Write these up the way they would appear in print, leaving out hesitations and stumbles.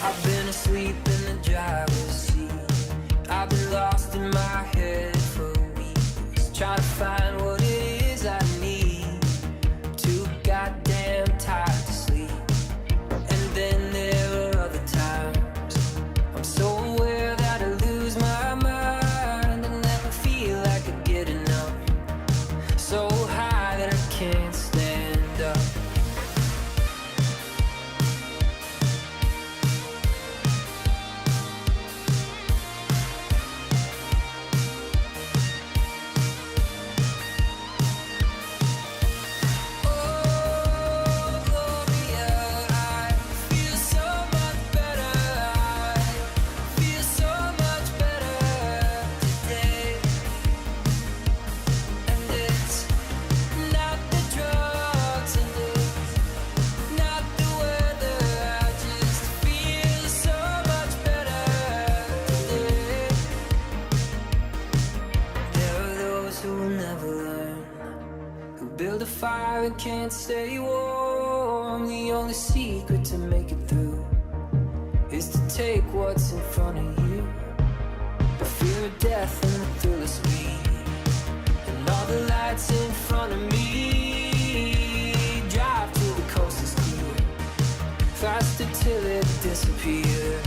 I've been asleep in the driver's seat. I've been lost in my head for weeks, trying to find what it is I need. Too goddamn tired to sleep. And then there are other times I'm so aware that I lose my mind and never feel like I get enough. So high that I can't stand up. Build a fire and can't stay warm. The only secret to make it through is to take what's in front of you. The fear of death and the thrill of speed, and all the lights in front of me. Drive till the coast is clear, faster till it disappears.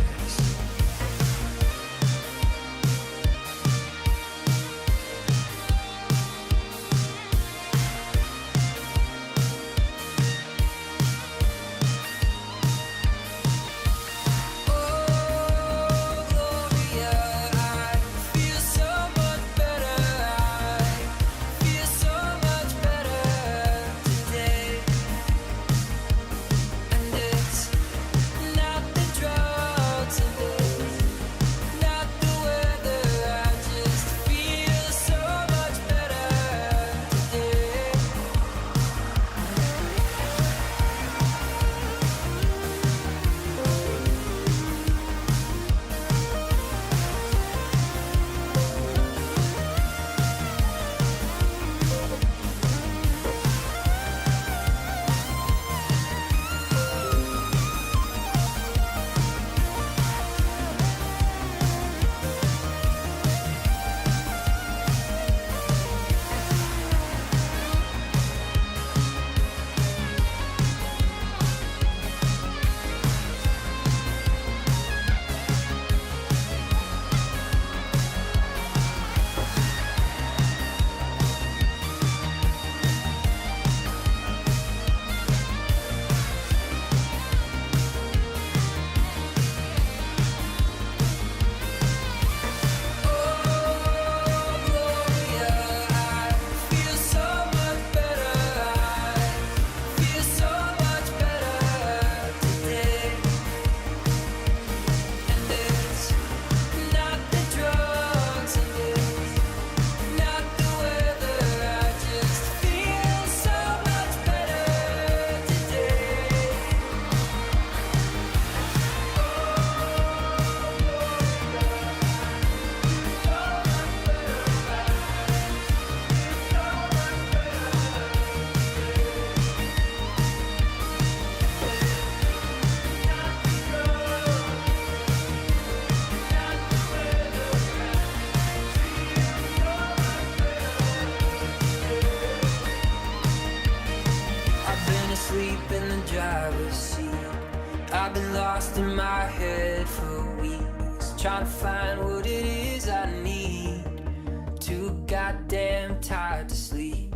I've been lost in my head for weeks, trying to find what it is I need. Too goddamn tired to sleep.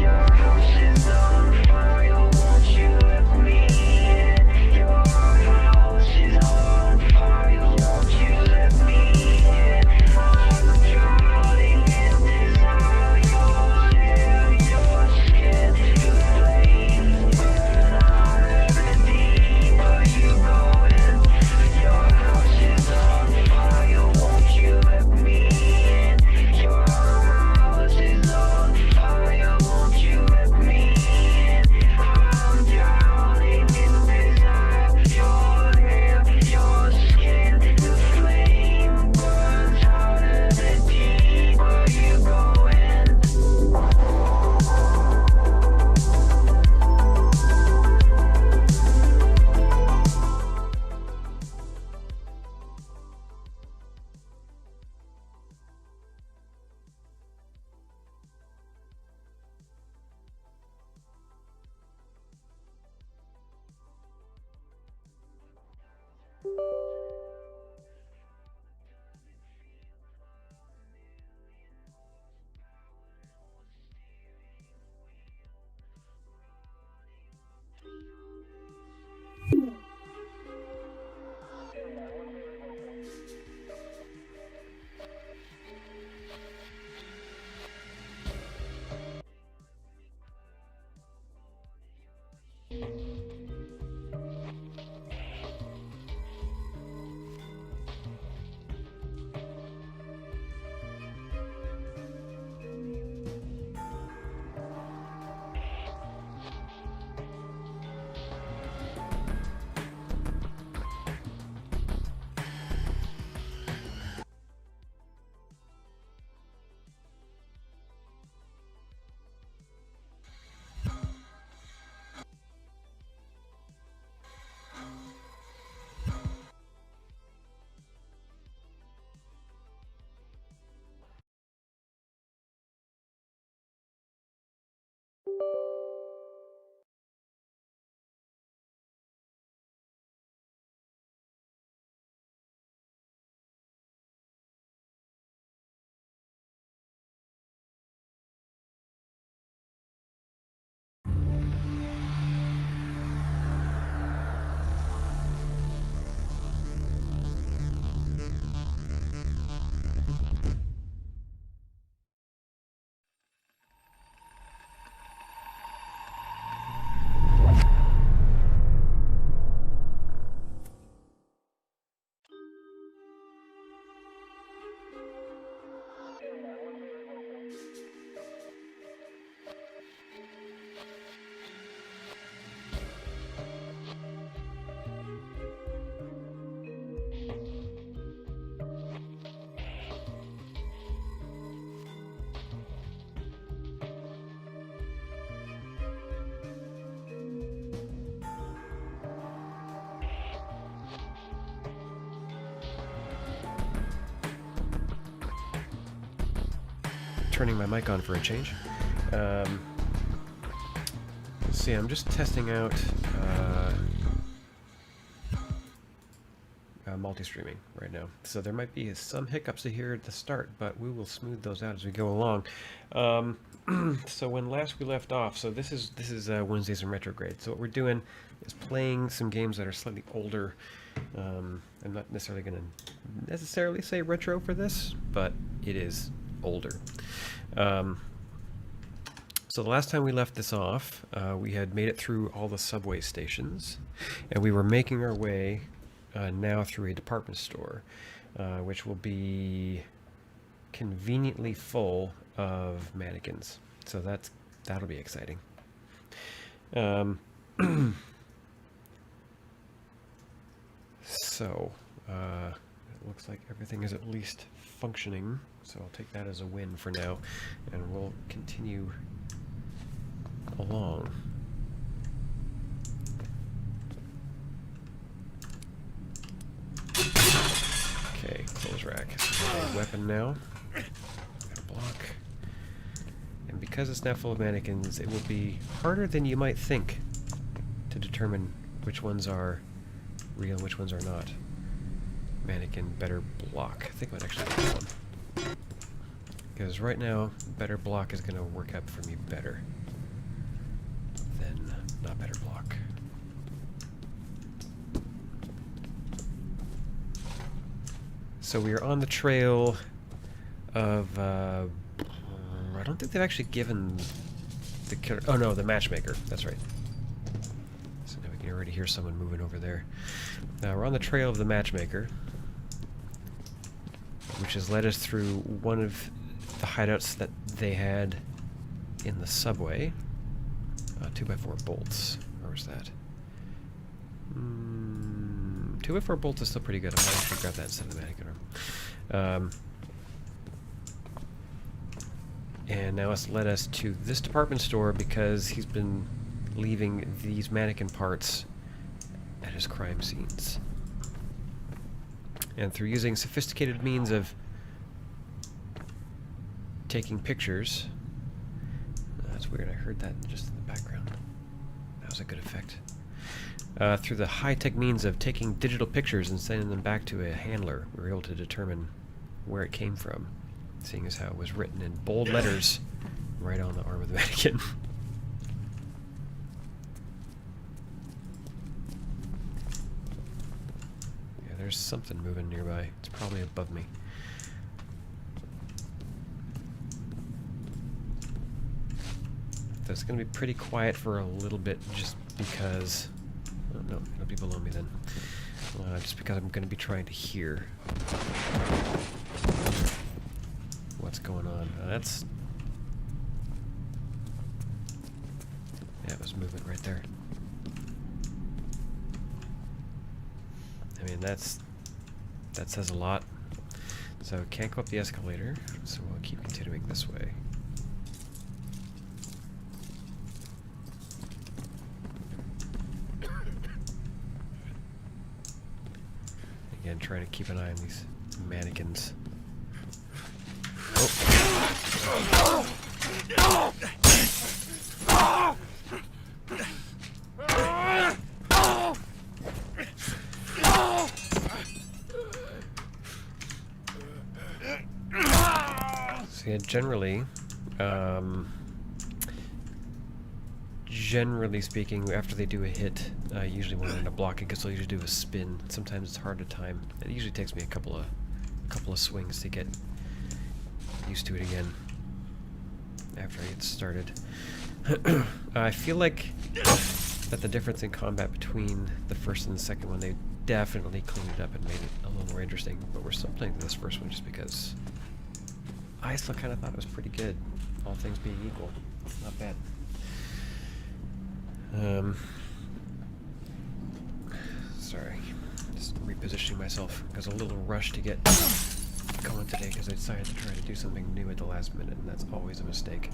Your house is on fire, won't you let me turning my mic on for a change. Let's see, I'm just testing out multi-streaming right now. So there might be some hiccups here at the start, but we will smooth those out as we go along. So when last we left off, so this is Wednesdays in Retrograde. So what we're doing is playing some games that are slightly older. I'm not necessarily going to say retro for this, but it is older. So the last time we left this off, we had made it through all the subway stations, and we were making our way now through a department store, which will be conveniently full of mannequins. So that'll be exciting. So it looks like everything is at least functioning, so I'll take that as a win for now, and we'll continue along. Okay, clothes rack. A weapon now. Got a block. And because it's now full of mannequins, it will be harder than you might think to determine which ones are real and which ones are not. Mannequin, better block. I think I might actually do that one. Because right now, better block is going to work out for me better than not better block. So we are on the trail of, I don't think they've actually given the killer, oh no, the matchmaker, that's right. So now we can already hear someone moving over there. Now we're on the trail of the matchmaker, which has led us through one of the hideouts that they had in the subway. 2x4 bolts, where was that? 2x4 bolts is still pretty good. I might actually grab that instead of the mannequin arm. And now it's led us to this department store because he's been leaving these mannequin parts at his crime scenes. And through using sophisticated means of taking pictures... That's weird, I heard that just in the background. That was a good effect. Through the high-tech means of taking digital pictures and sending them back to a handler, we were able to determine where it came from, seeing as how it was written in bold letters right on the arm of the mannequin. Yeah, there's something moving nearby. It's probably above me. So it's going to be pretty quiet for a little bit just because... Oh, no, it'll be below me then. Just because I'm going to be trying to hear what's going on. That's... Yeah, it was movement right there. I mean, that says a lot. So can't go up the escalator, so we'll keep continuing this way. Again, trying to keep an eye on these mannequins. Oh. So yeah, generally speaking, after they do a hit, usually when they're in a blocking, because they'll usually do a spin. Sometimes it's hard to time. It usually takes me a couple of swings to get used to it again after I get started. I feel like that the difference in combat between the first and the second one, they definitely cleaned it up and made it a little more interesting. But we're still playing this first one just because I still kind of thought it was pretty good, all things being equal. Not bad. Sorry, just repositioning myself. I was a little rushed to get going today because I decided to try to do something new at the last minute, and that's always a mistake.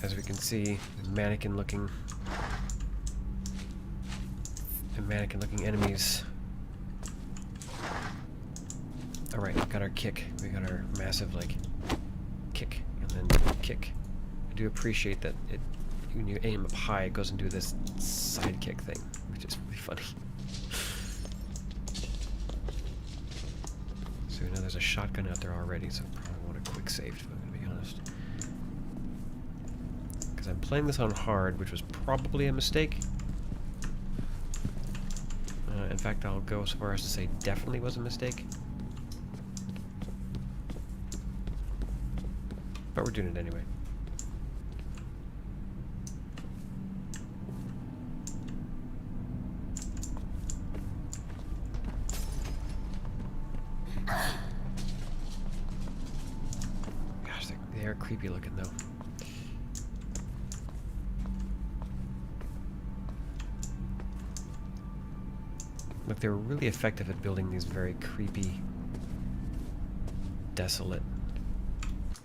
As we can see, mannequin-looking enemies. Alright, we got our kick. We got our massive, like, kick, and then kick. I do appreciate that when you aim up high, it goes and do this side kick thing, which is really funny. So now there's a shotgun out there already, so I probably want a quick save, if I'm going to be honest. Because I'm playing this on hard, which was probably a mistake. In fact, I'll go so far as to say definitely was a mistake. But we're doing it anyway. Gosh, they are creepy looking though. Look, they were really effective at building these very creepy, desolate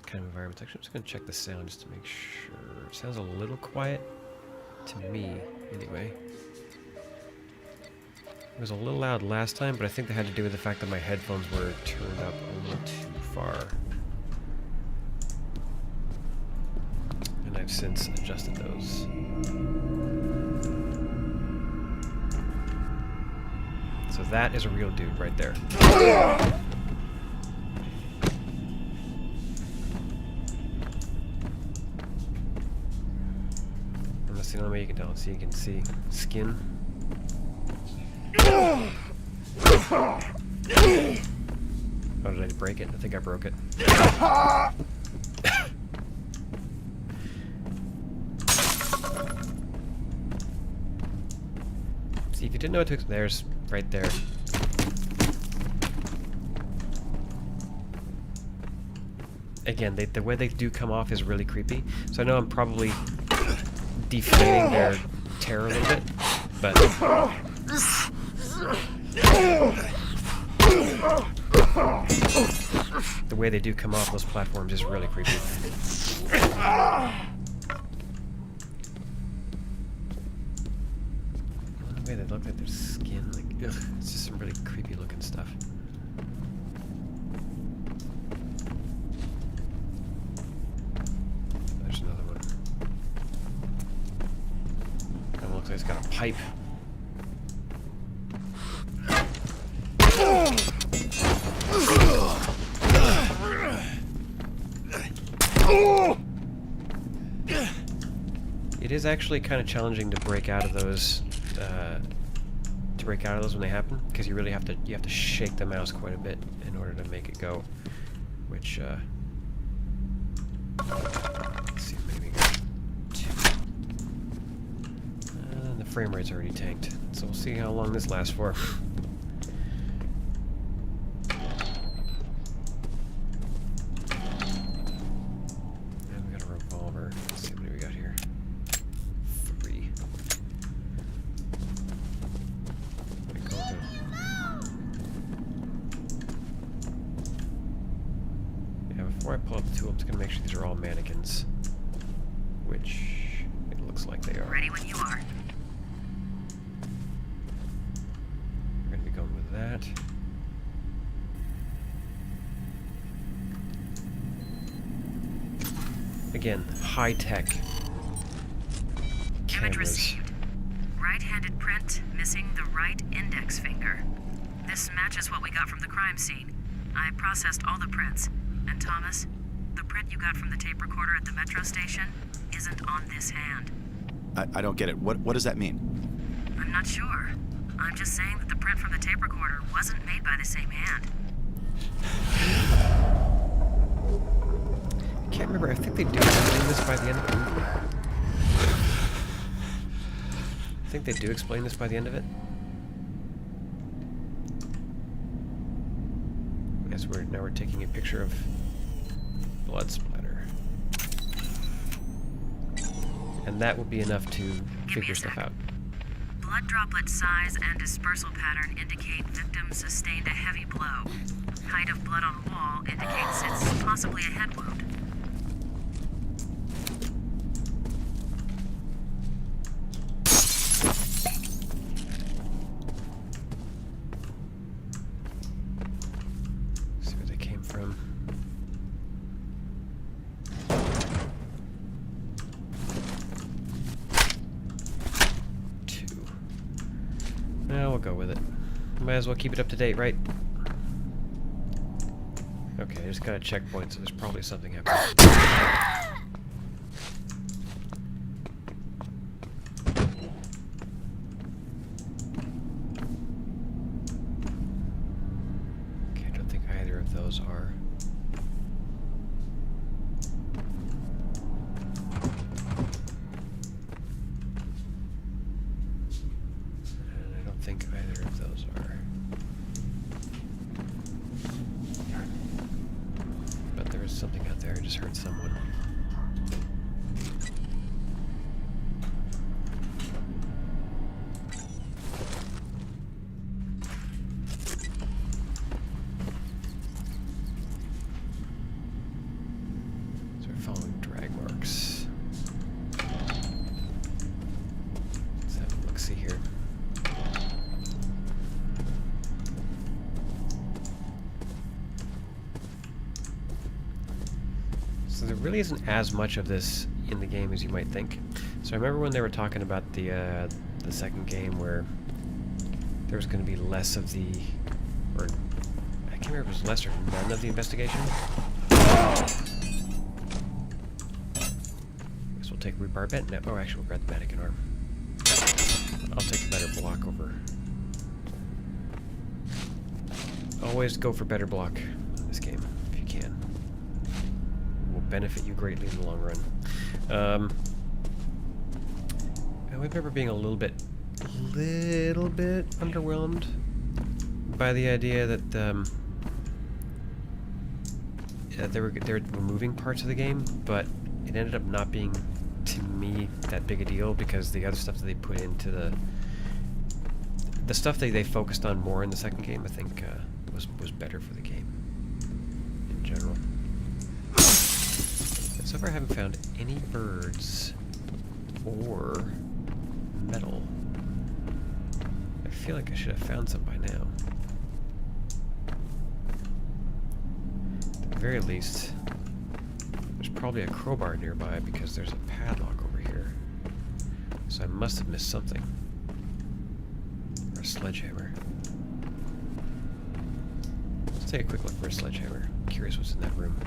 kind of environments. Actually, I'm just going to check the sound just to make sure. It sounds a little quiet to me, anyway. It was a little loud last time, but I think that had to do with the fact that my headphones were turned up a little too far. And I've since adjusted those. So that is a real dude right there. And that's the only way you can tell. So you can see skin. Oh, did I break it? I think I broke it. See, if you didn't know what to expect, there's right there. Again, the way they do come off is really creepy. So I know I'm probably deflating their terror a little bit, but the way they do come off those platforms is really creepy. The way they look like their skin, like, ugh, it's just some really creepy looking stuff. There's another one. That one looks like it's got a pipe. It is actually kind of challenging to break out of those. When they happen, because you really have to shake the mouse quite a bit in order to make it go. Which let's see, maybe got 2. And the frame rate's already tanked, so we'll see how long this lasts for. And we got a revolver. Let's see what do we got here. 3. Before I pull up the tool, I'm just going to make sure these are all mannequins. Which it looks like they are. Ready when you are. We're going to be going with that. Again, high-tech Image cameras. received. Right-handed print, missing the right index finger. This matches what we got from the crime scene. I processed all the prints. And Thomas, the print you got from the tape recorder at the metro station isn't on this hand. I don't get it. What does that mean? I'm not sure. I'm just saying that the print from the tape recorder wasn't made by the same hand. I can't remember. I think they do explain this by the end of the movie. I think they do explain this by the end of it. Yes, now we're taking a picture of blood splatter. And that will be enough to figure stuff out. blood droplet size and dispersal pattern indicate victim sustained a heavy blow. Height of blood on wall indicates it's possibly a head wound. See where they came from. Well, we'll go with it. Might as well keep it up to date, right? Okay, I just got a checkpoint, so there's probably something happening. Okay, I don't think either of those are. I think either of those are. But there is something out there. I just heard someone. So we're following drag marks. Let's have a look-see here. So there really isn't as much of this in the game as you might think. So I remember when they were talking about the second game where there was going to be less of the, or I can't remember if it was less or none of the investigation. I guess we'll take rebar bent now. Oh, actually we'll grab the mannequin arm. I'll take the better block over. Always go for better block in this game if you can. Benefit you greatly in the long run. I remember being a little bit underwhelmed by the idea that they were removing parts of the game, but it ended up not being, to me, that big a deal because the other stuff that they put into the stuff that they focused on more in the second game, I think, was better for the game in general. So far I haven't found any birds or metal. I feel like I should have found some by now. At the very least, there's probably a crowbar nearby because there's a padlock over here. So I must have missed something. Or a sledgehammer. Let's take a quick look for a sledgehammer. I'm curious what's in that room.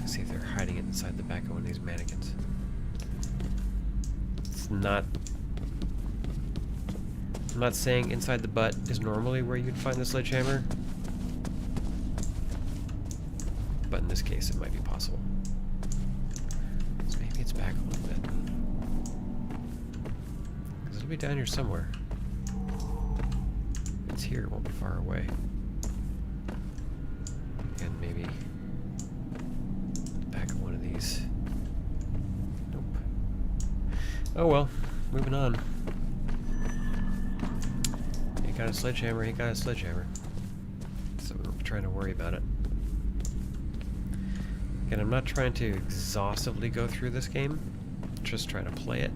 See if they're hiding it inside the back of one of these mannequins. It's not... I'm not saying inside the butt is normally where you'd find the sledgehammer, but in this case it might be possible. So maybe it's back a little bit. Because it'll be down here somewhere. If it's here, it won't be far away. And maybe... Nope. Oh well, moving on. He got a sledgehammer, he got a sledgehammer. So we're trying to worry about it. Again, I'm not trying to exhaustively go through this game, just trying to play it.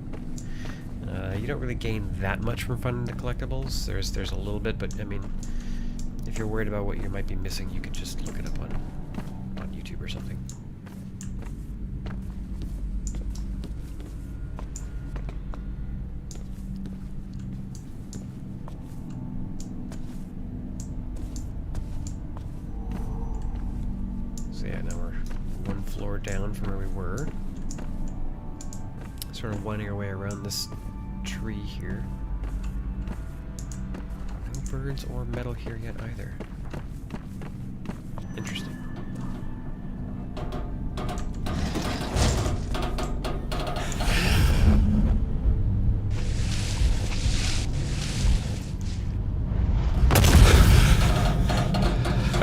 You don't really gain that much from finding the collectibles. There's a little bit, but I mean, if you're worried about what you might be missing, you could just look it up on YouTube or something. So yeah, now we're one floor down from where we were. Sort of winding our way around this tree here. No birds or metal here yet either. Interesting.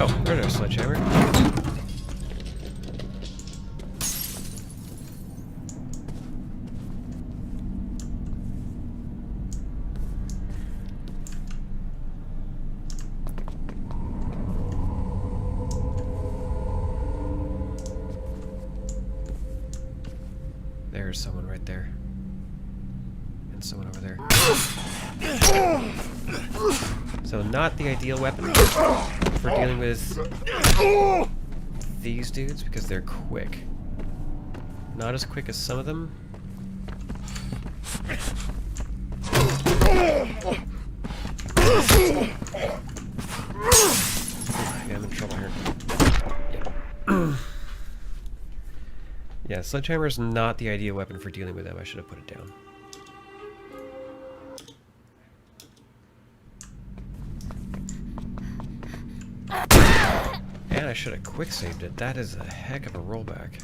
Oh, there's our sledgehammer. There's someone right there. And someone over there. So not the ideal weapon for dealing with these dudes because they're quick. Not as quick as some of them. Yeah, I'm in trouble here. Yeah. Yeah, sledgehammer is not the ideal weapon for dealing with them. I should have put it down. And I should have quick saved it. That is a heck of a rollback.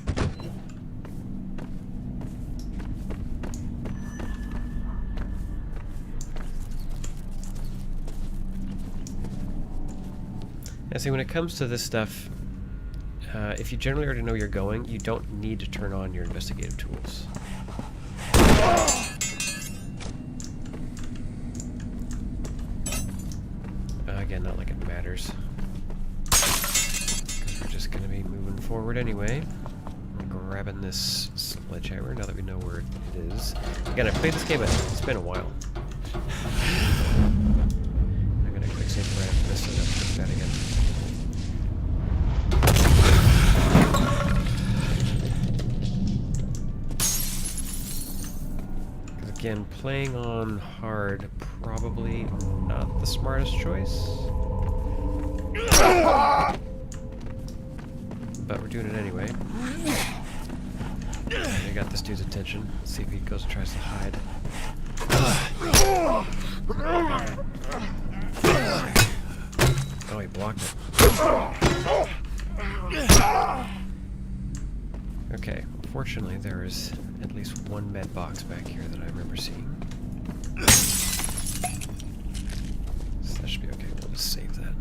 And see, when it comes to this stuff, if you generally already know where you're going, you don't need to turn on your investigative tools. Again, not like it matters. Because we're just going to be moving forward anyway. I'm grabbing this sledgehammer now that we know where it is. Again, I played this game, but it's been a while. I'm going to quick save right after this so I don't do that again. Again, playing on hard, probably not the smartest choice. But we're doing it anyway. I got this dude's attention. Let's see if he goes and tries to hide. Oh, he blocked it. Okay, fortunately there is at least one med box back here that I remember seeing. So that should be okay. We'll just save that.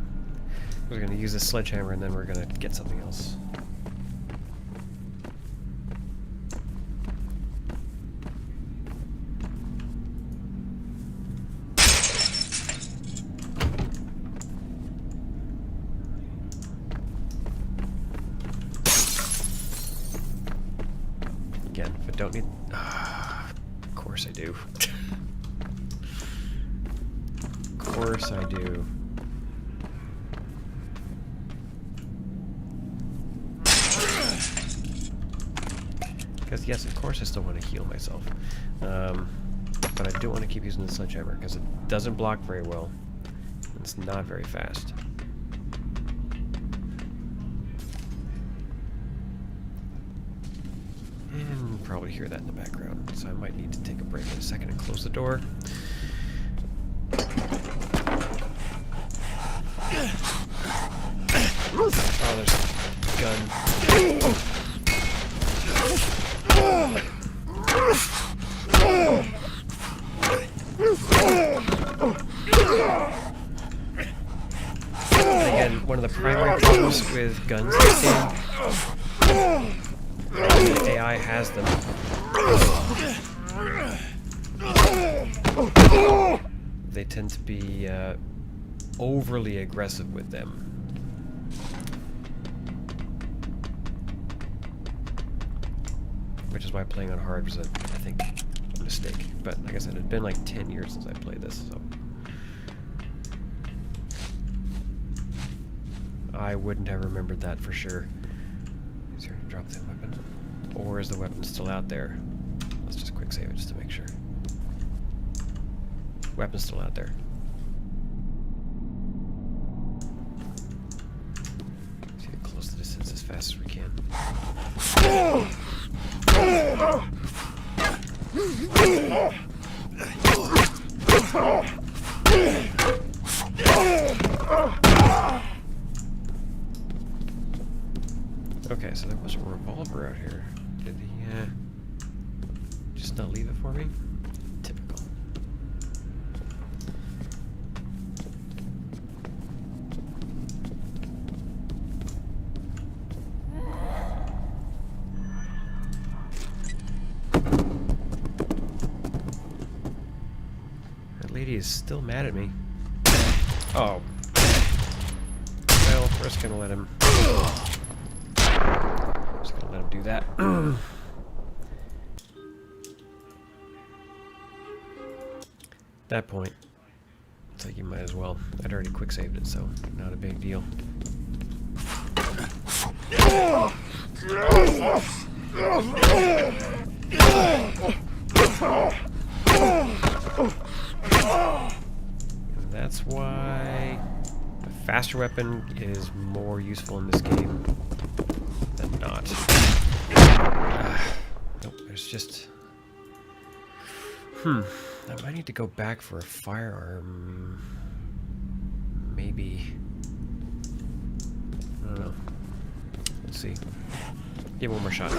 We're going to use this sledgehammer and then we're going to get something else. Again, if I don't need... of course I do. Of course I do. Because yes, of course I still want to heal myself. But I don't want to keep using the sledgehammer because it doesn't block very well. It's not very fast. And probably hear that in the background, so I might need to take a break in a second and close the door. Oh, there's a gun. And again, one of the primary problems with guns in this game, the AI has them. They tend to be overly aggressive with them. Which is why playing on hard was, I think, a mistake. But like I said, it's been like 10 years since I played this, so... I wouldn't have remembered that for sure. Is here to drop the weapon? Or is the weapon still out there? Let's just quick save it just to make sure. Weapon's still out there. Let's get close to the distance as fast as we can. Okay, so there was a revolver out here. Did he, just not leave it for me? Typical. That lady is still mad at me. Oh. Well, we're just gonna let him... Just gonna let him do that. that point, it's like you might as well. I'd already quick saved it, so not a big deal. And that's why a faster weapon is more useful in this game than not. Nope, there's just... I might need to go back for a firearm. Maybe. I don't know. Let's see. Give it one more shot. So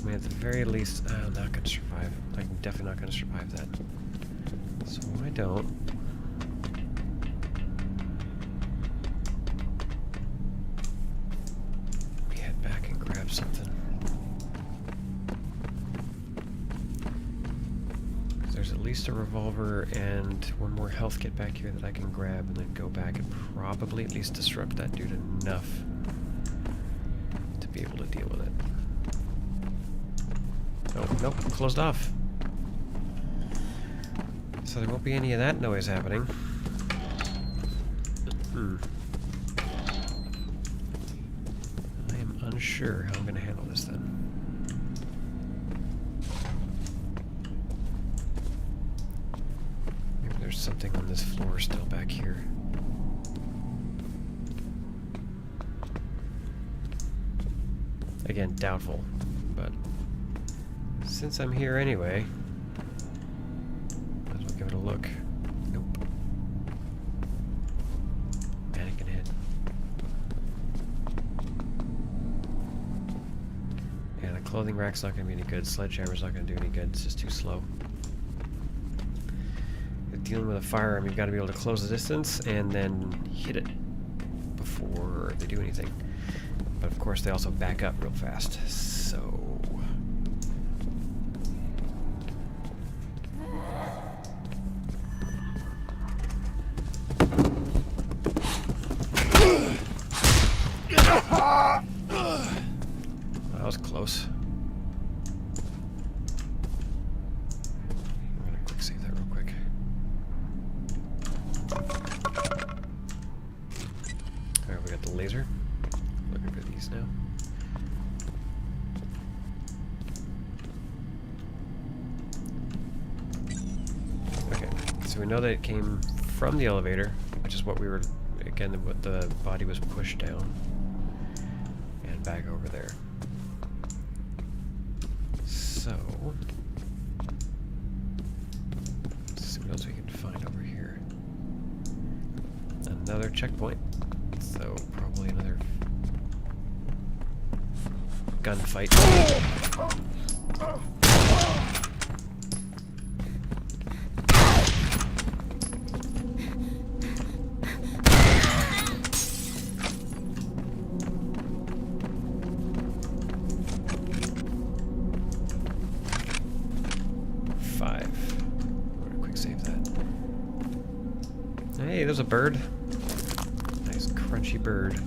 I mean, at the very least, I'm not going to survive. I'm definitely not going to survive that. So I don't. Let me head back and grab something. There's at least a revolver and one more health kit back here that I can grab and then go back and probably at least disrupt that dude enough to be able to deal with it. Oh, nope, closed off. So there won't be any of that noise happening. I am unsure how I'm going to handle this then. Maybe there's something on this floor still back here. Again, doubtful, but since I'm here anyway, might as well give it a look. Nope. Mannequin head. Yeah, the clothing rack's not going to be any good. Sledgehammer's not going to do any good. It's just too slow. If dealing with a firearm, you've got to be able to close the distance and then hit it before they do anything. But of course, they also back up real fast. So... that was close. I'm gonna quick save that real quick. Alright, we got the laser. Looking for these now. Okay, so we know that it came from the elevator, which is what we were, again, what the body was pushed down. And back over there. So, let's see what else we can find over here. Another checkpoint. So, probably another gunfight. 5. I'm gonna quick save that. Hey, there's a bird. Nice crunchy bird.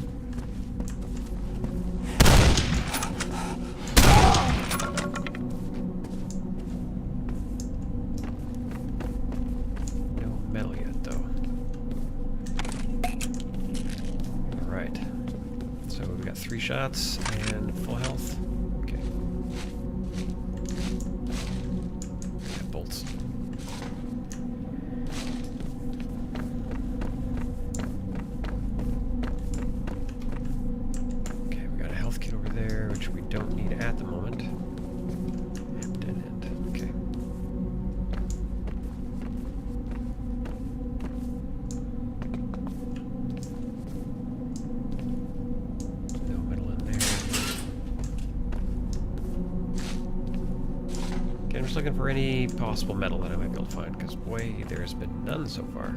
So we got 3 shots and full health. Okay. Got bolts. Okay, we got a health kit over there, which we don't need at the moment. And dead end. Okay. I'm just looking for any possible metal that I might be able to find, because boy, there's been none so far.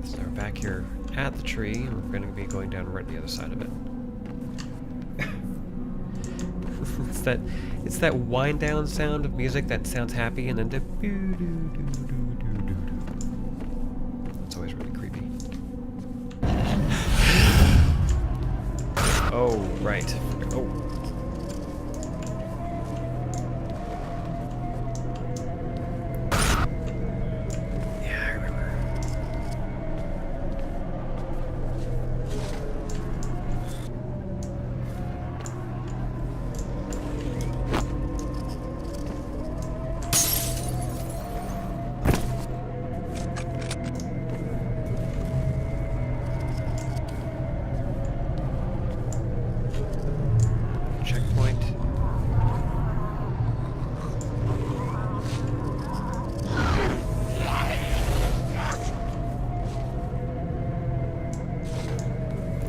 So we're back here at the tree, and we're going to be going down right the other side of it. it's that wind down sound of music that sounds happy, and then the Oh, right. Oh. Yeah, I remember. Checkpoint.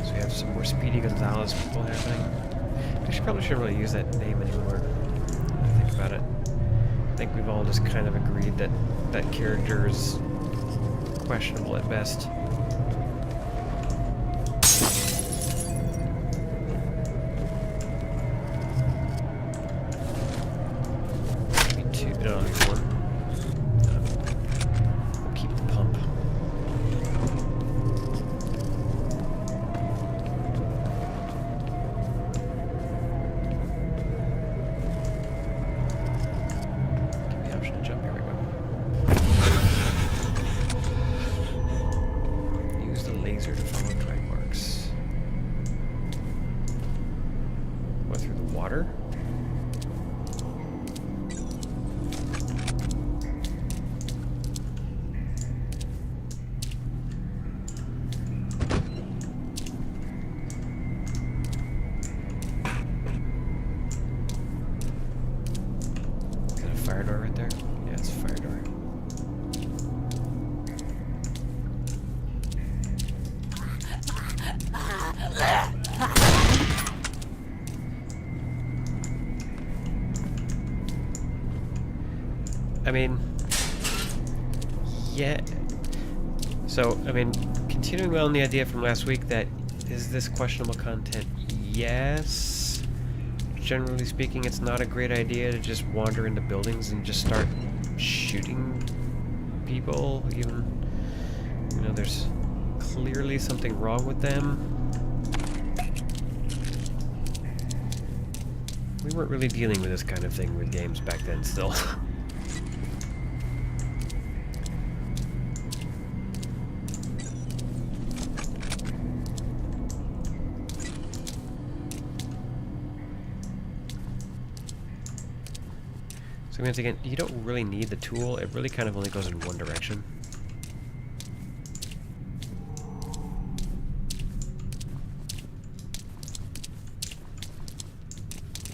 So we have some more Speedy Gonzalez people happening. Actually, probably shouldn't really use that name anymore. When I think about it. I think we've all just kind of agreed that that character is questionable at best. Maybe two. No, maybe one. We'll keep the pump. Give me the option to jump. Here we go. Use the laser to follow drag marks. What, through the water? Is that a fire door right there? Yeah, it's a fire door. I mean, yeah. So, I mean, continuing on the idea from last week that is this questionable content? Yes. Generally speaking, it's not a great idea to just wander into buildings and just start shooting people, even, you know, there's clearly something wrong with them. We weren't really dealing with this kind of thing with games back then still. So once again, you don't really need the tool. It really kind of only goes in one direction.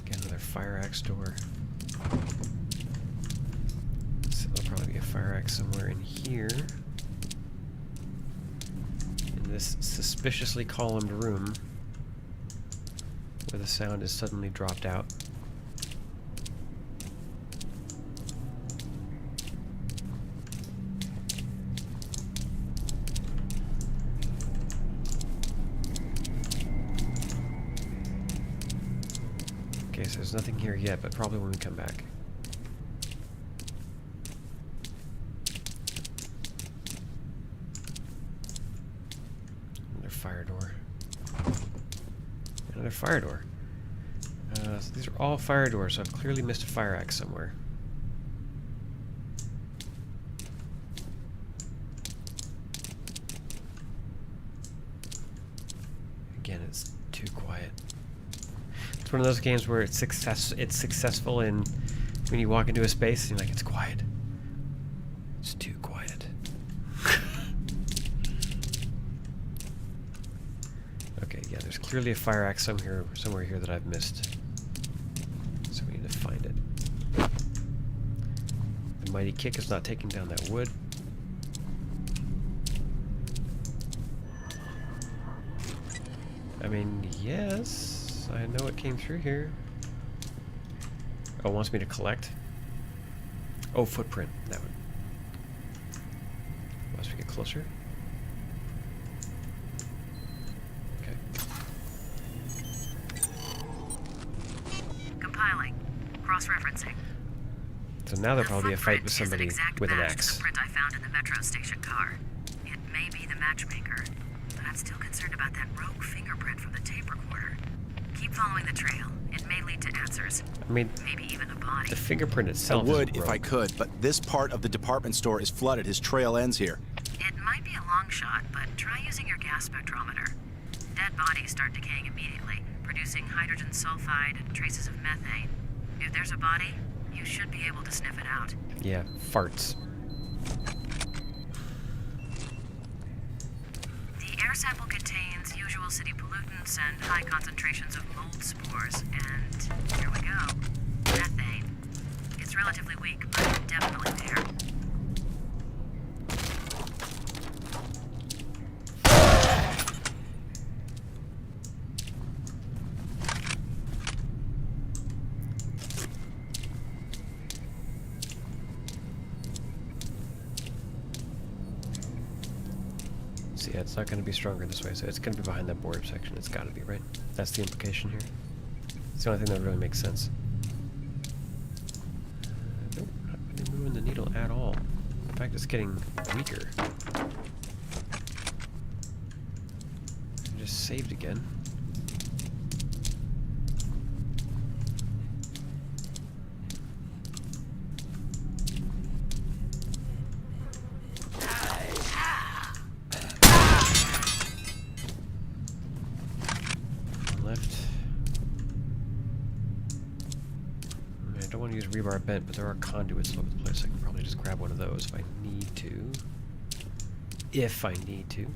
Get another fire axe door. So there'll probably be a fire axe somewhere in here. In this suspiciously columned room where the sound is suddenly dropped out. Okay, so there's nothing here yet, but probably when we come back. Another fire door. Another fire door. So these are all fire doors, so I've clearly missed a fire axe somewhere. Again, it's too quiet. It's one of those games where it's successful in when you walk into a space and you're like, it's quiet. It's too quiet. Okay, yeah, there's clearly a fire axe somewhere here that I've missed. So we need to find it. The mighty kick is not taking down that wood. I mean, yes. I know it came through here. Oh, it wants me to collect? Oh, footprint. That would. Once we get closer. Okay. Compiling. Cross-referencing. So now there'll probably be a fight with somebody with an axe. The print I found in the metro station car. It may be the matchmaker, but I'm still concerned about that rogue fingerprint from the tape recorder. Keep following the trail. It may lead to answers. I mean, Maybe even a body. the fingerprint I itself would is if I broke. could, but this part of the department store is flooded. His trail ends here. It might be a long shot, but try using your gas spectrometer. Dead bodies start decaying immediately, producing hydrogen sulfide and traces of methane. If there's a body, you should be able to sniff it out. Yeah, farts. The air sample contains usual city pollutants and high concentrations of mold spores. And here we go. Methane. It's relatively weak, but definitely there. So yeah, it's not going to be stronger this way, so it's going to be behind that border section. It's got to be, right? That's the implication here. It's the only thing that really makes sense. Nope, not really moving the needle at all. In fact, it's getting weaker. I just saved again. Left. I don't want to use rebar bent, but there are conduits all over the place. I can probably just grab one of those if I need to. If I need to.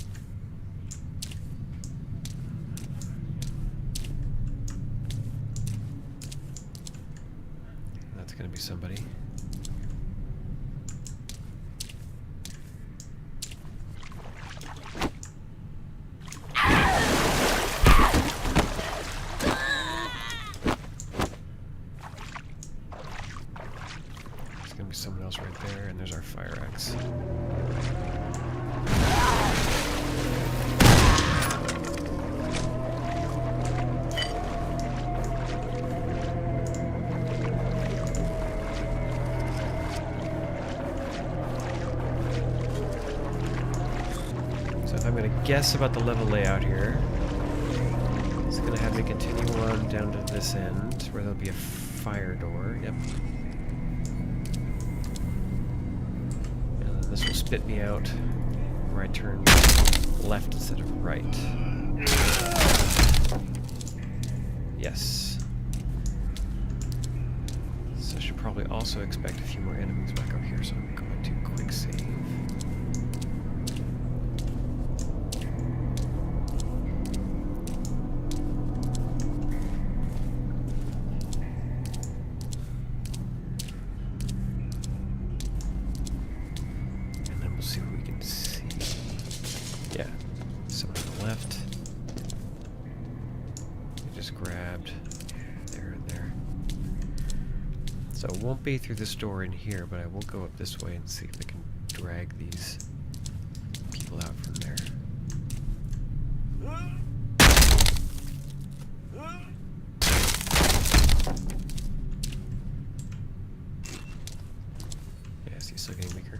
That's gonna be somebody. Someone else right there, and there's our fire axe. So if I'm going to guess about the level layout here, it's going to have me continue on down to this end, where there'll be a fire door. Yep. This will spit me out where I turn left instead of right. Yes. So I should probably also expect a few more enemies back up here, so I'm going to quick save. See what we can see. Yeah, someone on the left. I just grabbed there and there. So it won't be through this door in here, but I will go up this way and see if I can drag these people out from there. Yeah, see, still getting weaker.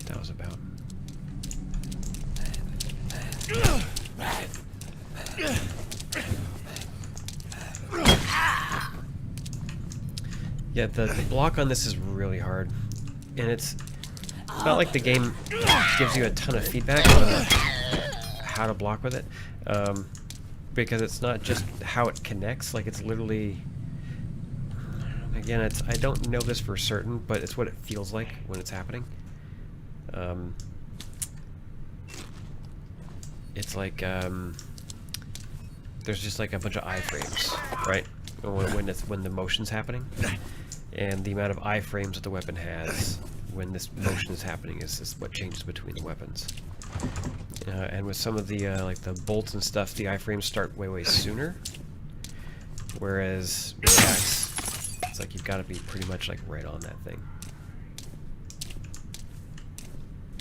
That was about. Yeah, the block on this is really hard, and it's not like the game gives you a ton of feedback on how to block with it, because it's not just how it connects. Like, it's literally, again, I don't know this for certain, but it's what it feels like when it's happening. It's like there's just like a bunch of iframes, right? When the motion's happening, and the amount of iframes that the weapon has when this motion is happening is what changes between the weapons. And with some of the like the bolts and stuff, the iframes start way sooner, whereas with the axe, it's like you've got to be pretty much like right on that thing.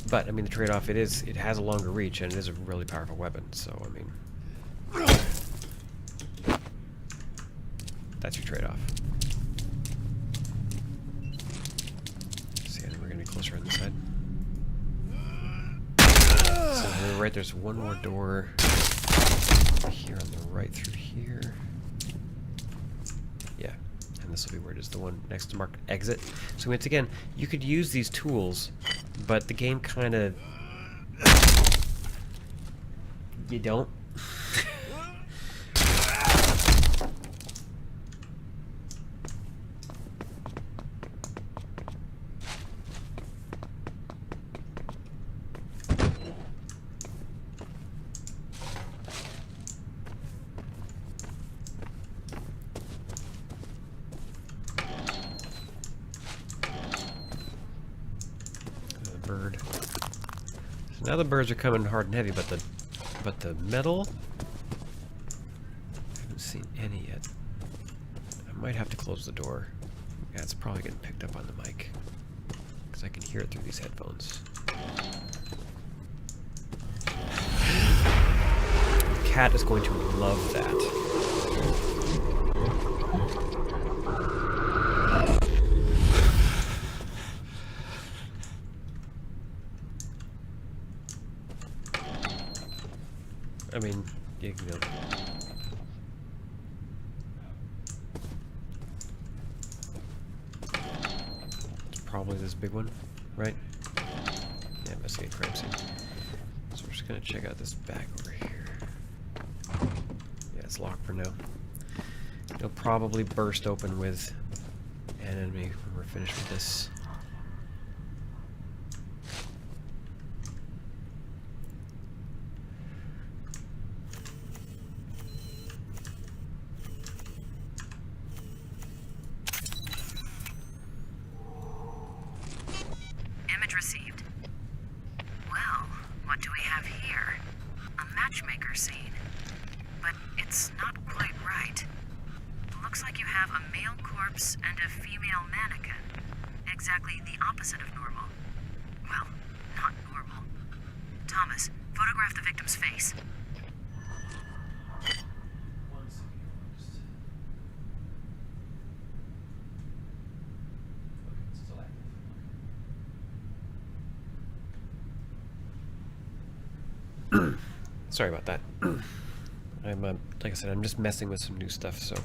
But I mean, the trade-off it has a longer reach, and it is a really powerful weapon. So I mean, that's your trade-off. See, I think we're gonna be closer on this side. we were right. There's one more door here on the right through here. Yeah, and this will be where it is, the one next to marked exit. So once again, you could use these tools, but the game kind of... You don't. Bird. So now the birds are coming hard and heavy, but the metal, I haven't seen any yet. I might have to close the door. Yeah, it's probably getting picked up on the mic because I can hear it through these headphones. The cat is going to love that. I mean, you know. It's probably this big one, right? Yeah, investigate crime scene. So we're just gonna check out this back over here. Yeah, it's locked for now. It'll probably burst open with an enemy when we're finished with this. Received. Well, what do we have here? A matchmaker scene. But it's not quite right. Looks like you have a male corpse and a female mannequin. Exactly the opposite of normal. Well, not normal. Thomas, photograph the victim's face. Sorry about that. I'm, like I said, I'm just messing with some new stuff, so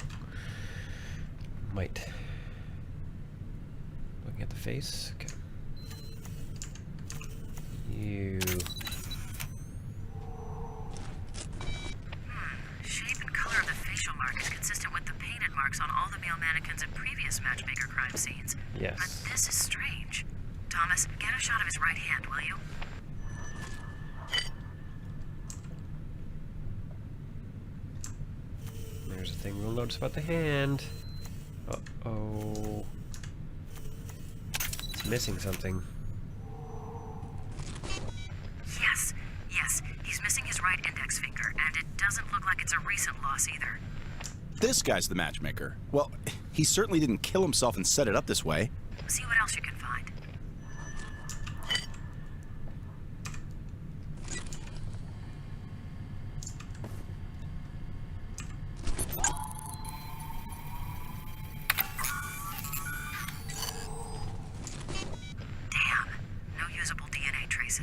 might. Looking at the face. Okay. You. Shape and color of the facial mark is consistent with the painted marks on all the male mannequins in previous matchmaker crime scenes. Yes. But this is strange. Thomas, get a shot of his right hand, will you? There's a thing we'll notice about the hand. Uh-oh. It's missing something. Yes, he's missing his right index finger, and it doesn't look like it's a recent loss either. This guy's the matchmaker. Well, he certainly didn't kill himself and set it up this way. See what else you can find.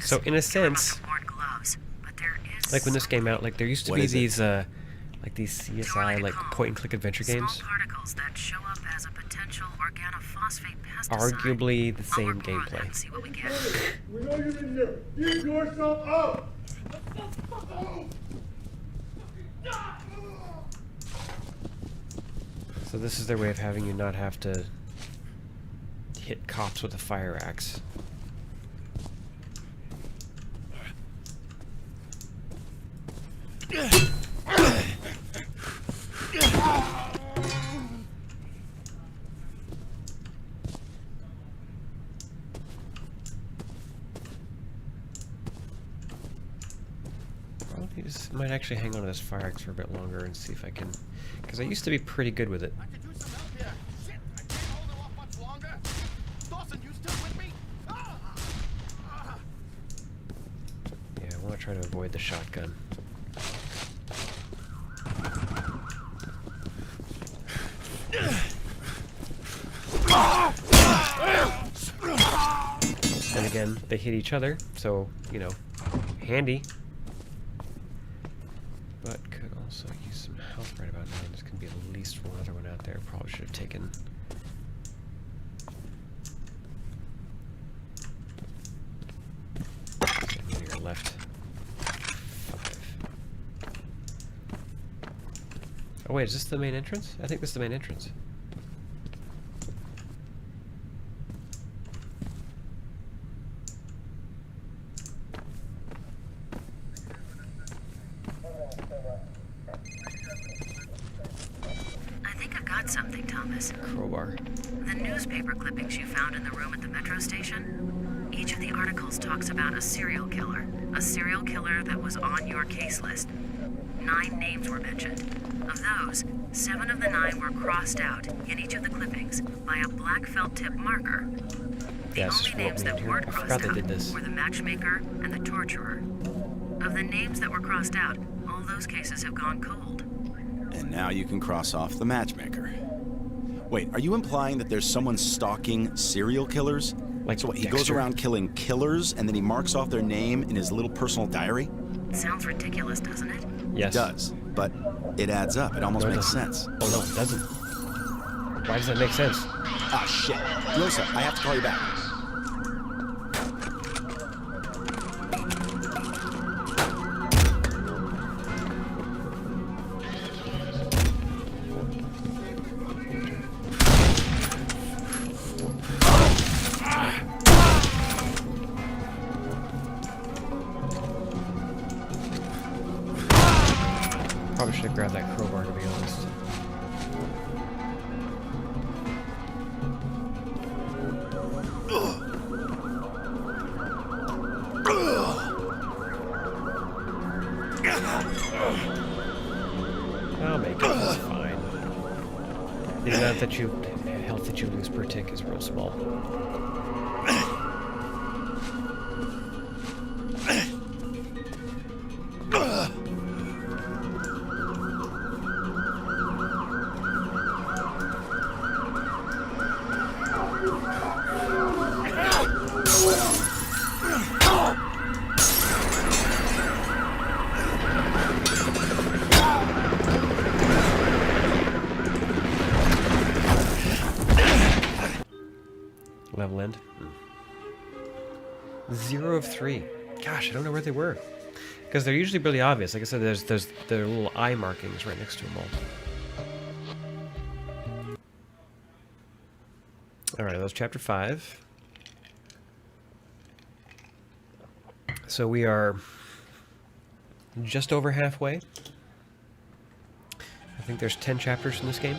So in a sense, gloves, but there is like when this came out, like there used to What be is it? these like these CSI like point and click adventure games. Small particles that show up as a potential organophosphate pesticide. Arguably the I'll same work more on that gameplay. and see what we get. We know you're in there. Give yourself up! So this is their way of having you not have to hit cops with a fire axe. Well, might actually hang on to this fire axe for a bit longer and see if I can, because I used to be pretty good with it. I could use some help here. Shit, I can't hold him off much longer. Dawson, you still with me? Yeah, I want to try to avoid the shotgun. And again, they hit each other, so, you know, handy but could also use some health right about now. There's going to be at least one other one out there. Probably should have taken... Okay, you're left. 5. Oh wait, is this the main entrance? I think this is the main entrance. Something, Thomas. Crowbar. The newspaper clippings you found in the room at the metro station, each of the articles talks about a serial killer that was on your case list. 9 names were mentioned. Of those, 7 of the 9 were crossed out in each of the clippings by a black felt tip marker. The only names that weren't crossed out were the matchmaker and the torturer. Of the names that were crossed out, all those cases have gone cold. And now you can cross off the matchmaker. Wait, are you implying that there's someone stalking serial killers? Like so what, he Dexter? goes around killing killers and then he marks off their name in his little personal diary? Sounds ridiculous, doesn't it? Yes. It does, but it adds up. It almost makes sense. Oh no, it doesn't. Why does that make sense? Ah, shit. Rosa, I have to call you back. Probably should have grabbed that crowbar, to be honest. I'll make it. It's fine. The amount that health that you lose per tick is real small. Level end. 0 of 3. Gosh, I don't know where they were. Because they're usually really obvious. Like I said, there's the little eye markings right next to them all. Alright, that was chapter 5. So we are just over halfway. I think there's 10 chapters in this game.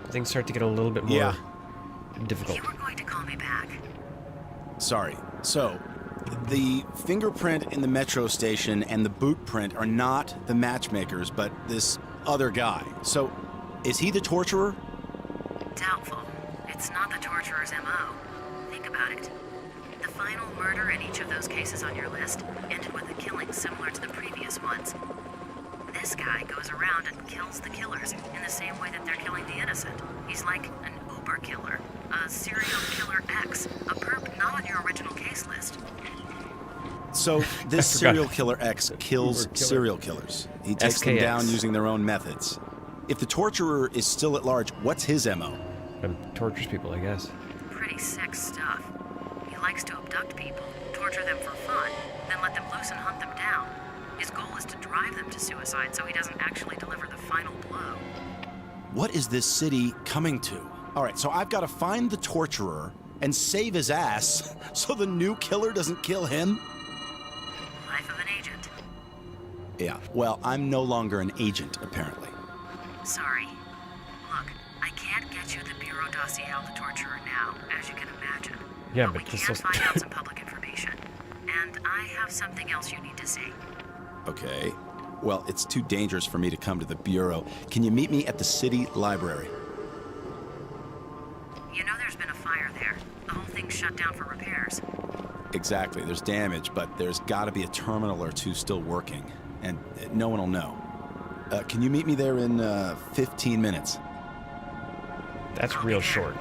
Things start to get a little bit more difficult. You were going to call me back. Sorry. So, the fingerprint in the metro station and the boot print are not the matchmakers, but this other guy. So, is he the torturer? Doubtful. It's not the torturer's MO. Think about it. The final murder in each of those cases on your list ended with a killing similar to the previous ones. This guy goes around and kills the killers in the same way that they're killing the innocent. He's like an Uber killer, a serial killer X, a perp not on your original case list. So, this serial killer X kills serial killers. He takes them down using their own methods. If the torturer is still at large, what's his MO? Tortures people, I guess. Pretty sick stuff. He likes to abduct people, torture them for fun, then let them loose and hunt them down. His goal is to drive them to suicide so he doesn't actually deliver the final blow. What is this city coming to? All right, so I've got to find the torturer and save his ass so the new killer doesn't kill him? Life of an agent. Yeah, well, I'm no longer an agent, apparently. Sorry. Look, I can't get you the Bureau dossier on the torturer now, as you can imagine. Yeah, but we this can is... find out some public information. And I have something else you need to see. Okay. Well, it's too dangerous for me to come to the Bureau. Can you meet me at the city library? You know there's been a fire there. The whole thing's shut down for repairs. Exactly. There's damage, but there's got to be a terminal or two still working. And no one will know. Can you meet me there in 15 minutes? That's real short.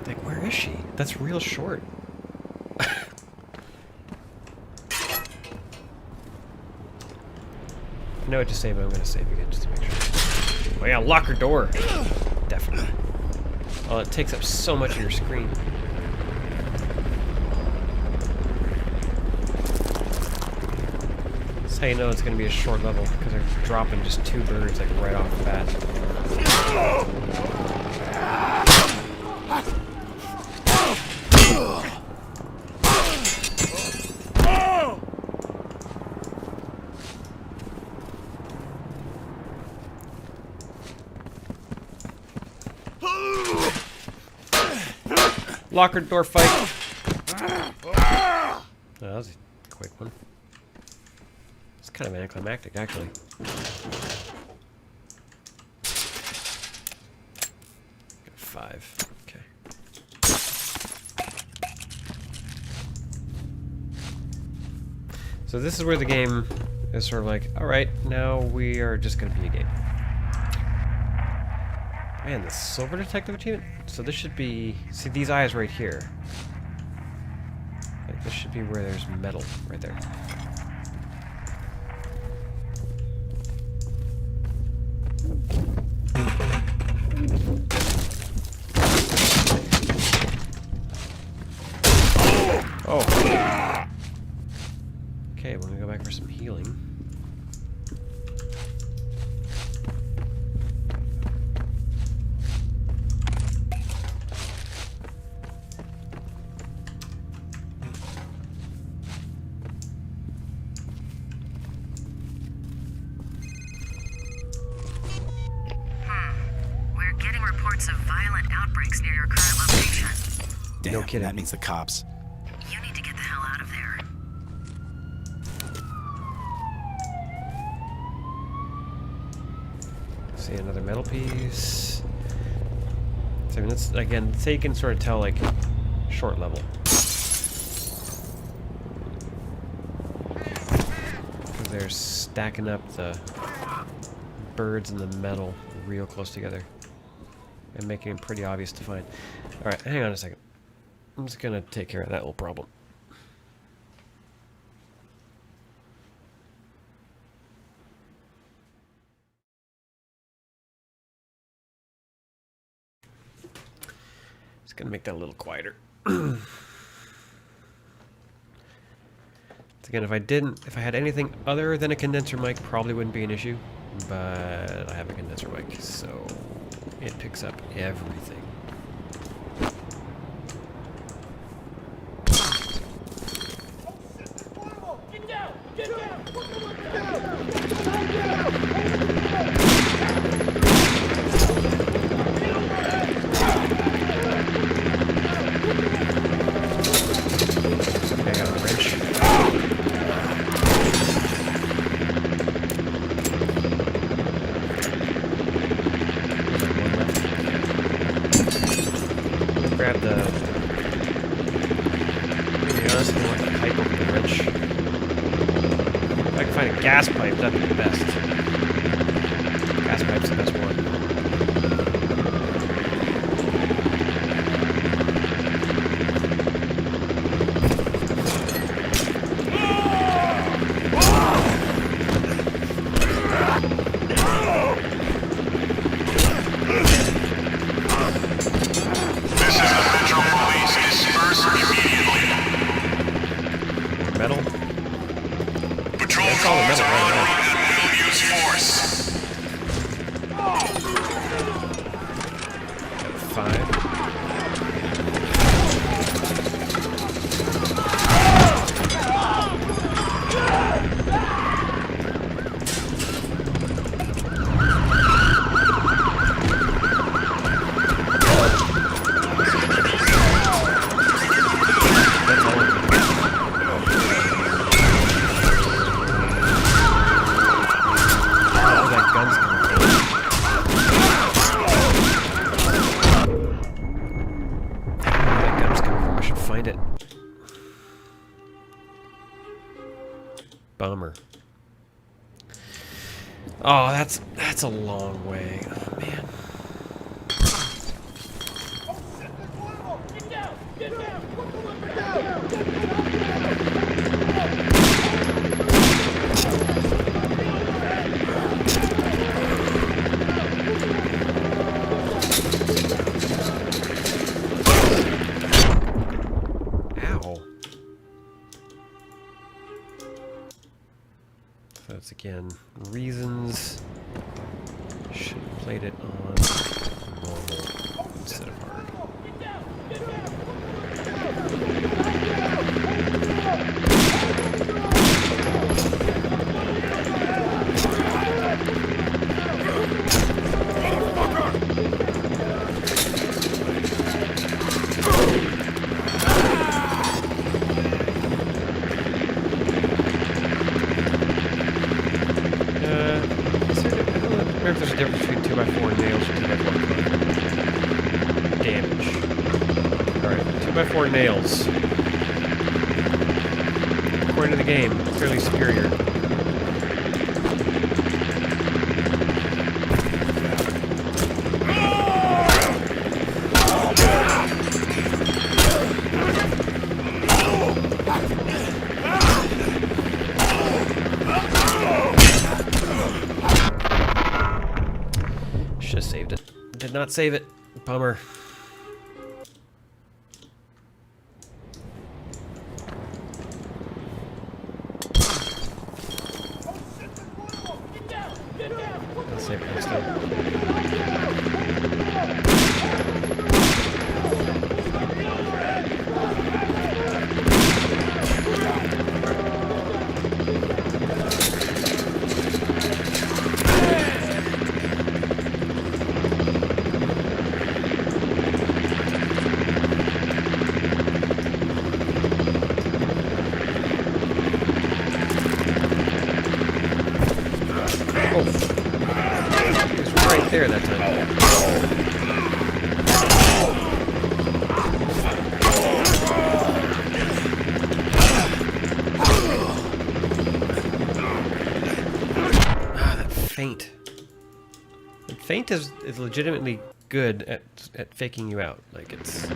Like, where is she? That's real short. I know what to say, but I'm going to save again just to make sure. Oh yeah, lock her door. Definitely. Oh, it takes up so much of your screen. That's how you know it's going to be a short level, because they're dropping just 2 birds like right off the bat. Locker door fight. Oh, that was a quick one. It's kind of anticlimactic, actually. Got 5. Okay. So this is where the game is sort of like, all right, now we are just going to be a game. Man, the silver detective achievement? So this should be... See these eyes right here. Like this should be where there's metal right there. Oh. Okay, we're gonna go back for some healing. Of violent outbreaks near your current location. Damn, No kidding. that means the cops. You need to get the hell out of there. See another metal piece. So I mean, that's again, so you can sort of tell like short level. Because they're stacking up the birds and the metal real close together. And making it pretty obvious to find. Alright, hang on a second. I'm just gonna take care of that little problem. Just gonna make that a little quieter. Again, if I had anything other than a condenser mic, probably wouldn't be an issue. But I have a condenser mic, so it picks up everything. Get down! Get down! I got a wrench. Grab the... To be honest, I don't want the pipe over the wrench. If I can find a gas pipe, that'd be the best. Gas pipe's the best one. Metal? Patrol That's all the cars metal are right on now. route and will use force. 5. That's all of them. Oh, that gun's coming from. Where that gun's coming from. I should find it. Bummer. Oh, that's a long way. Oh man. Get down! Get down! That's again reasons. Should have played it on normal instead of hard. I don't know if there's a difference between 2x4 nails and 2x4 damage. Alright, 2x4 nails. According to the game, fairly superior. Should have saved it. Did not save it. Bummer. I'll save it next time. Right there that time. Ah, that feint. That feint is legitimately good at faking you out. Like it's.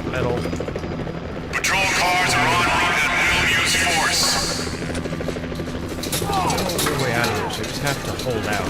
Metal. Patrol cars are en route and will use force. We're way out of here, so we just have to hold out.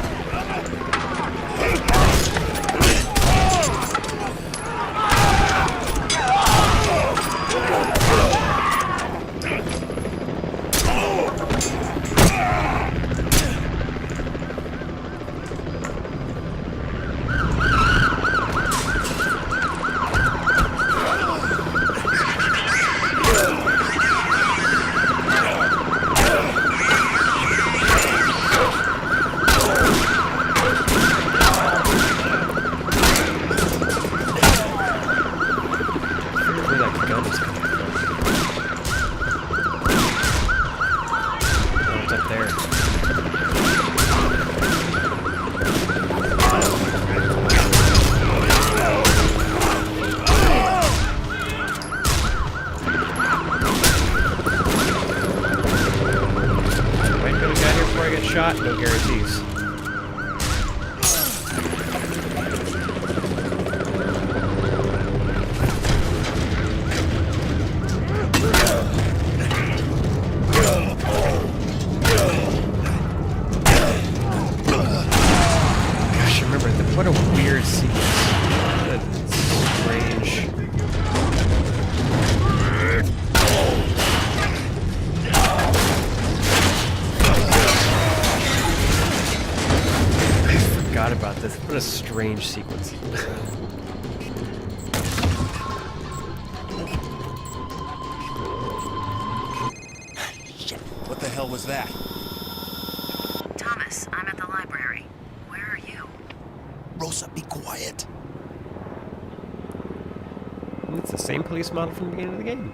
Shot, no guarantees. Gosh, remember what a weird sequence. Strange. Forgot about this. What a strange sequence. Shit, what the hell was that? Thomas, I'm at the library. Where are you? Rosa, be quiet. It's the same police model from the beginning of the game.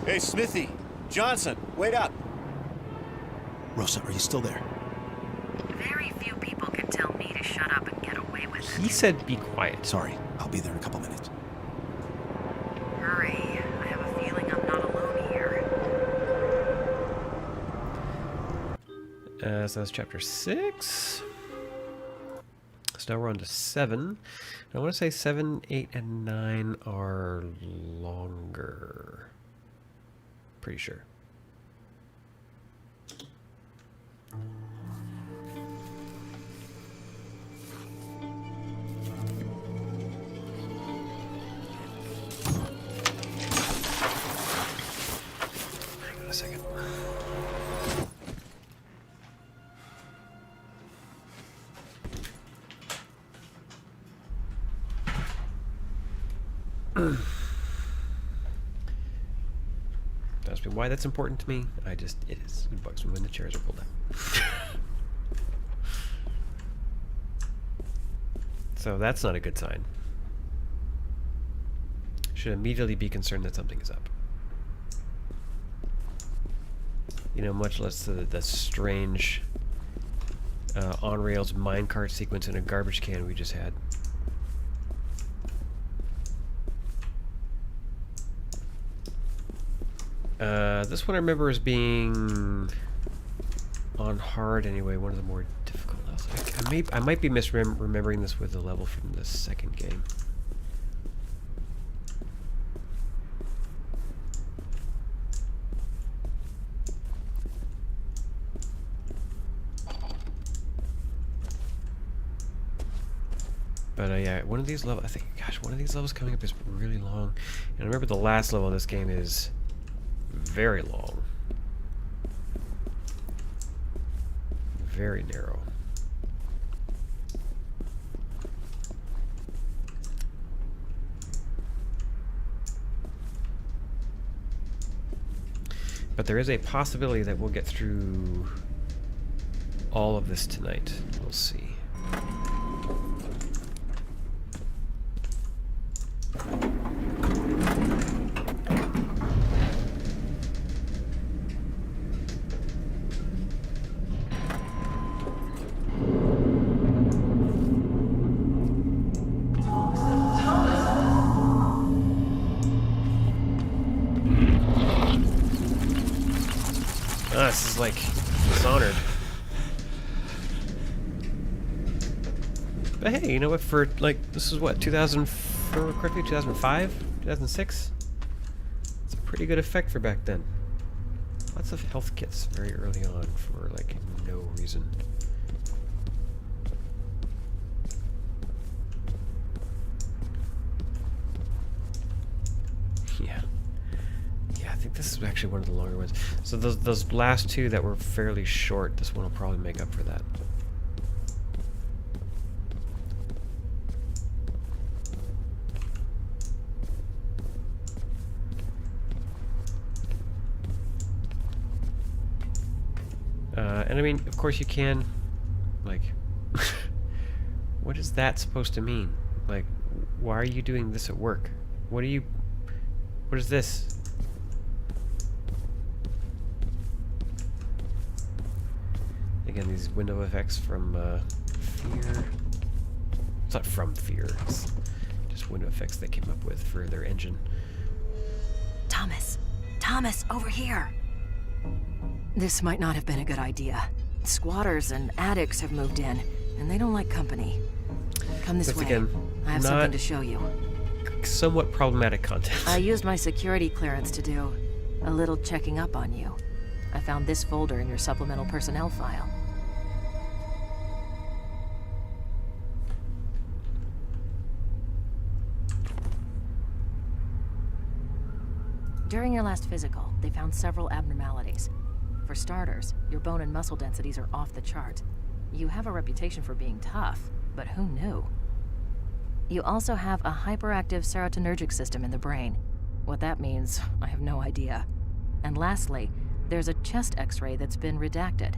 Hey, Smithy! Johnson, wait up! Rosa, are you still there? Very few people can tell me to shut up and get away with it. He said be quiet. Sorry, I'll be there in a couple minutes. So that's chapter 6. So now we're on to 7. I want to say 7, 8, and 9 are longer. Pretty sure. Hang on a second. Ask me why that's important to me. It is. It bugs me when the chairs are pulled down. So that's not a good sign. Should immediately be concerned that something is up. You know, much less the strange on-rails minecart sequence in a garbage can we just had. This one I remember as being on hard anyway, one of the more difficult levels. I might be misremembering this with the level from the second game. But yeah, one of these levels, I think, gosh, one of these levels coming up is really long. And I remember the last level of this game is very long. Very narrow. But there is a possibility that we'll get through all of this tonight. We'll see. This is like Dishonored. But hey, you know what? For like, this is what, 2004, correctly, 2005, 2006. It's a pretty good effect for back then. Lots of health kits very early on for like no reason. Yeah. I think this is actually one of the longer ones. So those last two that were fairly short, this one will probably make up for that. And I mean, of course you can, like, what is that supposed to mean? Like, why are you doing this at work? What is this? Again, these window effects from Fear. It's not from Fear. It's just window effects they came up with for their engine. Thomas! Thomas, over here! This might not have been a good idea. Squatters and addicts have moved in, and they don't like company. Come this way. Again, I have something to show you. Somewhat problematic content. I used my security clearance to do a little checking up on you. I found this folder in your supplemental personnel file. During your last physical, they found several abnormalities. For starters, your bone and muscle densities are off the chart. You have a reputation for being tough, but who knew? You also have a hyperactive serotonergic system in the brain. What that means, I have no idea. And lastly, there's a chest x-ray that's been redacted.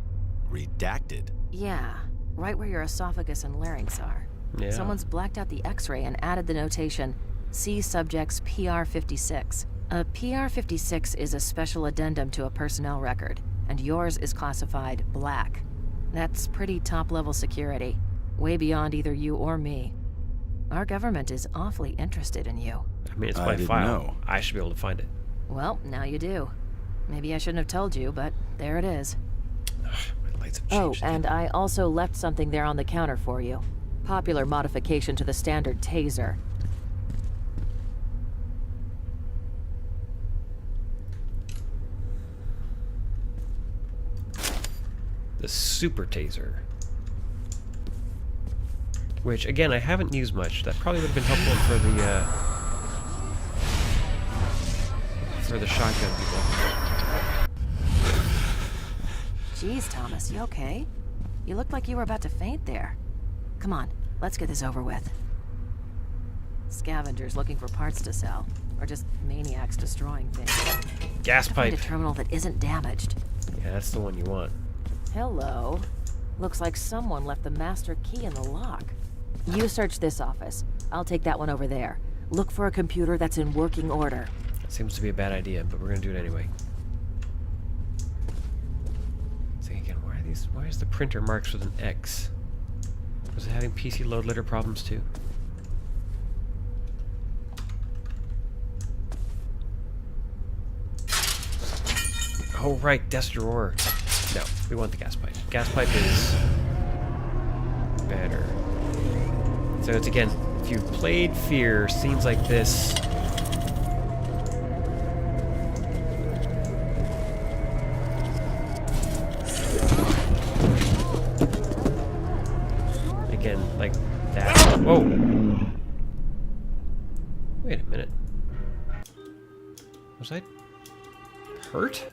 Redacted? Yeah, right where your esophagus and larynx are. Yeah. Someone's blacked out the x-ray and added the notation, see subject's PR56. A PR56 is a special addendum to a personnel record, and yours is classified black. That's pretty top-level security, way beyond either you or me. Our government is awfully interested in you. I mean, it's I my didn't file. know. I should be able to find it. Well, now you do. Maybe I shouldn't have told you, but there it is. Ugh, my lights have Oh, changed. and I also left something there on the counter for you. Popular modification to the standard taser. The super taser. Which, again, I haven't used much. That probably would have been helpful for the shotgun people. Jeez, Thomas, you okay? You looked like you were about to faint there. Come on, let's get this over with. Scavengers looking for parts to sell, or just maniacs destroying things. Gas To find pipe. a terminal that isn't damaged. Yeah, that's the one you want. Hello. Looks like someone left the master key in the lock. You search this office. I'll take that one over there. Look for a computer that's in working order. That seems to be a bad idea, but we're gonna do it anyway. See again, why is the printer marked with an X? Was it having PC load litter problems too? Oh right, desk drawer. No, we want the gas pipe. Gas pipe is better. So it's again, if you've played Fear, scenes like this. Again, like that. Whoa! Wait a minute. Was I hurt?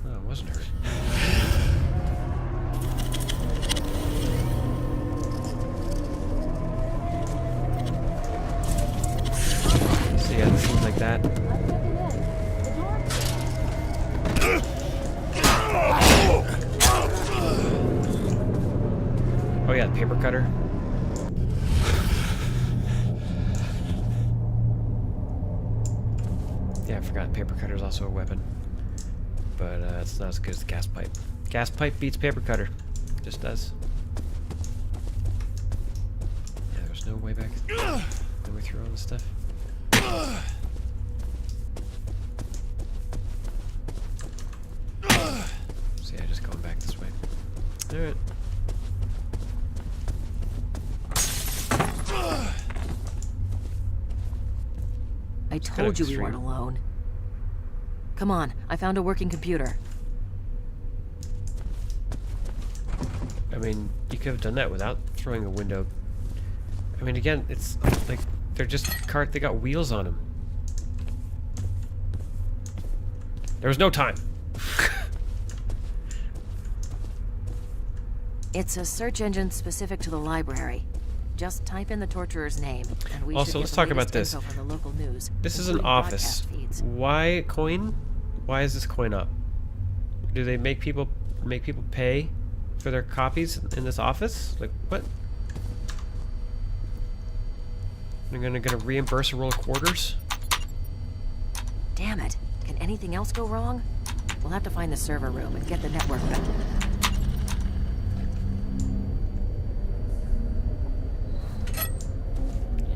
No, I wasn't hurt. So yeah, it seems like that. Oh yeah, the paper cutter. Yeah, I forgot paper cutter is also a weapon. But it's not as good as the gas pipe. Gas pipe beats paper cutter. Just does. Yeah, there's no way back. No way through all this stuff. So yeah, just going back this way. Alright. I kind of told you we extreme. weren't alone. Come on, I found a working computer. I mean, you could have done that without throwing a window. I mean, again, it's like they're just they got wheels on them. There was no time. It's a search engine specific to the library. Just type in the torturer's name, and we Also, should let's get talk the about latest this. info from the local news. This is an including office. broadcast feeds. Why coin? Why is this coin up? Do they make people pay for their copies in this office? Like what? They're gonna reimburse a roll of quarters? Damn it! Can anything else go wrong? We'll have to find the server room and get the network back.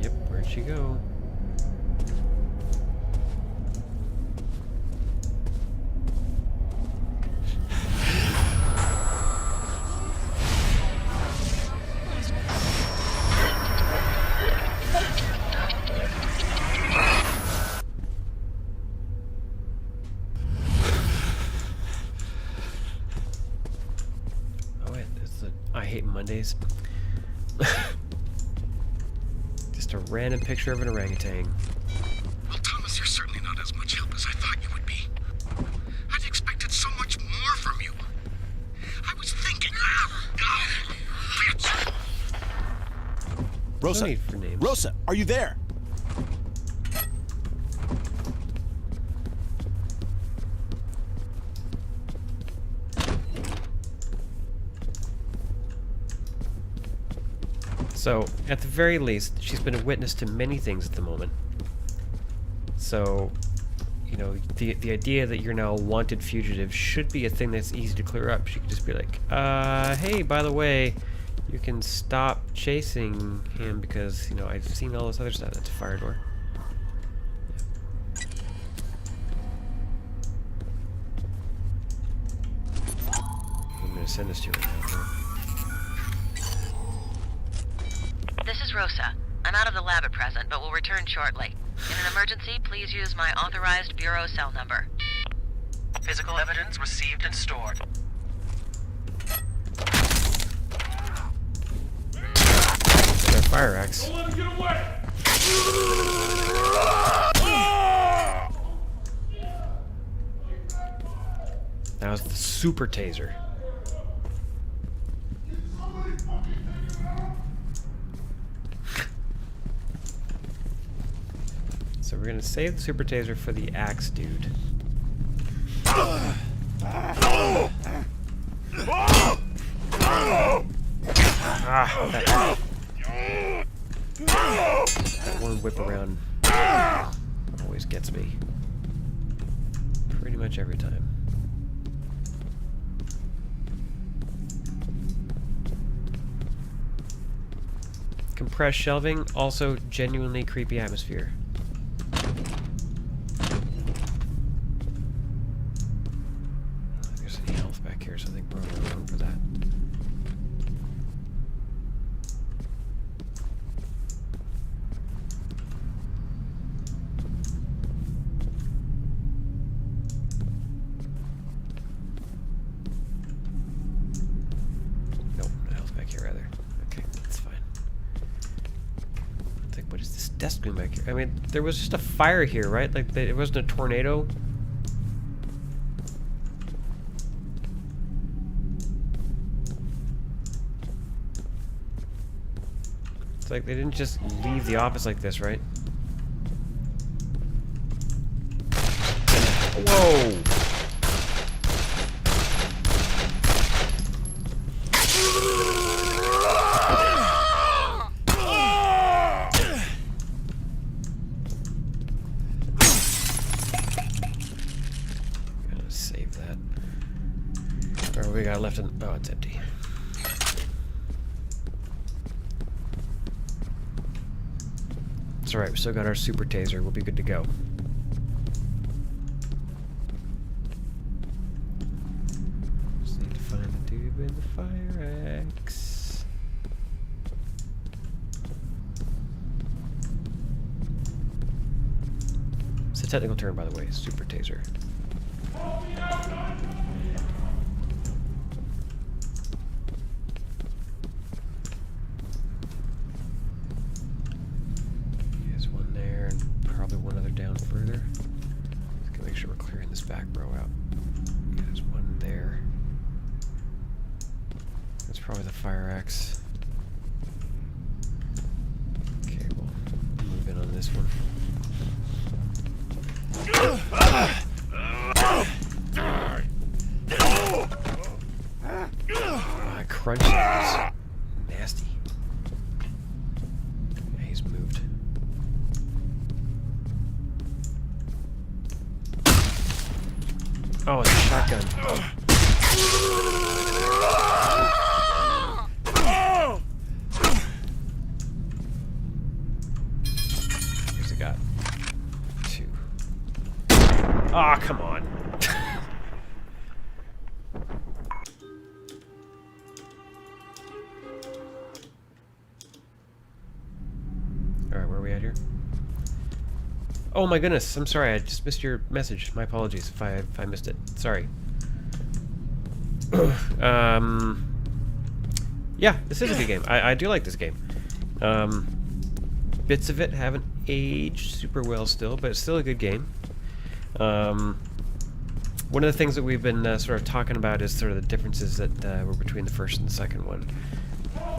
Yep. Where'd she go? I hate Mondays. Just a random picture of an orangutan. Well, Thomas, you're certainly not as much help as I thought you would be. I'd expected so much more from you. I was thinking... Rosa, No need for names. Rosa, are you there? So, at the very least, she's been a witness to many things at the moment. So, you know, the idea that you're now a wanted fugitive should be a thing that's easy to clear up. She could just be like, hey, by the way, you can stop chasing him because, you know, I've seen all this other stuff. That's a fire door. gonna send us to right now, huh? This is Rosa. I'm out of the lab at present, but will return shortly. In an emergency, please use my authorized bureau cell number. Physical evidence received and stored. There's our fire axe. Don't let him get away! That was the super taser. So we're gonna save the super taser for the axe dude. That one whip around always gets me. Pretty much every time. Compressed shelving, also genuinely creepy atmosphere. There's any health back here, so I think we're on our own for that. Nope, no health back here either. Okay, that's fine. It's like, what is this desk doing back here? I mean, there was just a fire here, right? Like, it wasn't a tornado. It's like they didn't just leave the office like this, right? Whoa! Gotta save that. Or what we got left in... Oh, it's empty. It's alright, we still got our super taser. We'll be good to go. Just need to find the dude with the fire axe. It's a technical term, by the way. Super taser. There's one there, and probably one other down further. Just gonna make sure we're clearing this back row out. There's one there. That's probably the fire axe. Okay, we'll move in on this one. Ah, crunch sounds. Nasty. Yeah, he's moved. Oh, it's a shotgun. Here's a got 2. Ah, come on. Alright, where are we at here? Oh my goodness, I'm sorry, I just missed your message. My apologies if I missed it. Sorry. Yeah, this is a good game. I do like this game. Bits of it haven't aged super well still, but it's still a good game. One of the things that we've been sort of talking about is sort of the differences that were between the first and the second one,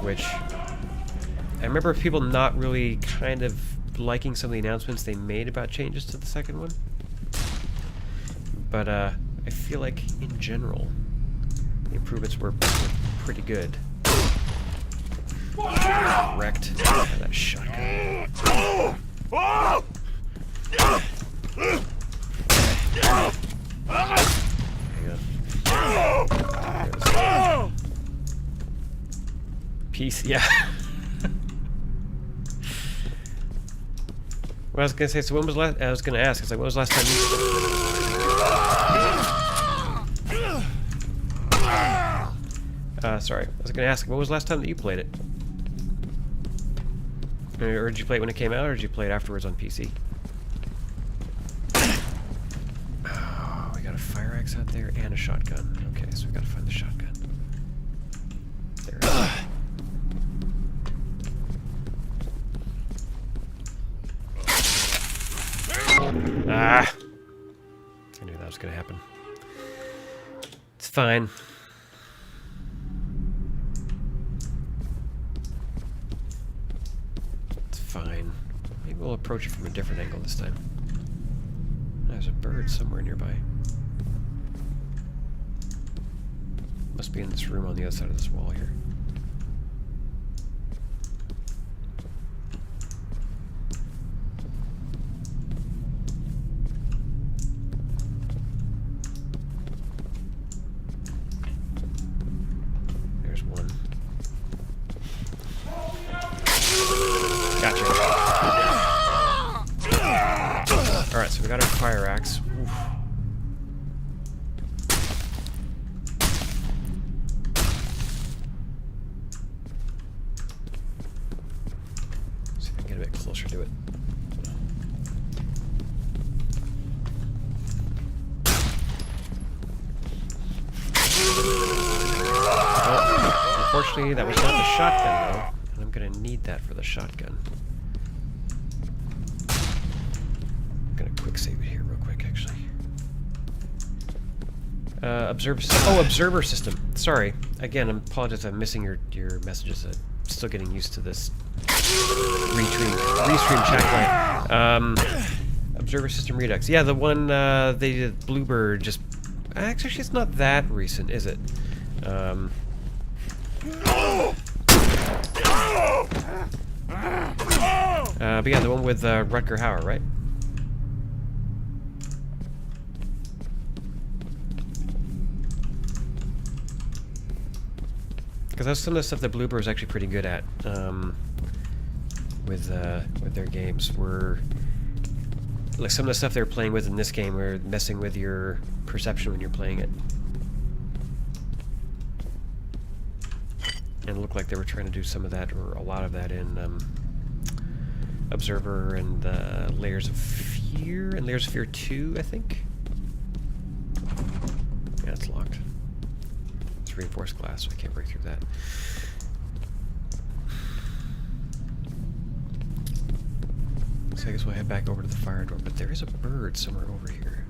which I remember people not really kind of liking some of the announcements they made about changes to the second one. But I feel like in general the improvements were pretty good. Wrecked by that shotgun. Hang on. Peace, yeah. Well, I was gonna say, so when was last? I was gonna ask, it's like, when was the last time you? Sorry. I was going to ask, when was the last time that you played it? Or did you play it when it came out, or did you play it afterwards on PC? Oh, we got a fire axe out there and a shotgun. Okay, so we got to find the shotgun. There it is. Ah! I knew that was going to happen. It's fine. It's fine. Maybe we'll approach it from a different angle this time. There's a bird somewhere nearby. Must be in this room on the other side of this wall here. Alright, so we got our fire axe. Oof. See if I can get a bit closer to it. Oh, unfortunately, that was not the shotgun, though. And I'm gonna need that for the shotgun. Quick save it here real quick, actually. Observer system. Sorry. Again, I apologize, I'm missing your messages. I'm still getting used to this restream chat line. Observer system redux. Yeah, the one they did Bluebird just... Actually, it's not that recent, is it? But yeah, the one with Rutger Hauer, right? Because that's some of the stuff that Bloober is actually pretty good at with their games. Were like some of the stuff they're playing with in this game, were messing with your perception when you're playing it, and it looked like they were trying to do some of that, or a lot of that, in Observer and Layers of Fear and Layers of Fear 2, I think. Yeah, it's locked. Reinforced glass, so I can't break through that. So I guess we'll head back over to the fire door, but there is a bird somewhere over here.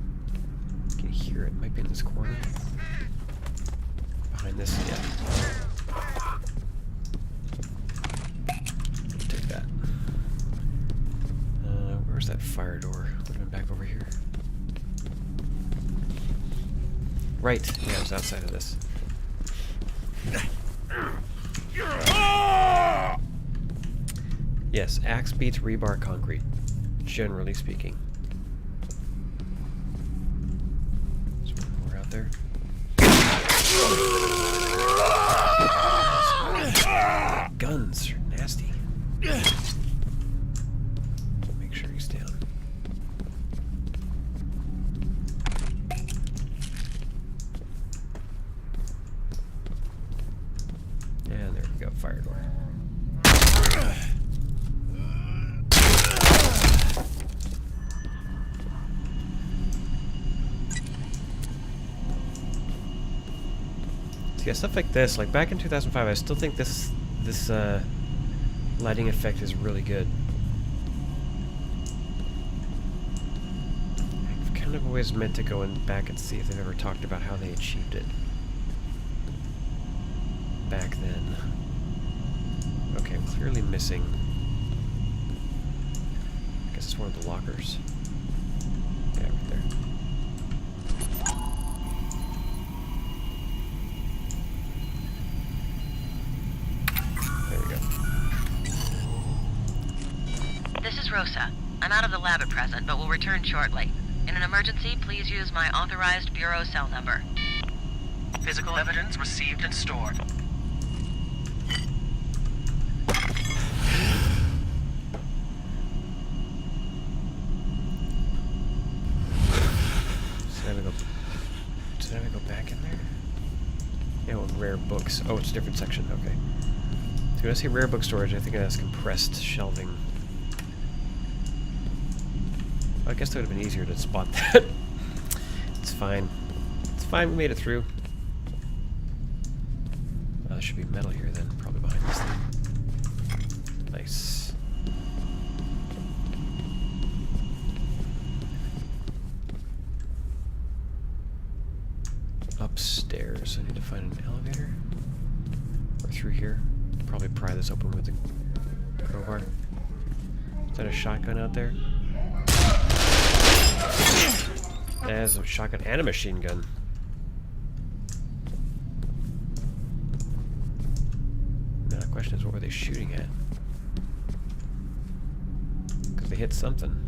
Can you hear it? It might be in this corner. Behind this, yeah. We'll take that. Where's that fire door? Would have been back over here. Right, yeah, it was outside of this. Yes, axe beats rebar concrete, generally speaking. So we're out there. Guns are nasty. Make sure he's down. And there we go, fire door. So yeah, stuff like this, like back in 2005, I still think this lighting effect is really good. I've kind of always meant to go back and see if they've ever talked about how they achieved it back then. Okay, I'm clearly missing. I guess it's one of the lockers. Yeah, right there. There we go. This is Rosa. I'm out of the lab at present, but will return shortly. In an emergency, please use my authorized bureau cell number. Physical evidence received and stored. rare books. Oh, it's a different section. Okay. So when I see rare book storage, I think that's compressed shelving. I guess that would have been easier to spot that. It's fine. It's fine, we made it through. There should be metal here then, probably behind this thing. Nice. Upstairs, I need to find an elevator. Or through here. Probably pry this open with the crowbar. Is that a shotgun out there? There's a shotgun and a machine gun. Now the question is, what were they shooting at? Because they hit something.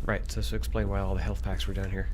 Right, so this will explain why all the health packs were down here.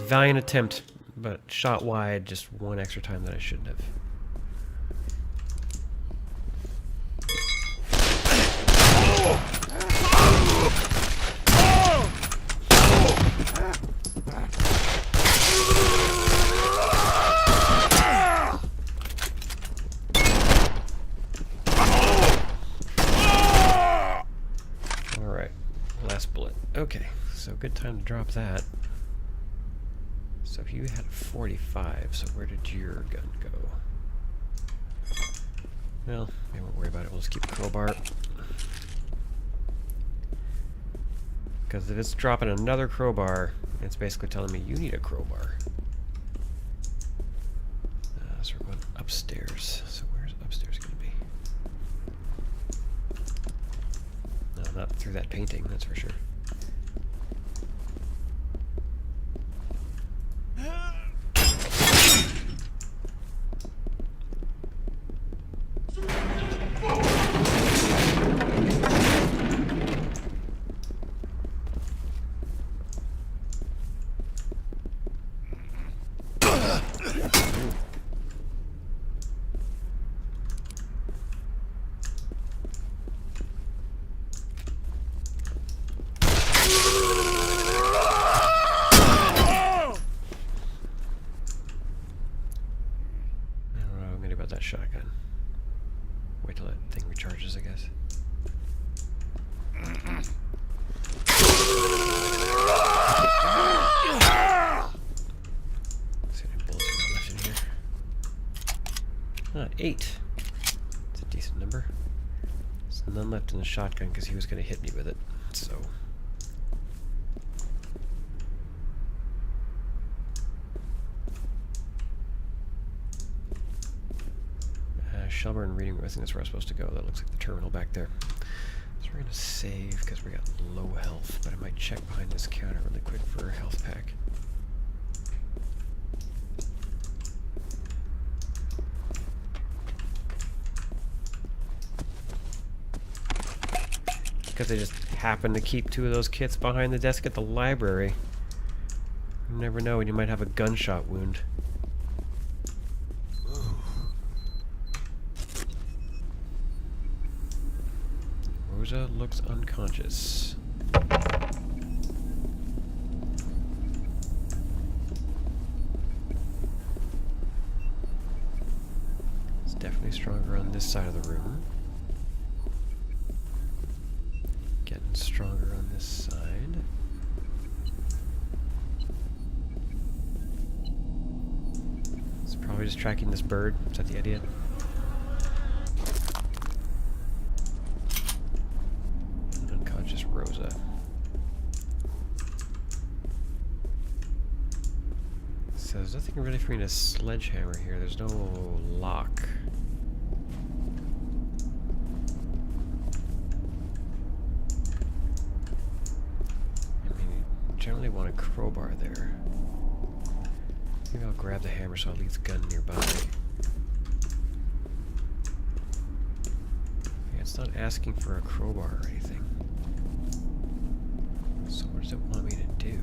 Valiant attempt, but shot wide just one extra time that I shouldn't have. Alright, last bullet. Okay, so good time to drop that. So if you had a 45, so where did your gun go? Well, we won't worry about it. We'll just keep a crowbar. Because if it's dropping another crowbar, it's basically telling me you need a crowbar. So we're going upstairs. So where's upstairs going to be? No, not through that painting, that's for sure. That shotgun. Wait till that thing recharges, I guess. See any bullets we got left in here. 8. It's a decent number. There's none left in the shotgun because he was going to hit me with it. So. Shelburne reading room, I think that's where I'm supposed to go. That looks like the terminal back there. So we're going to save because we got low health, but I might check behind this counter really quick for a health pack. Because they just happen to keep 2 of those kits behind the desk at the library. You never know when you might have a gunshot wound. Rosa looks unconscious. It's definitely stronger on this side of the room. stronger on this side. It's probably just tracking this bird. Is that the idea? Unconscious Rosa. So there's nothing really for me to sledgehammer here. There's no lock. I mean, you generally want a crowbar there. Maybe I'll grab the hammer so I'll leave the gun nearby. Yeah, it's not asking for a crowbar or anything. So what does it want me to do?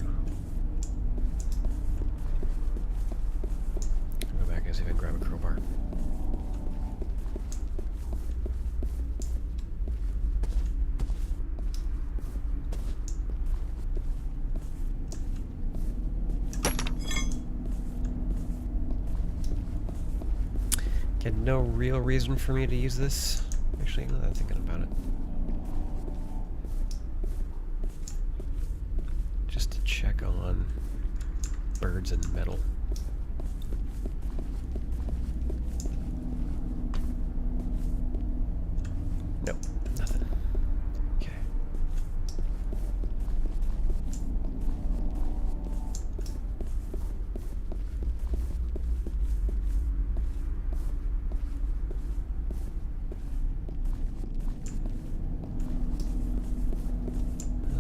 I'll go back and see if I can grab a crowbar. Get no real reason for me to use this. Actually, now that I'm thinking about it. Just to check on birds and metal. Nope, nothing. Okay.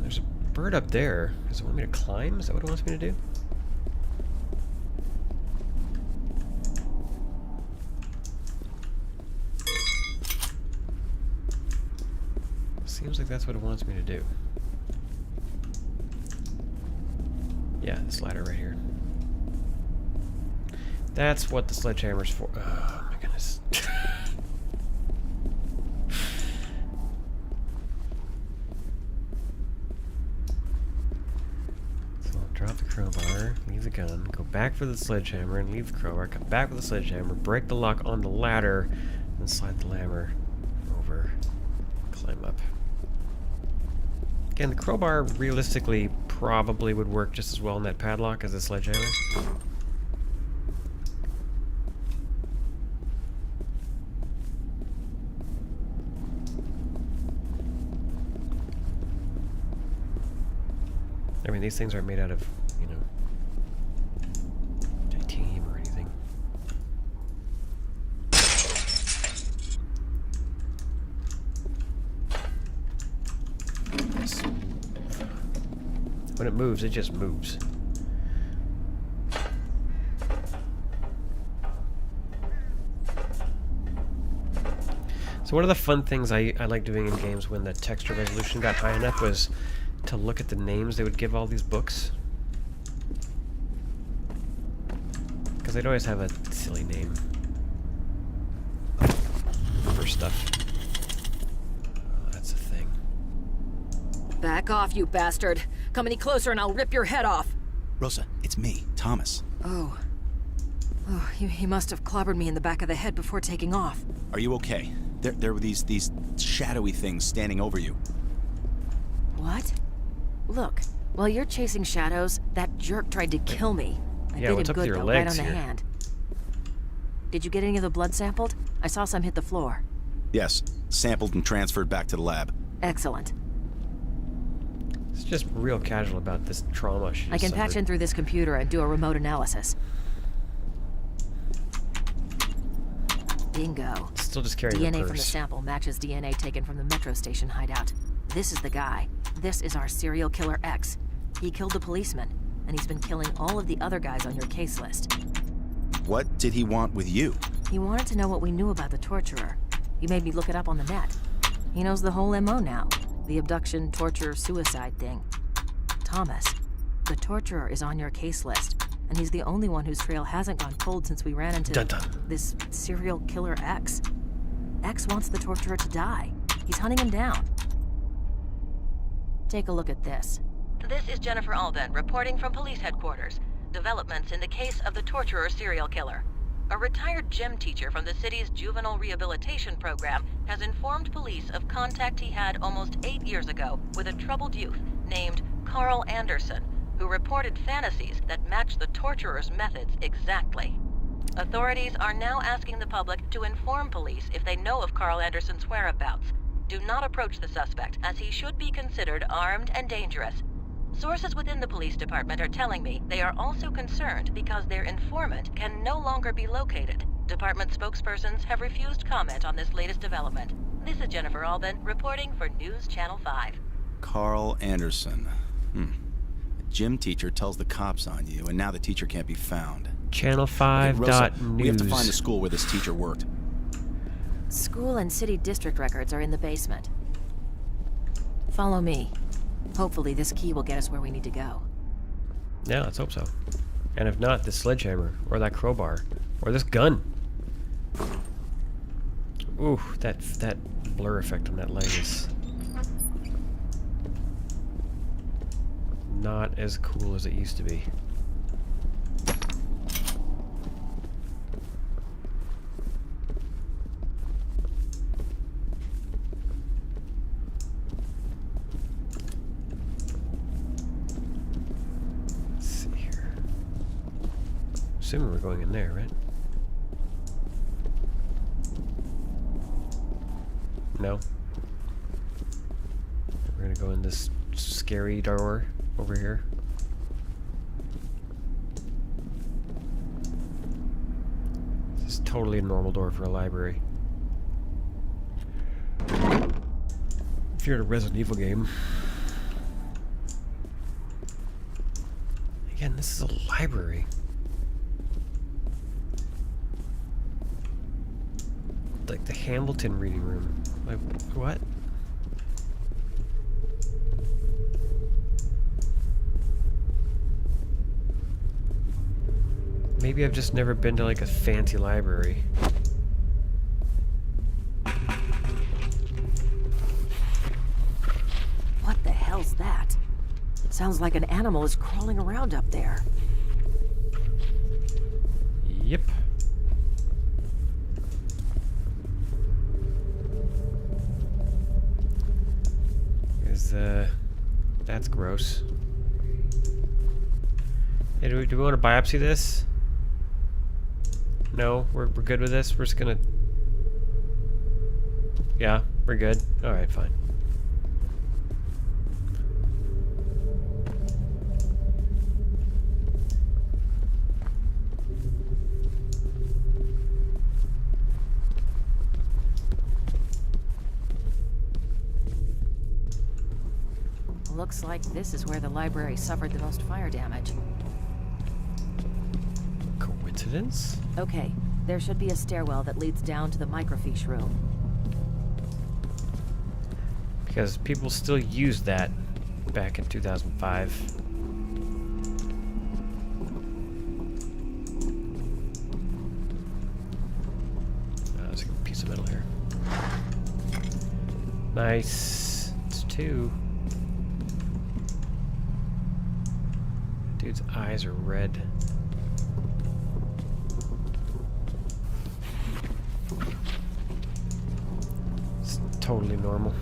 There's a bird up there. Does it want me to climb? Is that what it wants me to do? Seems like that's what it wants me to do. Yeah, this ladder right here. That's what the sledgehammer's for. Oh my goodness. So I'll drop the crowbar, leave the gun, go back for the sledgehammer and leave the crowbar, come back with the sledgehammer, break the lock on the ladder, and slide the hammer over, climb up. Again, the crowbar realistically probably would work just as well in that padlock as the sledgehammer. I mean, these things aren't made out of, you know, titanium or anything. When it moves, it just moves. So one of the fun things I like doing in games when the texture resolution got high enough was to look at the names they would give all these books. Because they'd always have a silly name for stuff. Oh, that's a thing. Back off, you bastard. Come any closer and I'll rip your head off. Rosa, it's me, Thomas. Oh. Oh, he must have clobbered me in the back of the head before taking off. Are you okay? There were these shadowy things standing over you. What? Look, while you're chasing shadows, that jerk tried to kill me. I Yeah, did what's him up with good your though, right legs on the here? hand. Did you get any of the blood sampled? I saw some hit the floor. Yes, sampled and transferred back to the lab. Excellent. It's just real casual about this trauma she I can just patch in suffered. through this computer and do a remote analysis. Bingo. Still just carrying DNA the from the purse. sample matches DNA taken from the metro station hideout. This is the guy. This is our serial killer X. He killed the policeman, and he's been killing all of the other guys on your case list. What did he want with you? He wanted to know what we knew about the torturer. He made me look it up on the net. He knows the whole MO now. The abduction, torture, suicide thing. Thomas, the torturer is on your case list, and he's the only one whose trail hasn't gone cold since we ran into Dun dun. this serial killer X. X wants the torturer to die. He's hunting him down. Take a look at this. This is Jennifer Alban reporting from police headquarters. Developments in the case of the torturer serial killer. A retired gym teacher from the city's juvenile rehabilitation program has informed police of contact he had almost 8 years ago with a troubled youth named Carl Anderson, who reported fantasies that match the torturer's methods exactly. Authorities are now asking the public to inform police if they know of Carl Anderson's whereabouts. Do not approach the suspect, as he should be considered armed and dangerous. Sources within the police department are telling me they are also concerned because their informant can no longer be located. Department spokespersons have refused comment on this latest development. This is Jennifer Albin reporting for News Channel 5. Carl Anderson. A gym teacher tells the cops on you, and now the teacher can't be found. Channel Okay, 5 Rosa, dot news. we have to find the school where this teacher worked. School and city district records are in the basement. Follow me. Hopefully this key will get us where we need to go. Yeah, let's hope so. And if not, this sledgehammer, or that crowbar, or this gun. Ooh, that blur effect on that leg is not as cool as it used to be. Assuming we're going in there, right? No. We're gonna go in this scary door over here. This is totally a normal door for a library. If you're in a Resident Evil game. Again, this is a library. Like the Hamilton reading room. Like, what? Maybe I've just never been to like a fancy library. What the hell's that? Sounds like an animal is crawling around up there. Yep. That's gross. Hey, do we want to biopsy this? No, we're good with this. We're just gonna. Yeah, we're good. All right, fine. Looks like this is where the library suffered the most fire damage. Coincidence? Okay, there should be a stairwell that leads down to the microfiche room. Because people still used that back in 2005. There's a piece of metal here. Nice. It's 2. Dude's eyes are red. It's totally normal.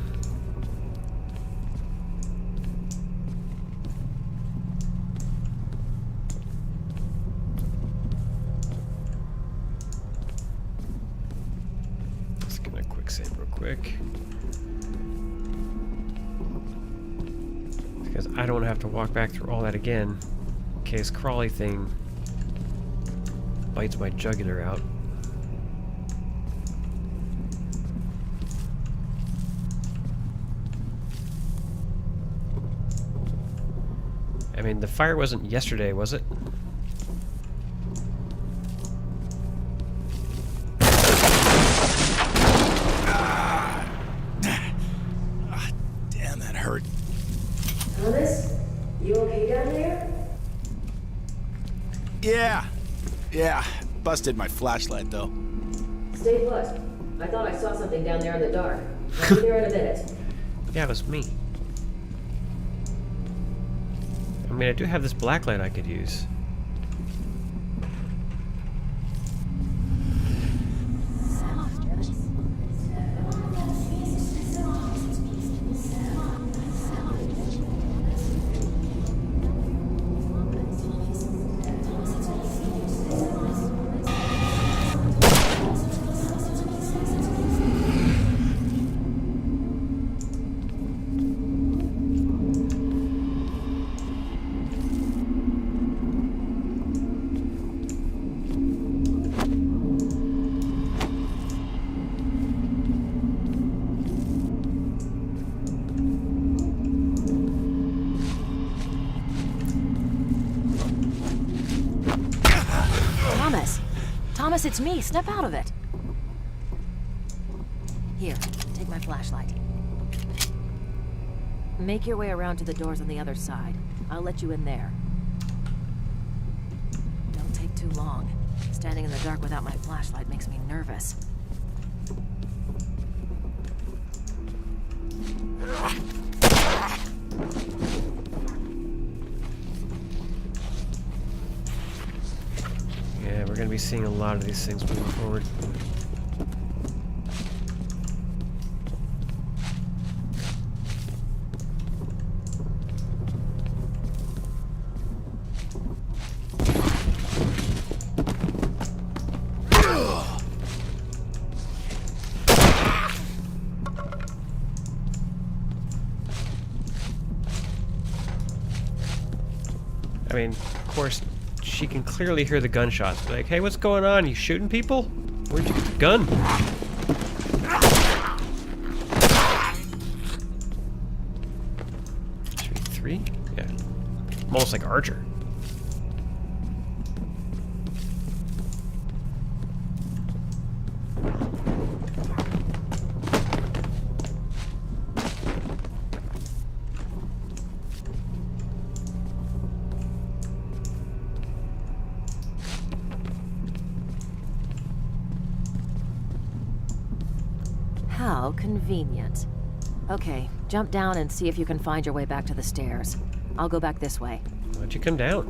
Let's give it a quick save real quick. Because I don't have to walk back through all that again. In case crawly thing bites my jugular out. I mean, the fire wasn't yesterday, was it? Damn, that hurt. Thomas, you okay down there? Yeah. Busted my flashlight, though. Stay put. I thought I saw something down there in the dark. I'll be there in a minute. Yeah, it was me. I mean, I do have this blacklight I could use. Thomas, it's me. Step out of it. Here, take my flashlight. Make your way around to the doors on the other side. I'll let you in there. Don't take too long. Standing in the dark without my flashlight makes me nervous. Yeah, we're gonna be seeing a lot of these things moving forward. I mean, of course, she can clearly hear the gunshots. Like, hey, what's going on? You shooting people? Where'd you get the gun? 3? Yeah. Almost like Archer. How convenient. Okay, jump down and see if you can find your way back to the stairs. I'll go back this way. Why don't you come down?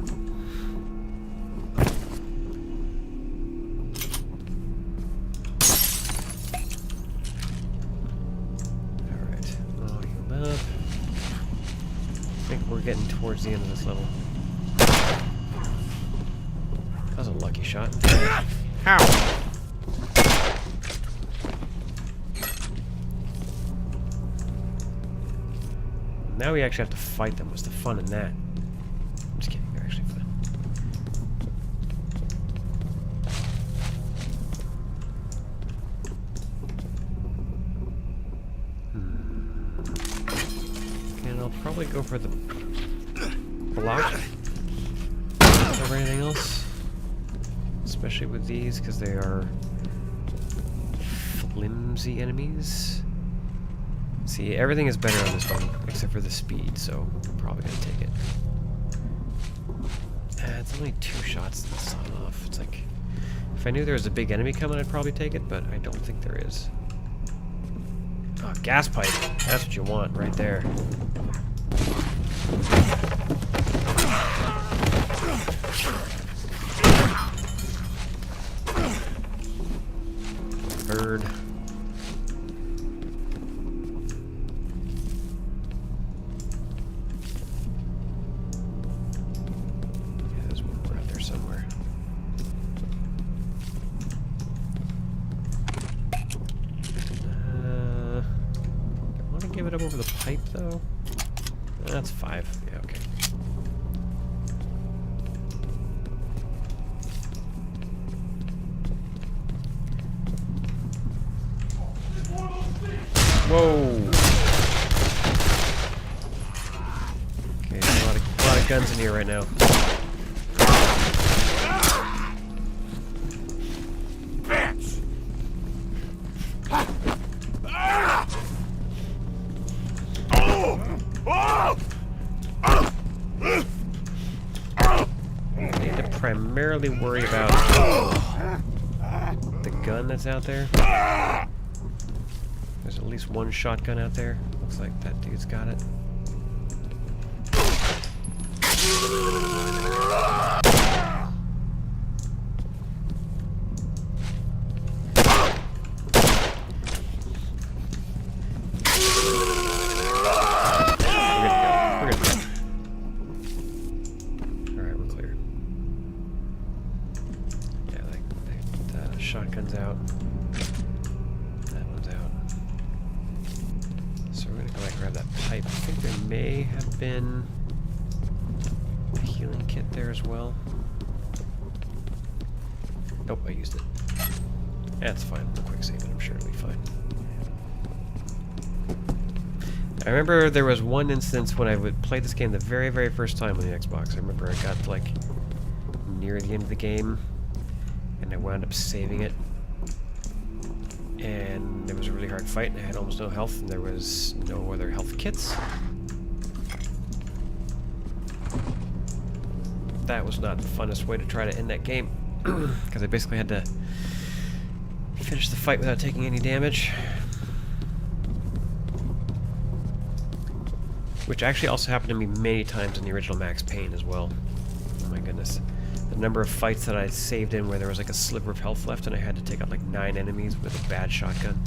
Alright, all healed up. I think we're getting towards the end of this level. That was a lucky shot. Ow! Now we actually have to fight them. What's the fun in that? I'm just kidding, they're actually fun. And I'll probably go for the block over anything else. Especially with these, because they are flimsy enemies. See, everything is better on this one, except for the speed, so I'm probably gonna take it. It's only 2 shots to the sawed off. It's like, if I knew there was a big enemy coming, I'd probably take it, but I don't think there is. Oh, gas pipe. That's what you want, right there. Bird. Give it up over the pipe, though? That's 5. Yeah, okay. Whoa! Okay, there's a lot of guns in here right now. Primarily worry about the gun that's out there. There's at least one shotgun out there. Looks like that dude's got it. Shotgun's out. That one's out. So we're gonna go back and grab that pipe. I think there may have been a healing kit there as well. Nope, I used it. That's fine. We'll quick save it. I'm sure it'll be fine. I remember there was one instance when I would play this game the very, very first time on the Xbox. I remember I got like near the end of the game. And and I wound up saving it. And it was a really hard fight, and I had almost no health, and there was no other health kits. That was not the funnest way to try to end that game, because I basically had to finish the fight without taking any damage. Which actually also happened to me many times in the original Max Payne as well. Oh my goodness. The number of fights that I saved in where there was like a sliver of health left and I had to take out like 9 enemies with a bad shotgun.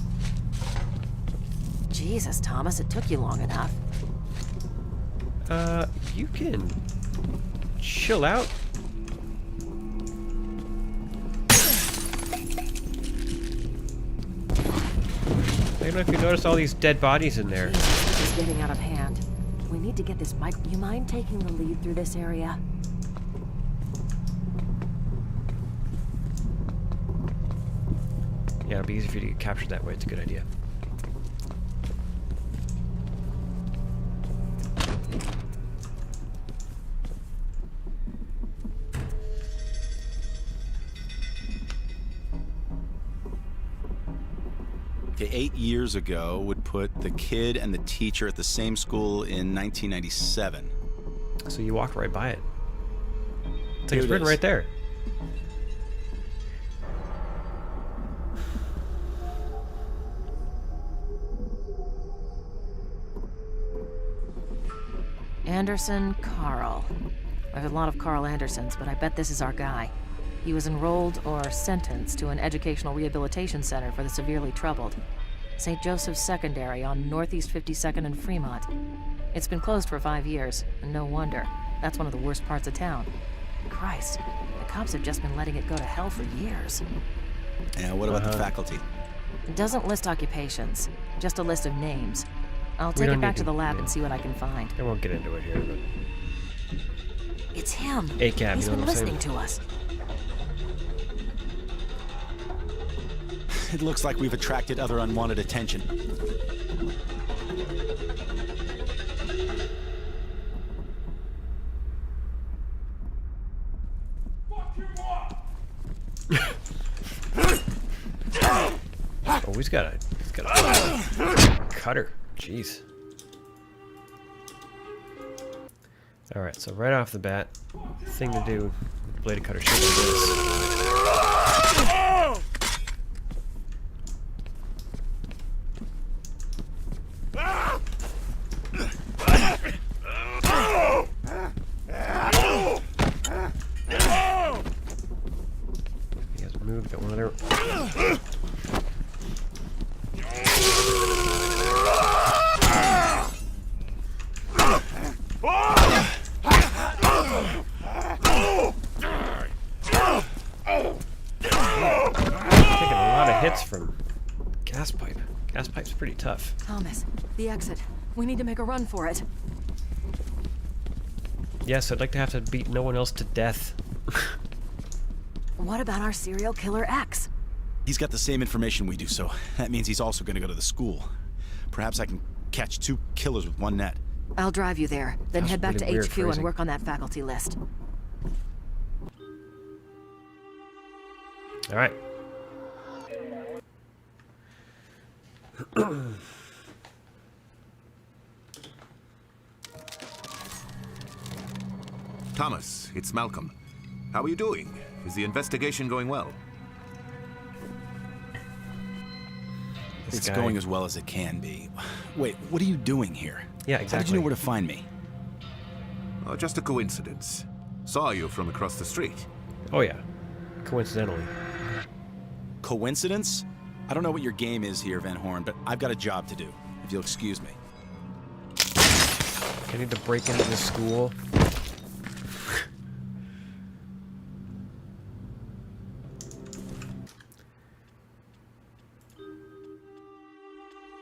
Jesus, Thomas, it took you long enough. You can chill out. I don't know if you noticed all these dead bodies in there. Jesus, this is getting out of hand. We need to get this mic. You mind taking the lead through this area? Yeah, it'll be easy for you to get captured that way. It's a good idea. Okay, 8 years ago would put the kid and the teacher at the same school in 1997. So you walked right by it. It's like Here it's it written is. right there. Anderson Carl. I have a lot of Carl Andersons, but I bet this is our guy. He was enrolled or sentenced to an educational rehabilitation center for the severely troubled. St. Joseph's Secondary on Northeast 52nd and Fremont. It's been closed for 5 years, and no wonder. That's one of the worst parts of town. Christ, the cops have just been letting it go to hell for years. Yeah, what about the faculty? It doesn't list occupations, just a list of names. I'll We take don't it back need to the to- lab yeah. and see what I can find. I won't get into it here, but It's him. ACAB, He's you know been what I'm saying? listening to us. It looks like we've attracted other unwanted attention. oh, he's got a cutter. Jeez. All right, so right off the bat, thing to do with the bladed cutter should be this. He hasn't moved. Got one other. Taking a lot of hits from gas pipe. Gas pipe's pretty tough. Thomas, the exit. We need to make a run for it. Yes, I'd like to have to beat no one else to death. What about our serial killer X? He's got the same information we do, so that means he's also going to go to the school. Perhaps I can catch 2 killers with one net. I'll drive you there, then That's head back really to weird HQ phrasing. and work on that faculty list. All right. Thomas, it's Malcolm. How are you doing? Is the investigation going well? This It's guy- going as well as it can be. Wait, what are you doing here? Yeah, How did exactly. you know where to find me? Oh, just a coincidence. Saw you from across the street. Oh yeah, coincidentally. Coincidence? I don't know what your game is here, Van Horn, but I've got a job to do, if you'll excuse me. I need to break into the school.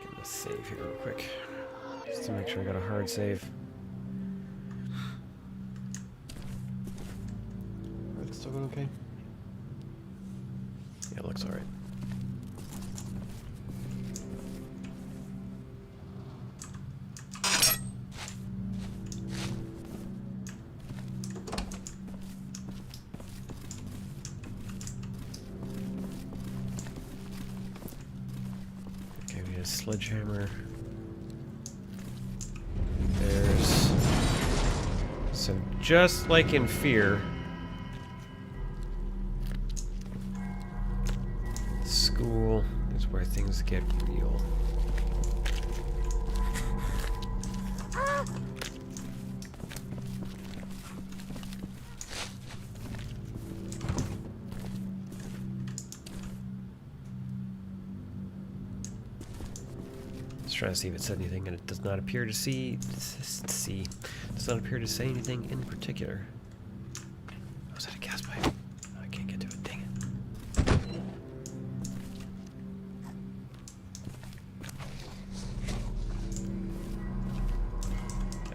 Get a save here real quick, just to make sure I got a hard save. It's still going okay? Yeah, it looks alright. a sledgehammer. There's... So just like in Fear, school is where things get real. Trying to see if it said anything, and it does not appear to does not appear to say anything in particular. Oh, is that a gas pipe? I can't get to it, dang it.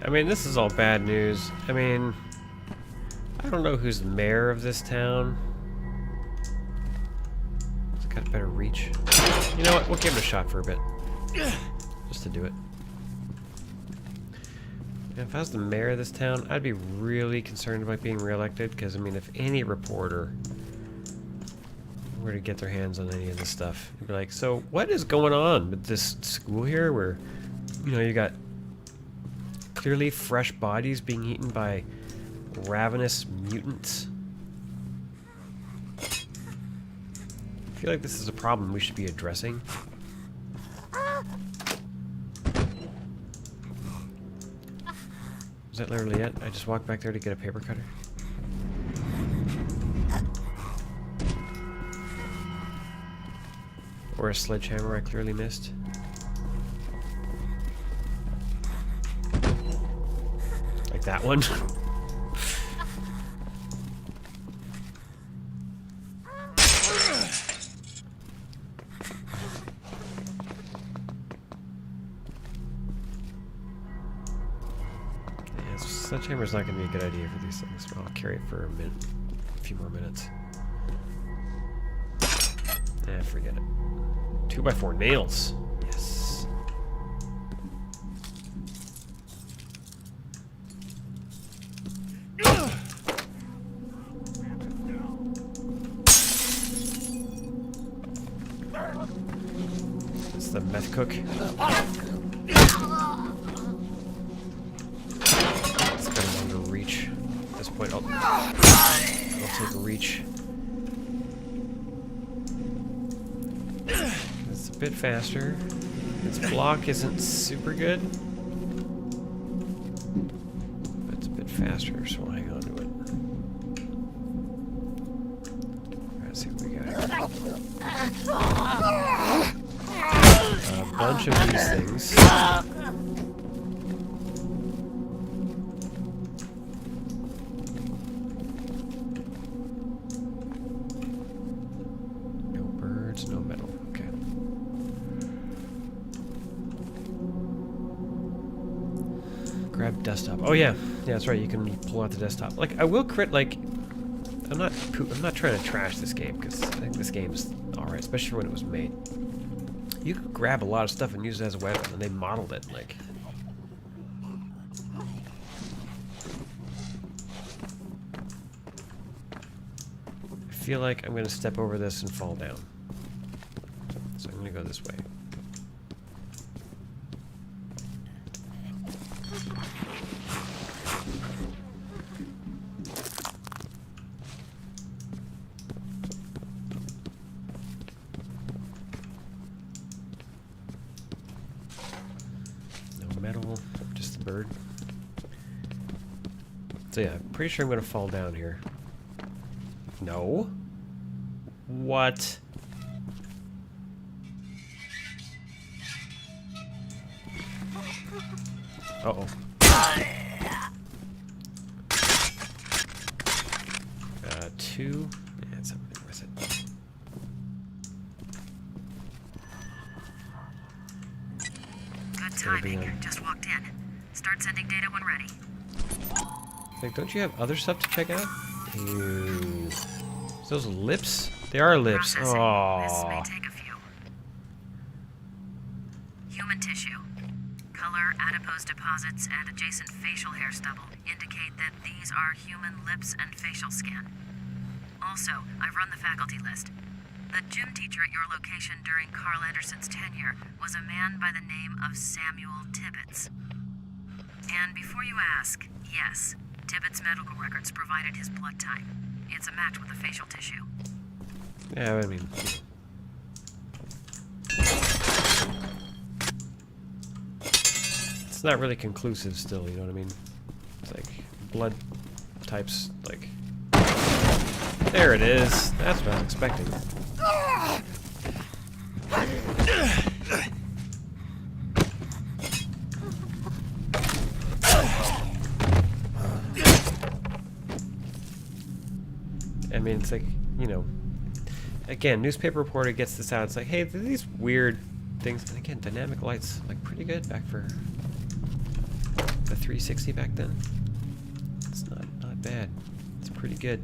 I mean, this is all bad news. I mean, I don't know who's the mayor of this town. It's got a better reach. You know what, we'll give it a shot for a bit. Just to do it. If I was the mayor of this town, I'd be really concerned about being reelected, because, I mean, if any reporter were to get their hands on any of this stuff, they'd be like, so what is going on with this school here where, you know, you got clearly fresh bodies being eaten by ravenous mutants? I feel like this is a problem we should be addressing. Is that literally it? I just walked back there to get a paper cutter? Or a sledgehammer I clearly missed? Like that one? Sledgehammer's not going to be a good idea for these things, but I'll carry it for a few more minutes. Forget it. 2x4 nails. Yes. It's the meth cook. Reach. At this point, I'll take a reach. It's a bit faster. Its block isn't super good, but it's a bit faster, so we'll hang on to it. Let's see what we got here. A bunch of these things. No metal. Okay. Grab desktop. Oh yeah, that's right. You can pull out the desktop. Like I will crit. Like I'm not trying to trash this game because I think this game is all right, especially when it was made. You could grab a lot of stuff and use it as a weapon, and they modeled it like. I feel like I'm going to step over this and fall down. So I'm going to go this way. No metal, just the bird. So yeah, I'm pretty sure I'm going to fall down here. No? What? Uh-oh. 2. Yeah, it's something worth it. Good timing. Just walked in. Start sending data when ready. Like, don't you have other stuff to check out? Ew. Is those lips? They are lips. Processing. This may Oh. take a few. Human tissue. Color, adipose deposits, and adjacent facial hair stubble indicate that these are human lips and facial skin. Also, I've run the faculty list. The gym teacher at your location during Carl Anderson's tenure was a man by the name of Samuel Tibbets. And before you ask, yes, Tibbets' medical records provided his blood type. It's a match with the facial tissue. Yeah, I mean... It's not really conclusive still, you know what I mean? It's like, blood types, like... There it is! That's what I was expecting. I mean, it's like, you know, again, newspaper reporter gets this out. It's like, hey, these weird things. And again, dynamic lights, like, pretty good back for the 360 back then. It's not bad. It's pretty good.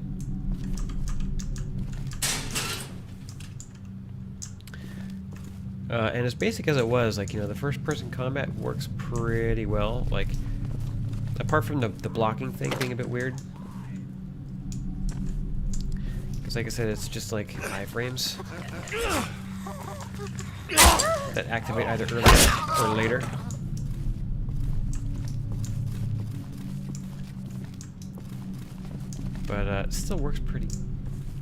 And as basic as it was, like, you know, the first-person combat works pretty well. Like, apart from the blocking thing being a bit weird. Because, like I said, it's just like iframes that activate either earlier or later. But it still works pretty.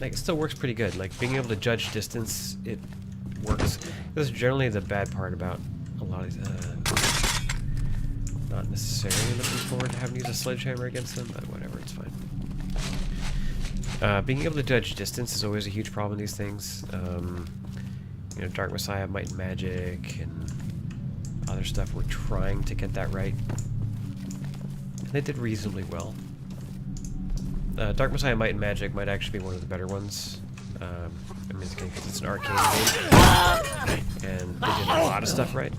Like, it still works pretty good. Like, being able to judge distance, it works. This is generally the bad part about a lot of these. Not necessarily looking forward to having to use a sledgehammer against them, but whatever, it's fine. Being able to judge distance is always a huge problem in these things. You know, Dark Messiah, Might and Magic, and other stuff, we're trying to get that right. And they did reasonably well. Dark Messiah, Might and Magic might actually be one of the better ones. I mean, again, because it's an arcade game, and they did a lot of stuff right.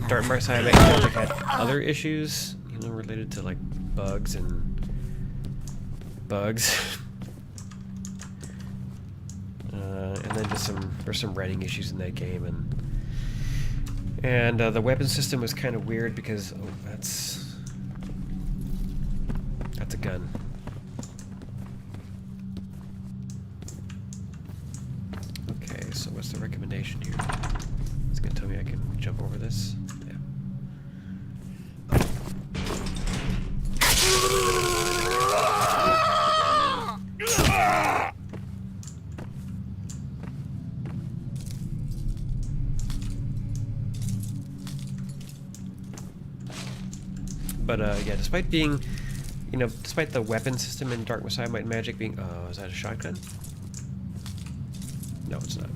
Dark Messiah, Might and Magic had other issues, you know, related to like bugs. And then just there's some writing issues in that game, and the weapon system was kind of weird because that's a gun. Okay, so what's the recommendation here? It's gonna tell me I can jump over this. Yeah. But yeah, despite being, you know, despite the weapon system in Dark Messiah, Might and Magic being, oh, is that a shotgun? No, it's not.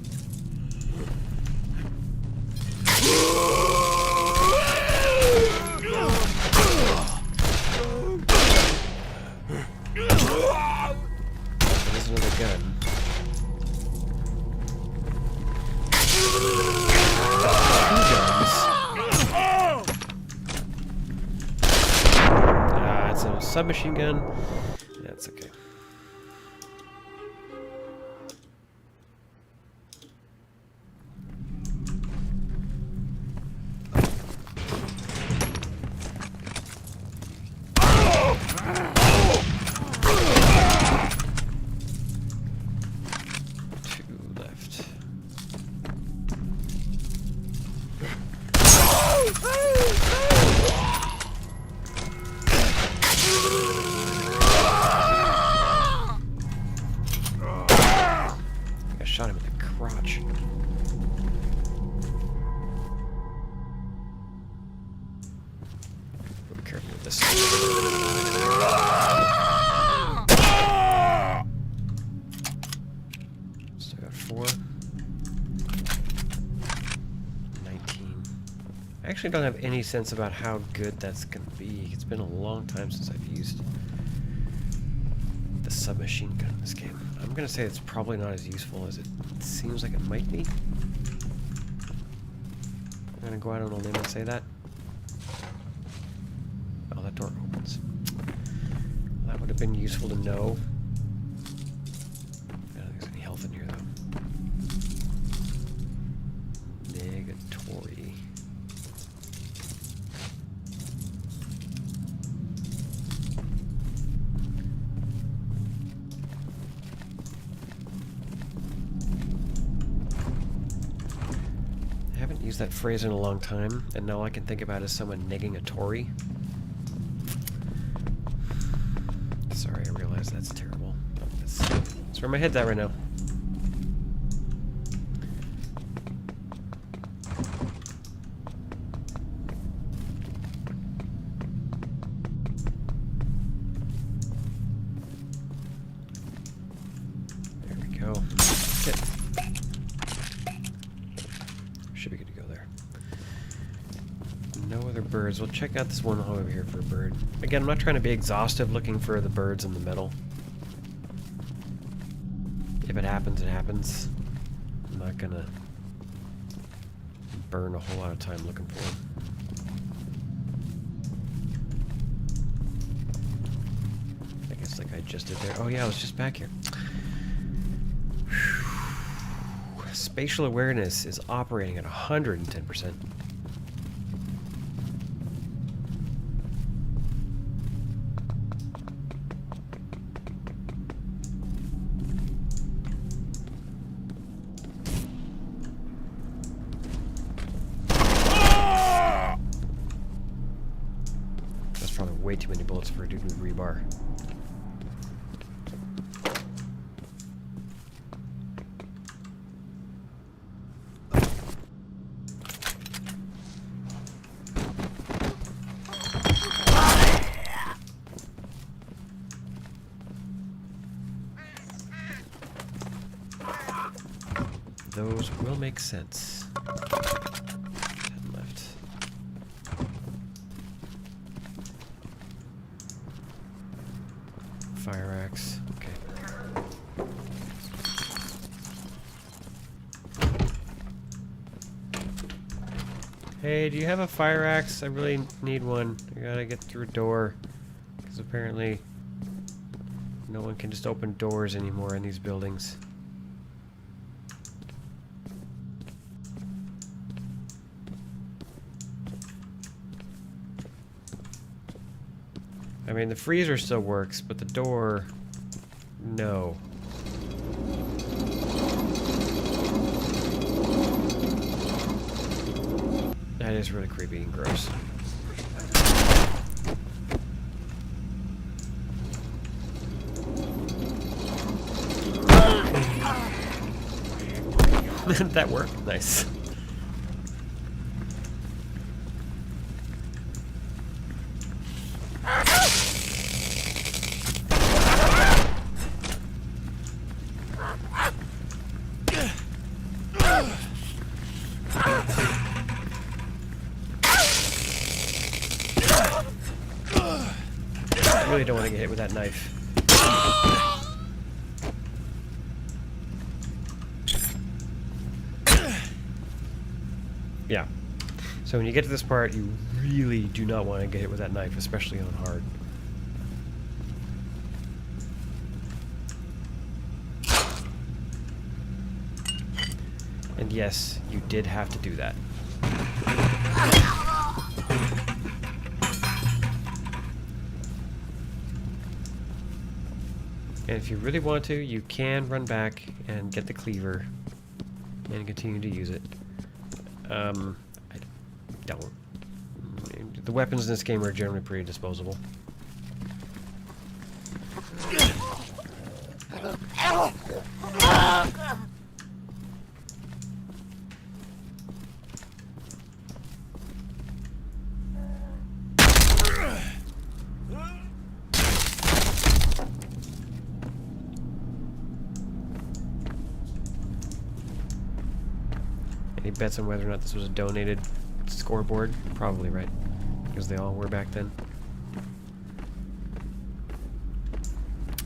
That is another gun. It's a submachine gun. Yeah, it's okay. Shot him in the crotch. Be careful with this. Still got 4. 19. I actually don't have any sense about how good that's gonna be. It's been a long time since I've used the submachine gun in this game. I'm gonna say it's probably not as useful as it seems like it might be. I'm gonna go out on a limb and say that. Oh, that door opens. That would have been useful to know. I don't think there's any health in here, though. Negatory. Used that phrase in a long time, and now all I can think about is someone negging a Tory. Sorry, I realize that's terrible. That's where my head's at right now. There we go. Sit. Should be good to go there. No other birds. We'll check out this one hole over here for a bird. Again, I'm not trying to be exhaustive looking for the birds in the metal. If it happens, it happens. I'm not gonna burn a whole lot of time looking for them. I guess like I just did there. Oh yeah, I was just back here. Spatial awareness is operating at 110%. That's probably way too many bullets for a dude with rebar. Those will make sense. 10 left. Fire axe. Okay. Hey, do you have a fire axe? I really need one. I gotta get through a door. Because apparently no one can just open doors anymore in these buildings. I mean, the freezer still works, but the door, no. That is really creepy and gross. That worked. Nice. I really don't want to get hit with that knife. Yeah. So when you get to this part, you really do not want to get hit with that knife, especially on hard. And yes, you did have to do that. And if you really want to, you can run back and get the cleaver and continue to use it. I don't. The weapons in this game are generally pretty disposable. Any bets on whether or not this was a donated scoreboard? Probably right, because they all were back then.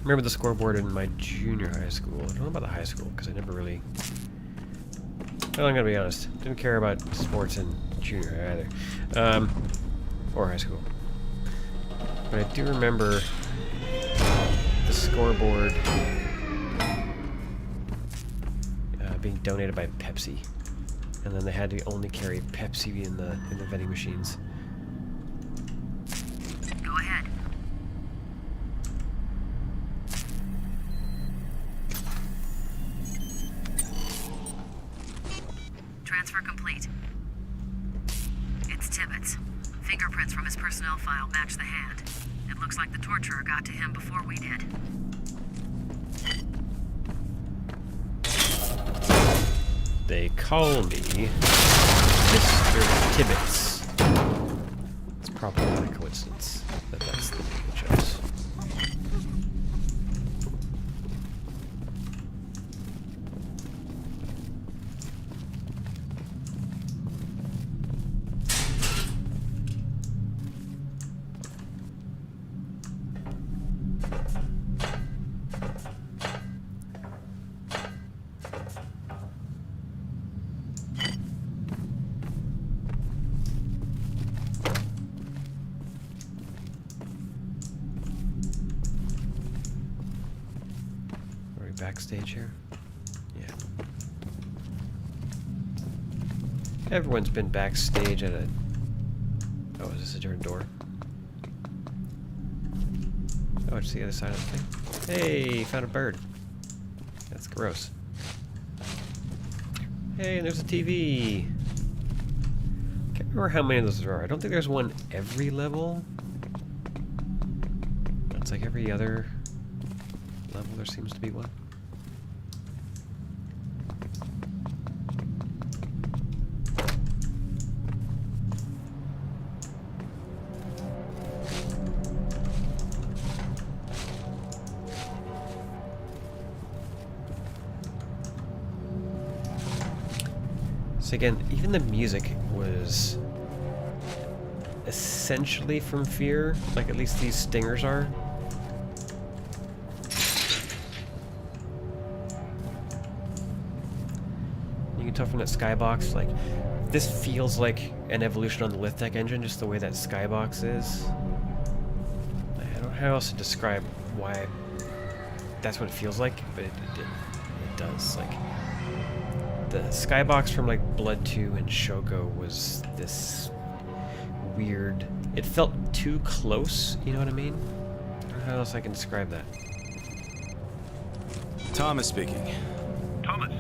Remember the scoreboard in my junior high school. I don't know about the high school, because I never really... Well, I'm gonna be honest. Didn't care about sports in junior high either. Or high school. But I do remember the scoreboard being donated by Pepsi. And then they had to only carry Pepsi in the vending machines. Go ahead. Transfer complete. hits. Fingerprints from his personnel file match the hand. It looks like the torturer got to him before we did. They call me Mr. Tibbets. It's probably not a coincidence that that's the name they chose. Backstage here? Yeah. Everyone's been backstage at a... Oh, is this a different door? Oh, it's the other side of the thing. Hey, found a bird. That's gross. Hey, and there's a TV. Can't remember how many of those there are. I don't think there's one every level. It's like every other level there seems to be one. So again, even the music was essentially from Fear, like at least these stingers are. You can tell from that skybox, like, this feels like an evolution on the lift deck engine, just the way that skybox is. I don't know how else to describe why that's what it feels like, but it does. Like, the skybox from like Blood 2 and Shoko was this weird... It felt too close, you know what I mean? I don't know how else I can describe that. Thomas speaking. Thomas,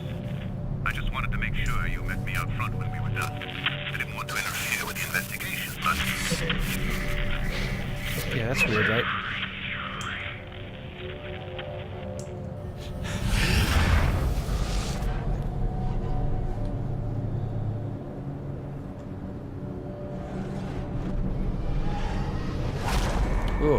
I just wanted to make sure you met me out front when we were done. I didn't want to interfere with the investigation, but... Yeah, that's weird, right? Ooh.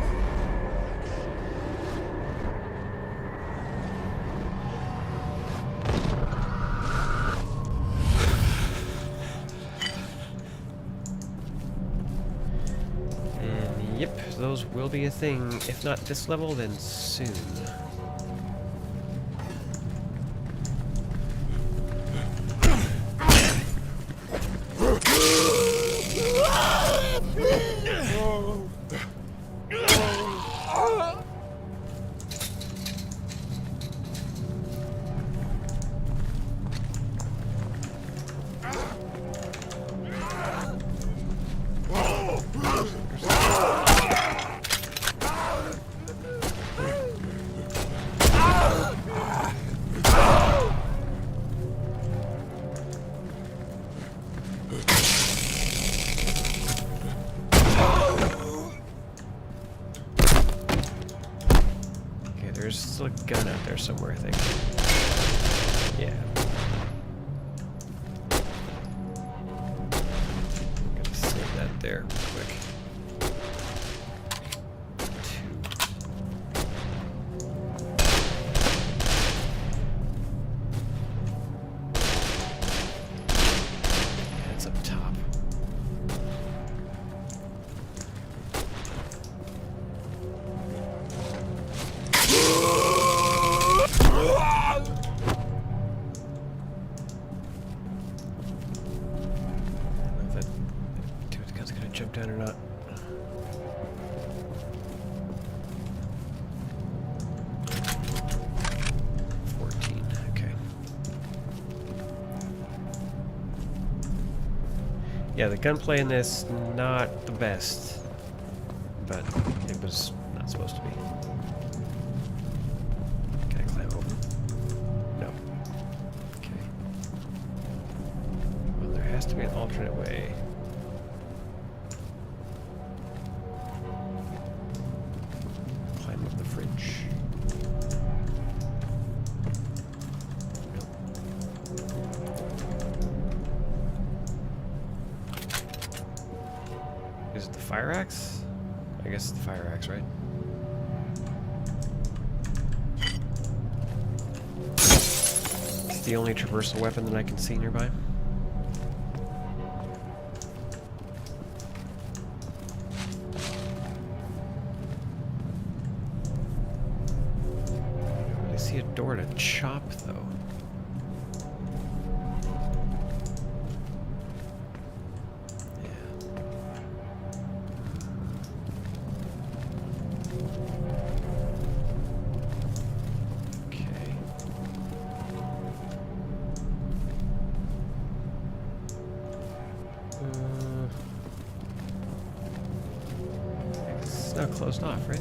And yep, those will be a thing. If not this level, then soon. There's still a gun out there somewhere, I think. Yeah. I'm gonna save that there real quick. 2. Yeah, it's up top. Jump down or not. Okay. Yeah, the gunplay in this, not the best, but it was not supposed to be. Can I climb over? No. Okay. Well, there has to be an alternate way. fire axe? I guess it's the fire axe, right? It's the only traversal weapon that I can see nearby. I see a door to chop, though. It's now closed off, right?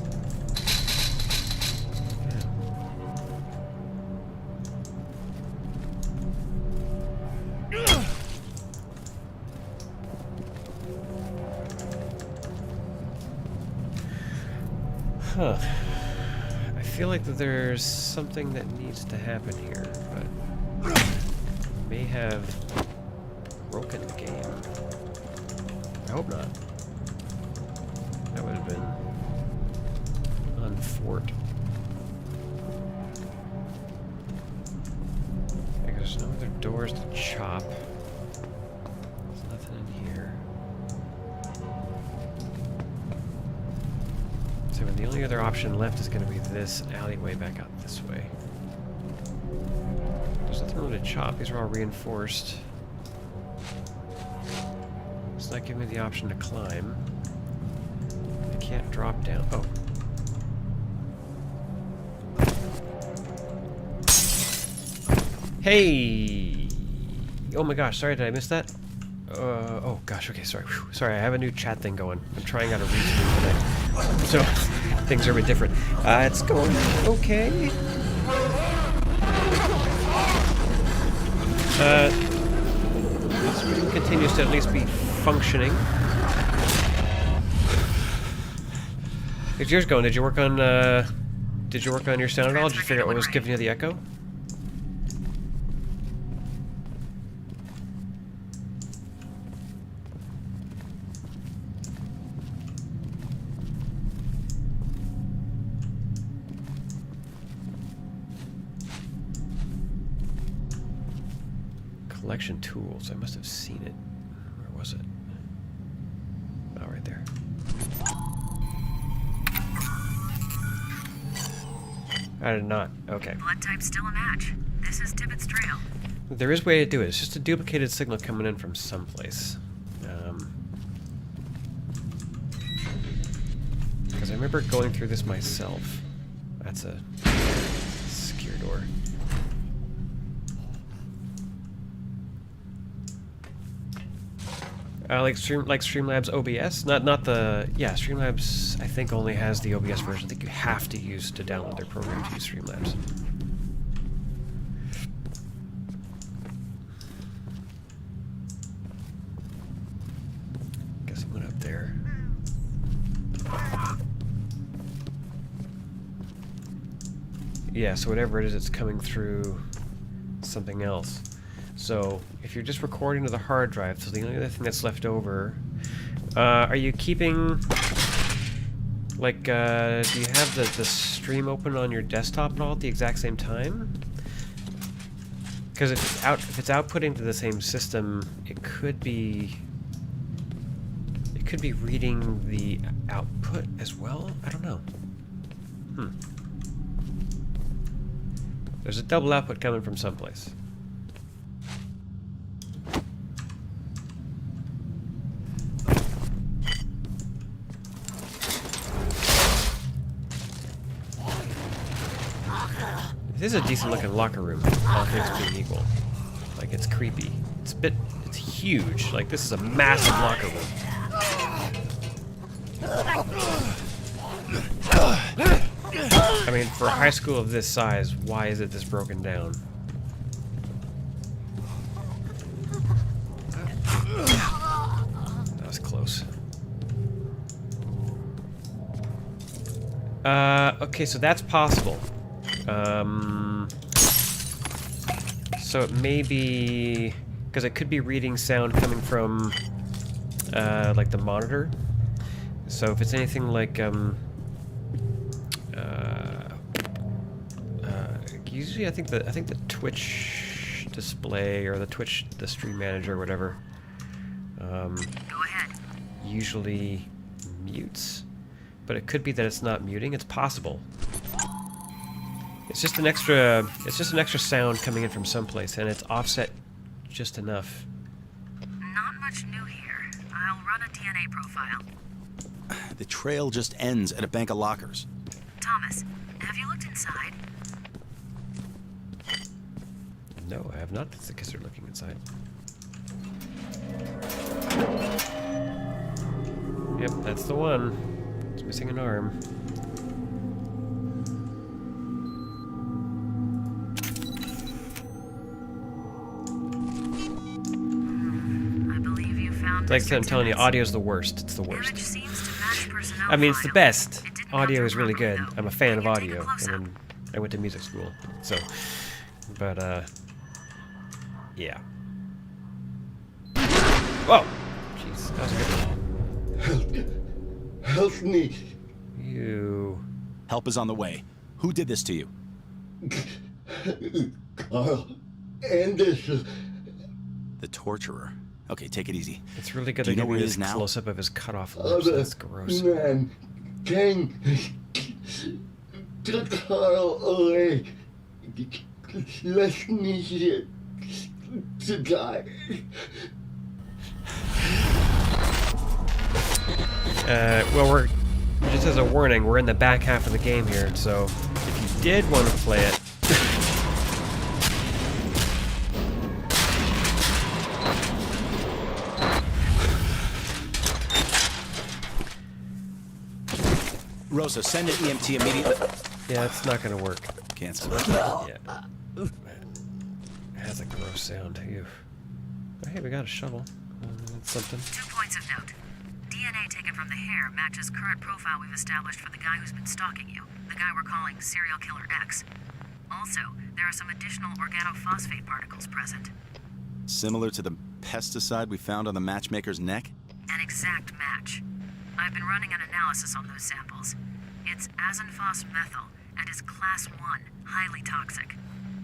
Huh. I feel like that there's something that needs to happen here, but may have broken the game. I hope not. That would have been unfort. There's no other doors to chop. There's nothing in here. So the only other option left is going to be this alleyway back out this way. There's nothing really to chop. These are all reinforced. It's not giving me the option to climb. I can't drop down. Oh. Hey! Oh my gosh, sorry, did I miss that? Oh gosh, okay, sorry. Whew. Sorry, I have a new chat thing going. I'm trying out a restream today. So, things are a bit different. It's going okay. This stream continues to at least be functioning. How's yours going? Did you work on your sound at all? Did you figure out what was giving you the echo? Collection tools. I must have seen it. Where was it? Oh, right there. I did not. Okay. Blood type still a match. This is Tibbet's trail. There is a way to do it. It's just a duplicated signal coming in from someplace. Because I remember going through this myself. That's a secure door. Like Streamlabs OBS, not the Streamlabs. I think only has the OBS version. I think you have to download their program to use Streamlabs. Guess I went up there. Yeah, so whatever it is, it's coming through something else. So, if you're just recording to the hard drive, so the only other thing that's left over... are you keeping... Like, do you have the stream open on your desktop and all at the exact same time? Because if it's outputting to the same system, it could be reading the output as well? I don't know. There's a double output coming from someplace. This is a decent looking locker room, all things being equal. Like, it's creepy. It's huge. Like, this is a massive locker room. I mean, for a high school of this size, why is it this broken down? That was close. Okay, so that's possible. So it may be... Because it could be reading sound coming from, like, the monitor. So if it's anything like usually I think the Twitch display or the stream manager or whatever Go ahead. usually mutes, but it could be that it's not muting. It's possible. It's just an extra sound coming in from someplace, and it's offset just enough. Not much new here. I'll run a DNA profile. The trail just ends at a bank of lockers. Thomas, have you looked inside? No, I have not considered looking inside. Yep, that's the one. It's missing an arm. I believe you found Like I said, I'm Mr. telling you, Timmons. audio's the worst. It's the Image worst. seems to match personnel I mean, it's the file. best. It didn't Audio come is through really good. properly, though. I'm a fan of Can you take a audio, close-up? and I went to music school, so. But yeah. Whoa! Jeez, that was a good one. Help me. You. Help is on the way. Who did this to you? Carl Anderson. The torturer. Okay, take it easy. It's really good Do to you know give where me he this is now? close-up of his cut-off lips. Other That's gross. man came to Carl away. Left me here to die. Well, we're just as a warning, we're in the back half of the game here, so if you did want to play it, Rosa, send an EMT immediately. yeah, it's not gonna work. Cancel. Yeah, it has a gross sound. Ew. Oh, hey, we got a shovel. That's something. 2 points of note. DNA taken from the hair matches current profile we've established for the guy who's been stalking you, the guy we're calling Serial Killer X. Also, there are some additional organophosphate particles present. Similar to the pesticide we found on the matchmaker's neck? An exact match. I've been running an analysis on those samples. It's azinphos-methyl and is class 1, highly toxic.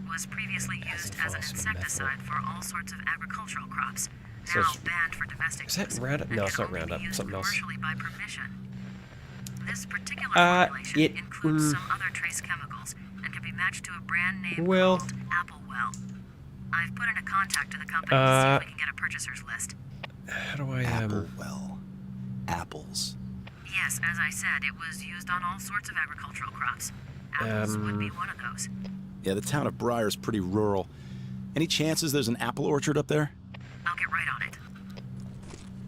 Was previously used as an insecticide for all sorts of agricultural crops. So Now it's- banned for domestic is that use. Roundup? and No, can it's not only be Roundup. used Something else. commercially by permission. This particular it- formulation includes some other trace chemicals and can be matched to a brand name Well- called Applewell. I've put in a contact to the company to see if we can get a purchaser's list. How do I, Applewell. Apples. Yes, as I said, it was used on all sorts of agricultural crops. Apples would be one of those. Yeah, the town of Briar's pretty rural. Any chances there's an apple orchard up there? I'll get right on it.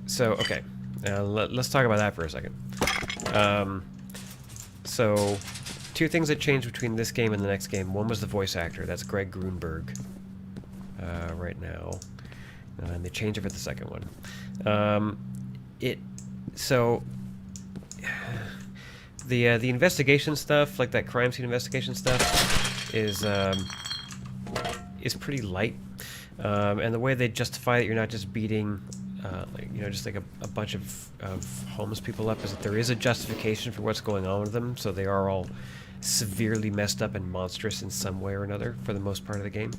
So, okay. Let's talk about that for a second. So, two things that changed between this game and the next game. One was the voice actor. That's Greg Grunberg right now. And they changed it for the second one. The investigation stuff, like that crime scene investigation stuff, is pretty light. And the way they justify that you're not just beating, just like a bunch of homeless people up, is that there is a justification for what's going on with them. So they are all severely messed up and monstrous in some way or another for the most part of the game.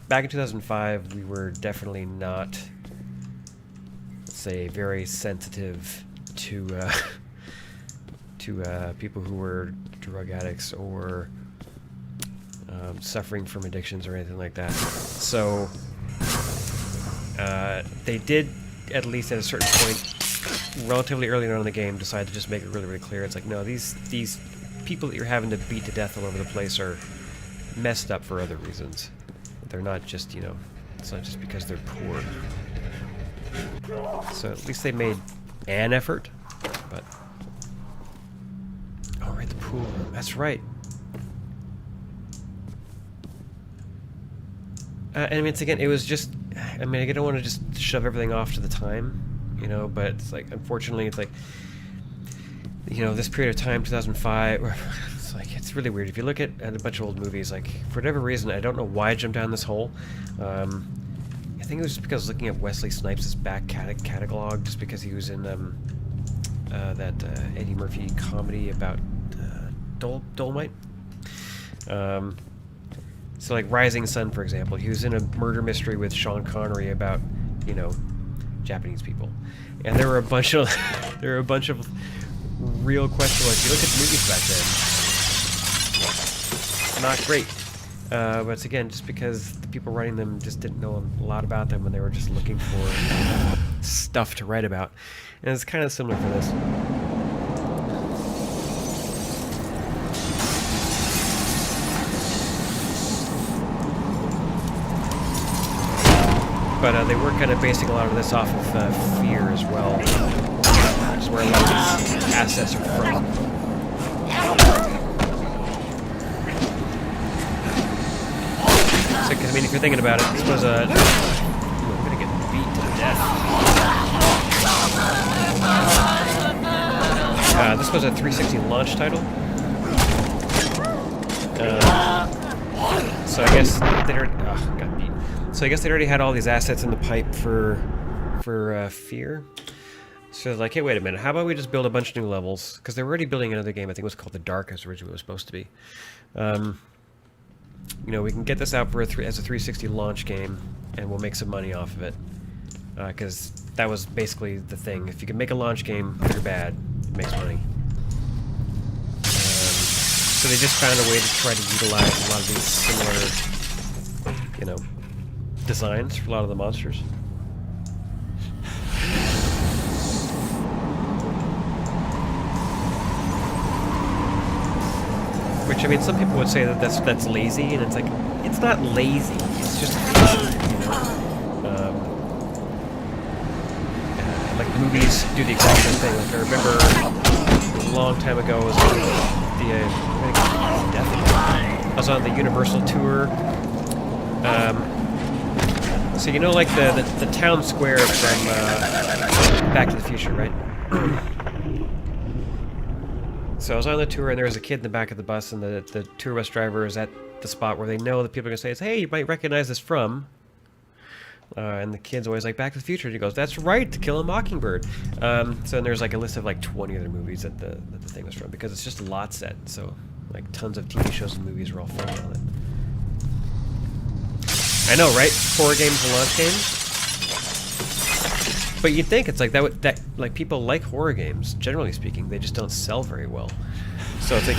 Back in 2005, we were definitely not, let's say, very sensitive to people who were drug addicts or suffering from addictions or anything like that. So they did, at least at a certain point, relatively early on in the game, decide to just make it really, really clear. It's like, no, these people that you're having to beat to death all over the place are messed up for other reasons. They're not just, it's not just because they're poor. So at least they made an effort, but... Oh, right, the pool room. That's right. And I mean, it's again, it was just... I mean, I don't want to just shove everything off to the time, but it's like, unfortunately, it's like... this period of time, 2005... It's really weird. If you look at a bunch of old movies, like, for whatever reason, I don't know why I jumped down this hole. I think it was just because I was looking at Wesley Snipes' back catalog, just because he was in that Eddie Murphy comedy about Dolomite. So like Rising Sun, for example, he was in a murder mystery with Sean Connery about, you know, Japanese people, and there were a bunch of real questions. Like, you look at the movies back then, not great. But it's again just because the people writing them just didn't know a lot about them, and they were just looking for stuff to write about. And it's kind of similar for this. But they were kind of basing a lot of this off of Fear as well, which is where a lot of these assets are from. So, 'cause, I mean, if you're thinking about it, this was a... I'm gonna get beat to death. This was a 360 launch title. So I guess they already... got beat. So I guess they already had all these assets in the pipe for Fear. So they're like, hey, wait a minute, how about we just build a bunch of new levels? Because they were already building another game, I think it was called The Dark, as originally it was supposed to be. You know, we can get this out for as a 360 launch game, and we'll make some money off of it. Because that was basically the thing. If you can make a launch game, good or bad, it makes money. So they just found a way to try to utilize a lot of these similar, you know, designs for a lot of the monsters. Which, I mean, some people would say that that's lazy, and it's like, it's not lazy, it's just lazy, you know? Like, the movies do the exact same thing. Like, I remember a long time ago, I was on the Universal tour. So you know, like the town square from Back to the Future, right? So I was on the tour, and there was a kid in the back of the bus, and the tour bus driver is at the spot where they know that people are going to say, hey, you might recognize this from. And the kid's always like, Back to the Future. And he goes, that's right, To Kill a Mockingbird. So then there's like a list of like 20 other movies that the thing was from, because it's just a lot set. So like tons of TV shows and movies are all filmed on it. I know, right? Horror games and launch games. But you'd think it's like that like people like horror games, generally speaking, they just don't sell very well. So it's like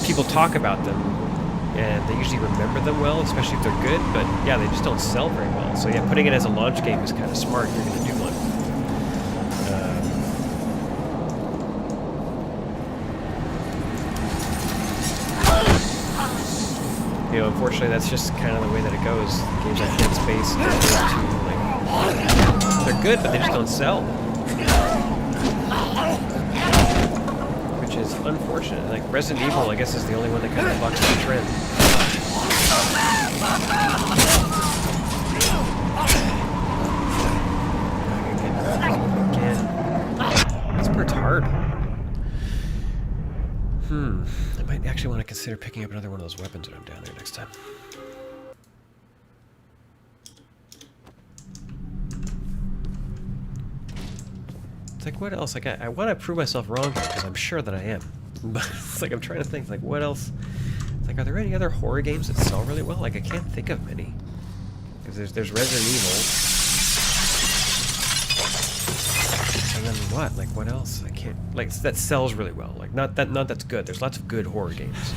people talk about them, and they usually remember them well, especially if they're good, but yeah, they just don't sell very well. So yeah, putting it as a launch game is kind of smart if you're going to do one. You know, unfortunately, that's just kind of the way that it goes. Games like Dead Space, they're good, but they just don't sell. Which is unfortunate. Like, Resident Evil, I guess, is the only one that kind of bucks the trend. Again. This part's hard. I might actually want to consider picking up another one of those weapons when I'm down there next time. It's like, what else? Like, I want to prove myself wrong here, because I'm sure that I am. But it's like, I'm trying to think, like, what else? It's like, are there any other horror games that sell really well? Like, I can't think of many. Because there's Resident Evil. And then what? Like, what else? I can't... Like, that sells really well. Like, not that's good. There's lots of good horror games.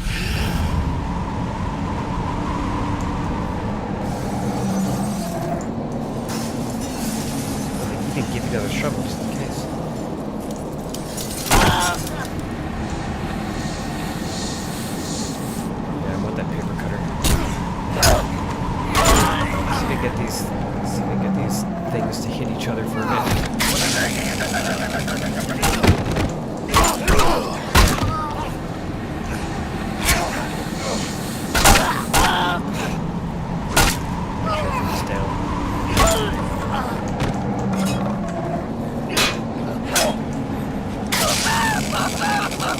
Like, you can give you another shovel just in case. Yeah, I want that paper cutter. See if I can get these things to hit each other for a bit.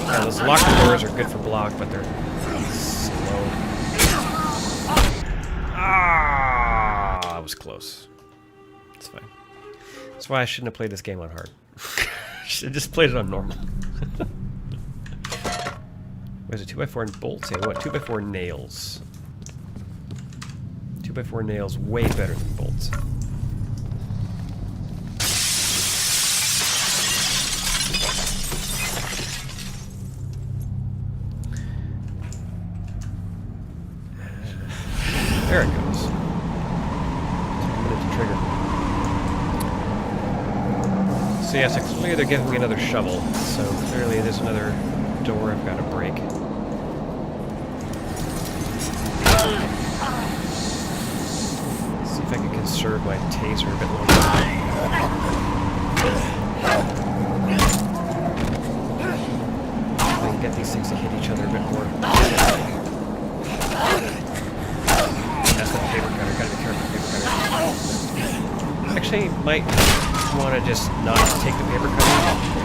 Now, those locker doors are good for block, but they're slow. Ah, that was close. It's fine. That's why I shouldn't have played this game on hard. Should just played it on normal. What is it, 2x4 and bolts? Yeah, what, 2x4 nails. 2x4 nails way better than bolts. There it goes. Took a minute to trigger. So yes, clearly they're giving me another shovel. So clearly there's another door I've got to break. See if I can conserve my taser a bit longer. I can get these things to hit each other a bit more. That's the paper cutter. Gotta be careful with the paper cutter. Actually, might want to just not take the paper cutter.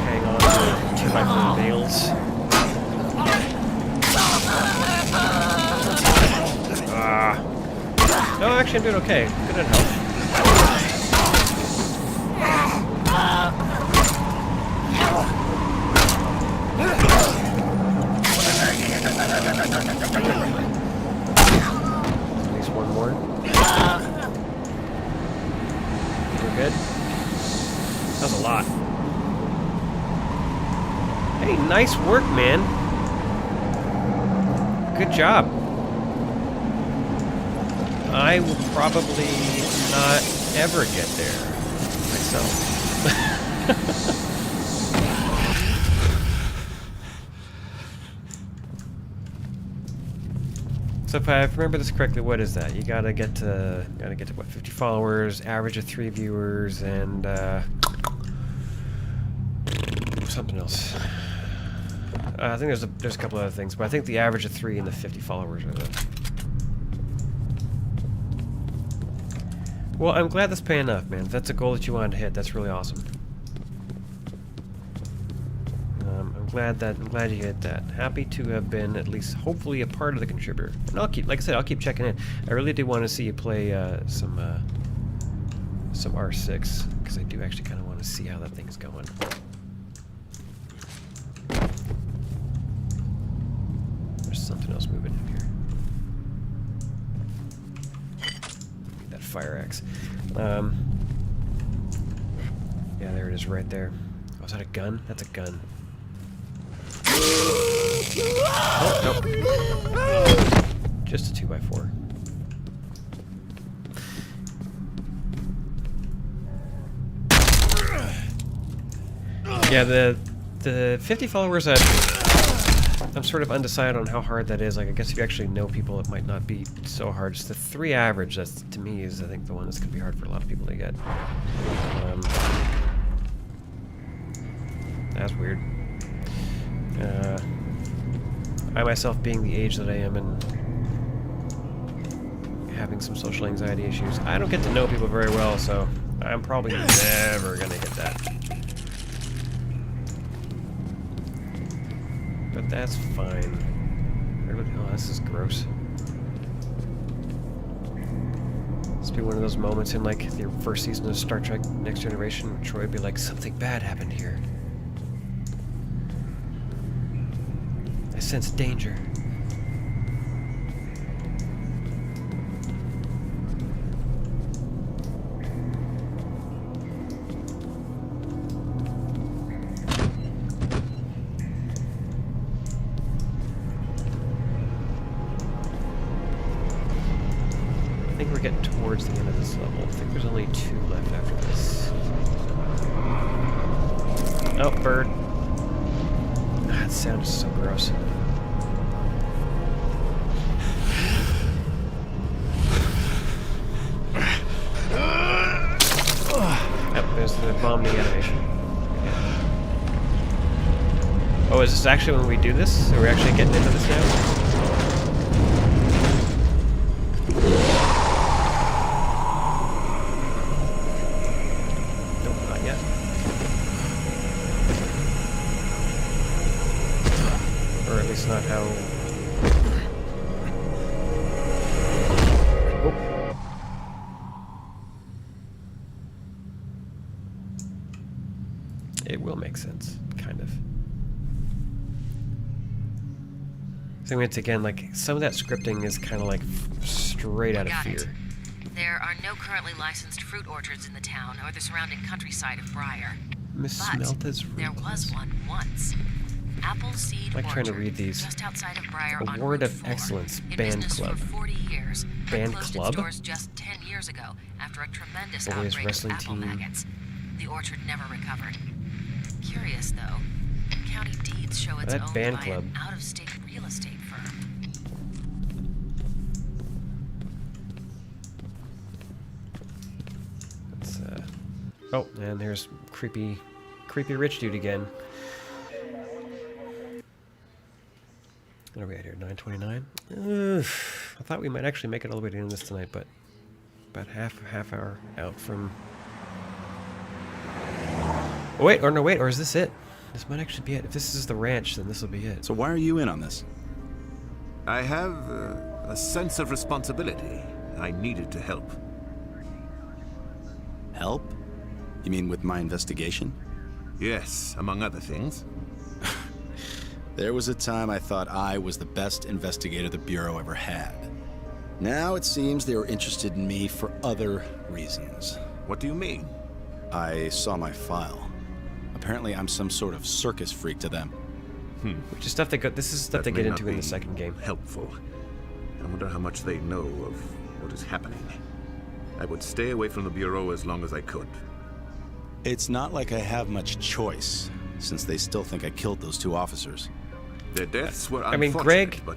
Hang on to 2x4 nails. No, actually, I'm doing okay. Good at health. At least one more. We're good. That was a lot. Hey, nice work, man. Good job. I will probably not ever get there myself. So if I remember this correctly, what is that? You gotta get to what, 50 followers, average of 3 viewers, and something else. I think there's a couple other things, but I think the average of 3 and the 50 followers are the. Well, I'm glad that's paying off, man. If that's a goal that you wanted to hit, that's really awesome. I'm glad you hit that. Happy to have been at least, hopefully, a part of the contributor. And I'll keep, like I said, I'll keep checking in. I really do want to see you play some R6, because I do actually kind of want to see how that thing's going. There's something else moving in here. That fire axe. Yeah, there it is, right there. Oh, is that a gun? That's a gun. Oh, nope. Just a 2x4. Yeah, the 50 followers, I'm sort of undecided on how hard that is. Like, I guess if you actually know people, it might not be so hard. Just the 3 average, that's, to me, is, I think, the one that's going to be hard for a lot of people to get. That's weird. I myself, being the age that I am and having some social anxiety issues, I don't get to know people very well, so I'm probably never going to hit that. But that's fine. Oh, this is gross. This would be one of those moments in, like, the first season of Star Trek Next Generation where Troy would be like, something bad happened here. I sense danger. I think we're getting towards the end of this level. I think there's only 2 left after this. Oh, bird. That sound is so gross. Yep, there's the vomiting animation. Oh, is this actually when we do this? Are we actually getting into this now? Not how. Oh. It will make sense, kind of. So it's again, like, some of that scripting is kind of like straight out of Got fear. it. There are no currently licensed fruit orchards in the town or the surrounding countryside of Briar. Miss But Smelta's there was one once. Appleseed I'm like trying to Orchard, read these. just outside of Briar on Award Route of 4, Excellence in Band business Club. for 40 years, but Band closed Club? its doors just 10 years ago after a tremendous Boys outbreak of wrestling apple team. maggots. The orchard never recovered. Curious though, county deeds show it's That owned band by club. an out-of-state real estate firm. Let's, oh, and there's creepy rich dude again. What are we at here? 9:29. I thought we might actually make it all the way to the end of this tonight, but about half hour out from. Oh, wait, or no, wait, or is this it? This might actually be it. If this is the ranch, then this will be it. So why are you in on this? I have a sense of responsibility. I needed to help. Help? You mean with my investigation? Yes, among other things. There was a time I thought I was the best investigator the Bureau ever had. Now it seems they were interested in me for other reasons. What do you mean? I saw my file. Apparently I'm some sort of circus freak to them. Which is stuff they go. This is stuff they That get may into not in the be second game. Helpful. I wonder how much they know of what is happening. I would stay away from the Bureau as long as I could. It's not like I have much choice, since they still think I killed those two officers. Their deaths were I mean, unfortunate, Greg- but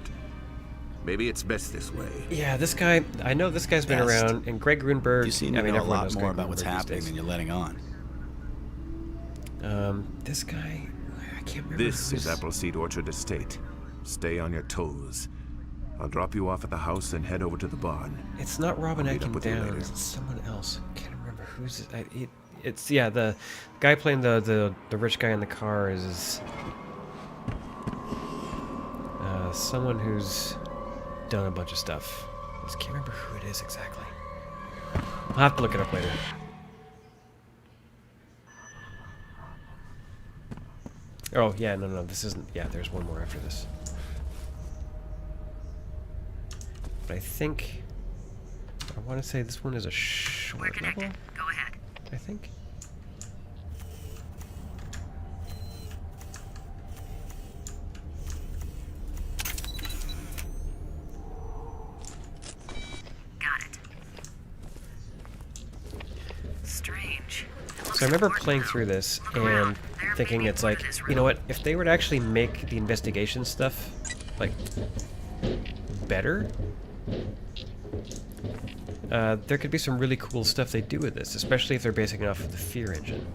maybe it's best this way. Yeah, this guy. I know this guy's been Best. around, and Greg Grunberg. You seem to I mean, know a everyone lot knows more Greg about what's Grunberg these happening days. than you're letting on. This guy. I can't remember. This is who's- Appleseed Orchard Estate. Stay on your toes. I'll drop you off at the house and head over to the barn. It's not Robin I'll meet up Atkin with you Down. later. It's someone else. Can't remember who's it. It's yeah, the guy playing the rich guy in the car is someone who's done a bunch of stuff. I just can't remember who it is exactly. I'll have to look it up later. Oh yeah, no, this isn't. Yeah, there's one more after this. But I think I want to say this one is a We're short connected. level. Go ahead. I think. Got it. Strange. So I remember playing through this and thinking it's like, you know what, if they were to actually make the investigation stuff, like, better, there could be some really cool stuff they do with this, especially if they're basing it off of the Fear engine.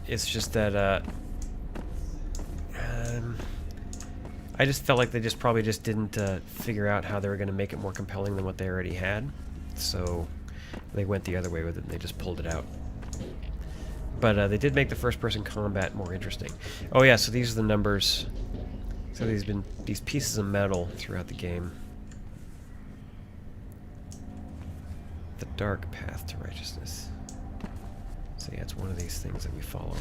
It's just that, I just felt like they just probably just didn't figure out how they were going to make it more compelling than what they already had, so they went the other way with it and they just pulled it out. But they did make the first-person combat more interesting. Oh yeah, so these are the numbers. So these pieces of metal throughout the game. The dark path to righteousness. So yeah, it's one of these things that we follow.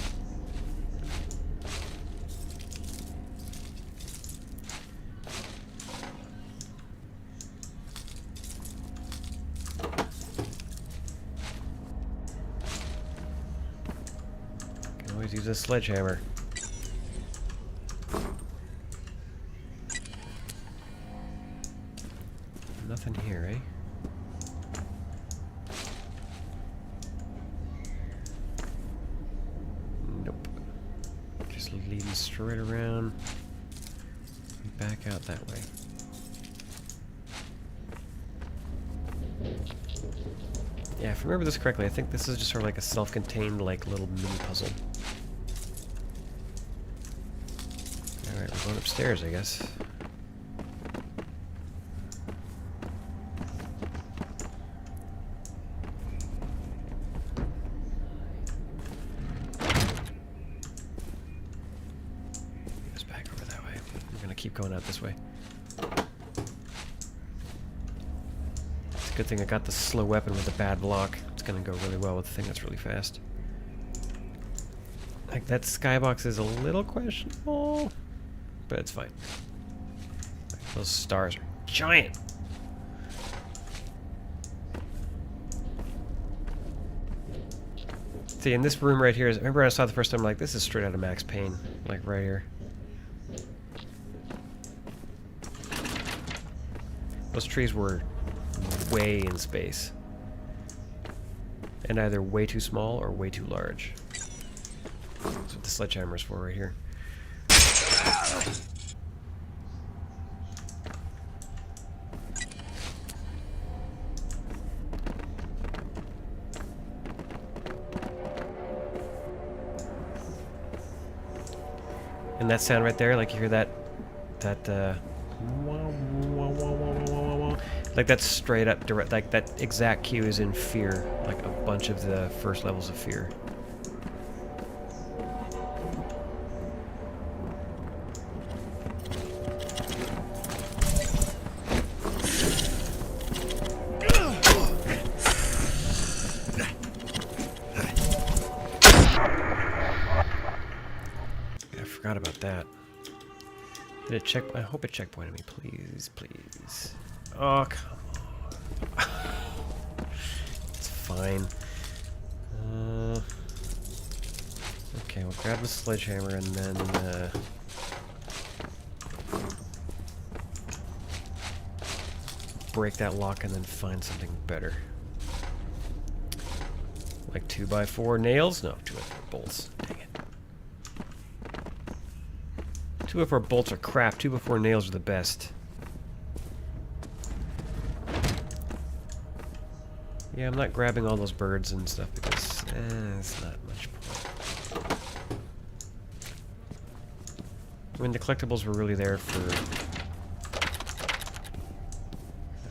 Can always use a sledgehammer. Nothing here, eh? Nope. Just leading straight around and back out that way. Yeah, if I remember this correctly, I think this is just sort of like a self-contained, like, little mini puzzle. Alright, we're going upstairs, I guess. Just back over that way. We're gonna keep going out this way. It's a good thing I got the slow weapon with the bad block. It's gonna go really well with the thing that's really fast. Like, that skybox is a little questionable, but it's fine. Like, those stars are giant. See, in this room right here, remember I saw the first time, like, this is straight out of Max Payne. Like, right here. Those trees were way in space. And either way too small or way too large. That's what the sledgehammer's for right here. And that sound right there, like you hear that like that's straight up direct, like that exact cue is in Fear, like a bunch of the first levels of Fear. I forgot about that. Did it check? I hope it checkpointed me, please, please. Oh, come on. It's fine. Okay, we'll grab the sledgehammer and then break that lock and then find something better. Like 2x4 nails? No, 2x4 bolts. Dang it. 2x4 bolts are crap. 2x4 nails are the best. Yeah, I'm not grabbing all those birds and stuff because it's not much point. I mean, the collectibles were really there for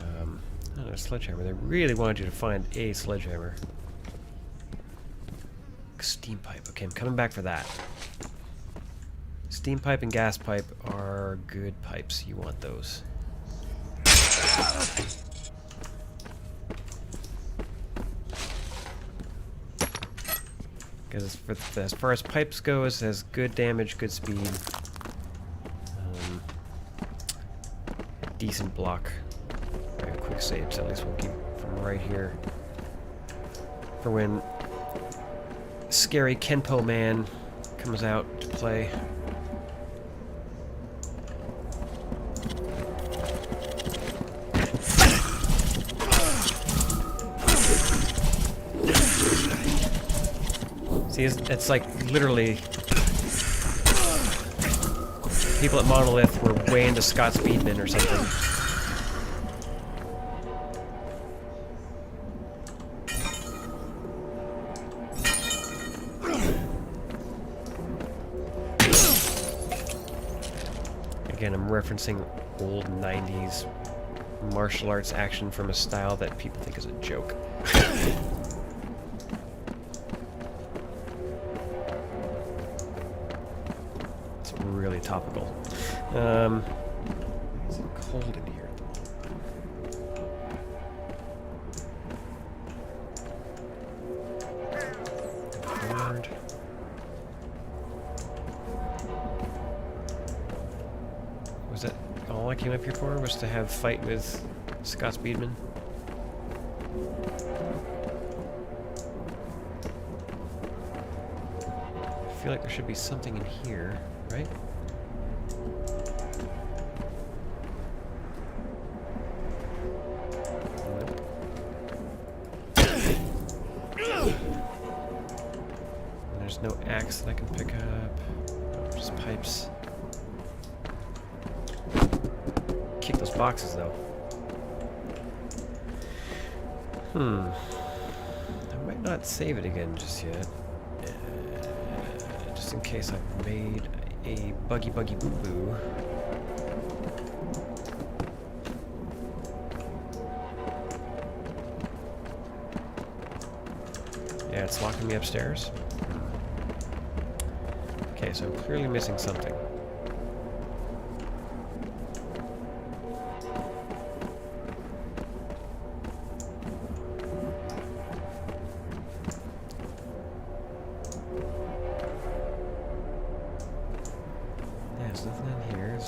I don't know, a sledgehammer. They really wanted you to find a sledgehammer. Steam pipe. Okay, I'm coming back for that. Steam pipe and gas pipe are good pipes. You want those. Because as far as pipes go, it has good damage, good speed. Decent block. Very quick saves, at least we'll keep from right here. For when scary Kenpo Man comes out to play. See, it's like literally people at Monolith were way into Scott Speedman or something. Again, I'm referencing old 90s martial arts action from a style that people think is a joke. It's really topical. It's cold in here. Forward. Was that all I came up here for? Was to have fight with Scott Speedman? I feel like there should be something in here, right? Nope. There's no axe that I can pick up. Oh, just pipes. Kick those boxes, though. I might not save it again just yet. Just in case I've made a buggy boo-boo. Yeah, it's locking me upstairs. Okay, so I'm clearly missing something.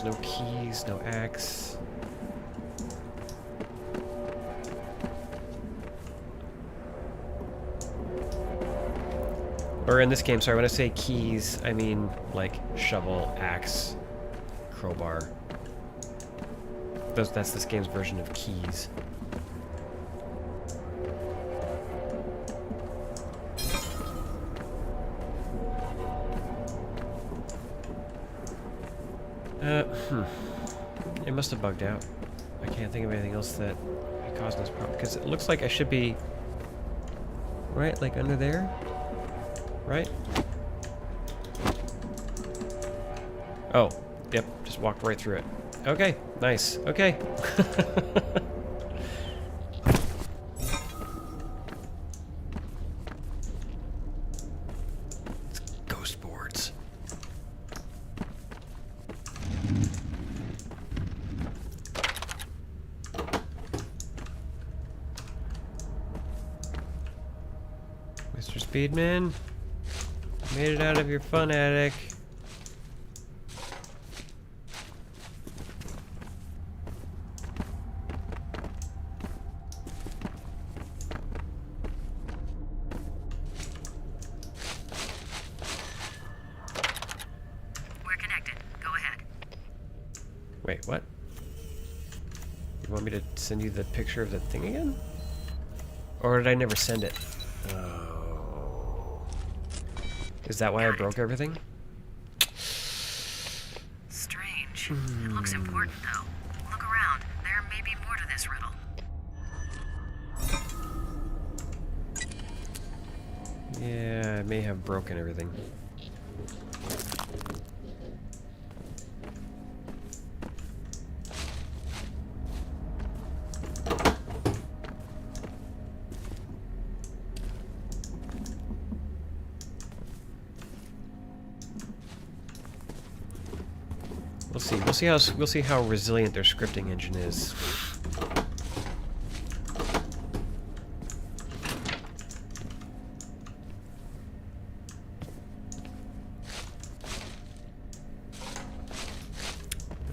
There's no keys, no axe. Or in this game, sorry, when I say keys, I mean like shovel, axe, crowbar. That's this game's version of keys. It must have bugged out. I can't think of anything else that caused this problem. Because it looks like I should be... Right? Like under there? Right? Oh. Yep. Just walked right through it. Okay. Nice. Okay. It's ghost boards. Mr. Speedman, made it out of your fun attic. We're connected. Go ahead. Wait, what? You want me to send you the picture of the thing again? Or did I never send it? Oh. Is that why I broke everything? Strange. It looks important, though. Look around. There may be more to this riddle. Yeah, I may have broken everything. We'll see. We'll see how resilient their scripting engine is.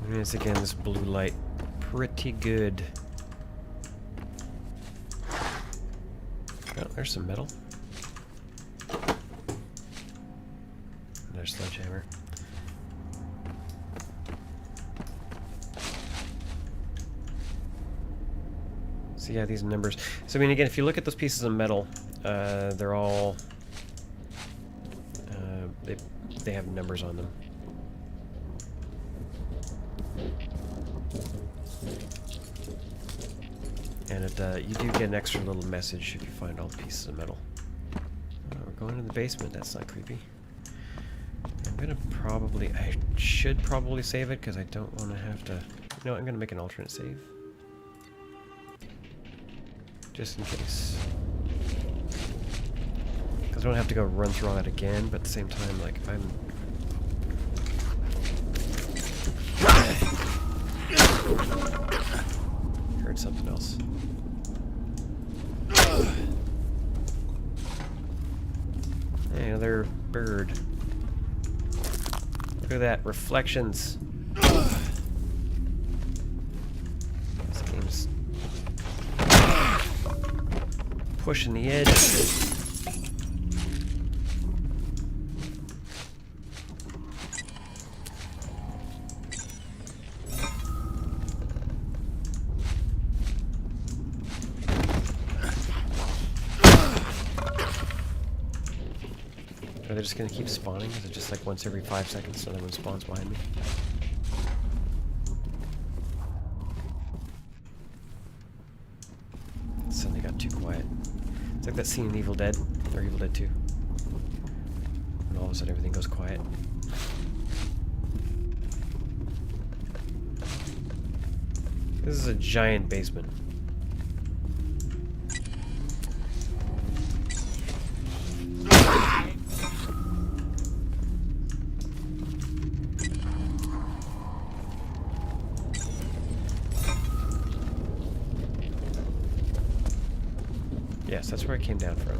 And it's again this blue light, pretty good. Oh, there's some metal. Another sledgehammer. So yeah, these numbers. So I mean, again, if you look at those pieces of metal, they're all they have numbers on them. And you do get an extra little message if you find all the pieces of metal. We're going to the basement. That's not creepy. I'm gonna probably, I should probably save it because I don't want to have to. You know, I'm gonna make an alternate save. Just in case. Because I don't have to go run through all that again, but at the same time, like, if I'm... Heard something else. Hey, another bird. Look at that, reflections. This game's pushing the edge. Are they just gonna keep spawning? Is it just like once every 5 seconds another one spawns behind me? Suddenly got too quiet. It's like that scene in Evil Dead, or Evil Dead 2. And all of a sudden everything goes quiet. This is a giant basement. Yes, that's where I came down from.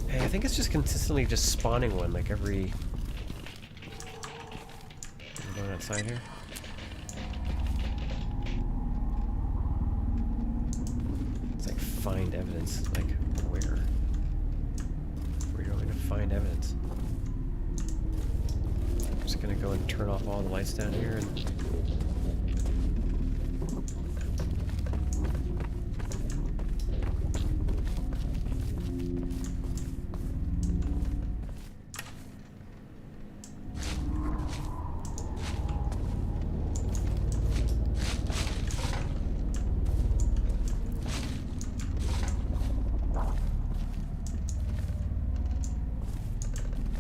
Hey, I think it's just consistently just spawning one like every that side here. It's like find evidence. Like where? Where do you want me to find evidence? I'm just gonna go and turn off all the lights down here and.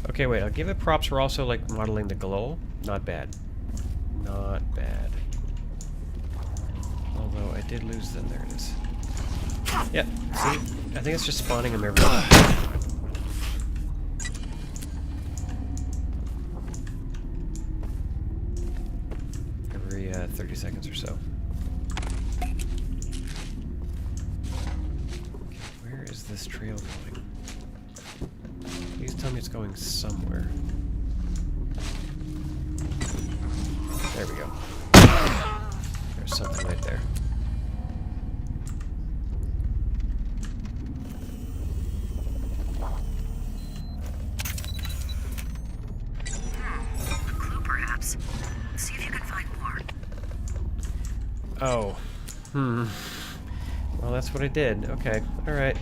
Okay, wait, I'll give it props for also, like, modeling the glow. Not bad. Not bad. Although, I did lose them. There it is. Yep, see? I think it's just spawning them every 30 seconds or so. Okay, where is this trail going? Please tell me it's going somewhere. There we go. There's something right there. A clue, perhaps. See if you can find more. Oh. Well, that's what I did. Okay. Alright.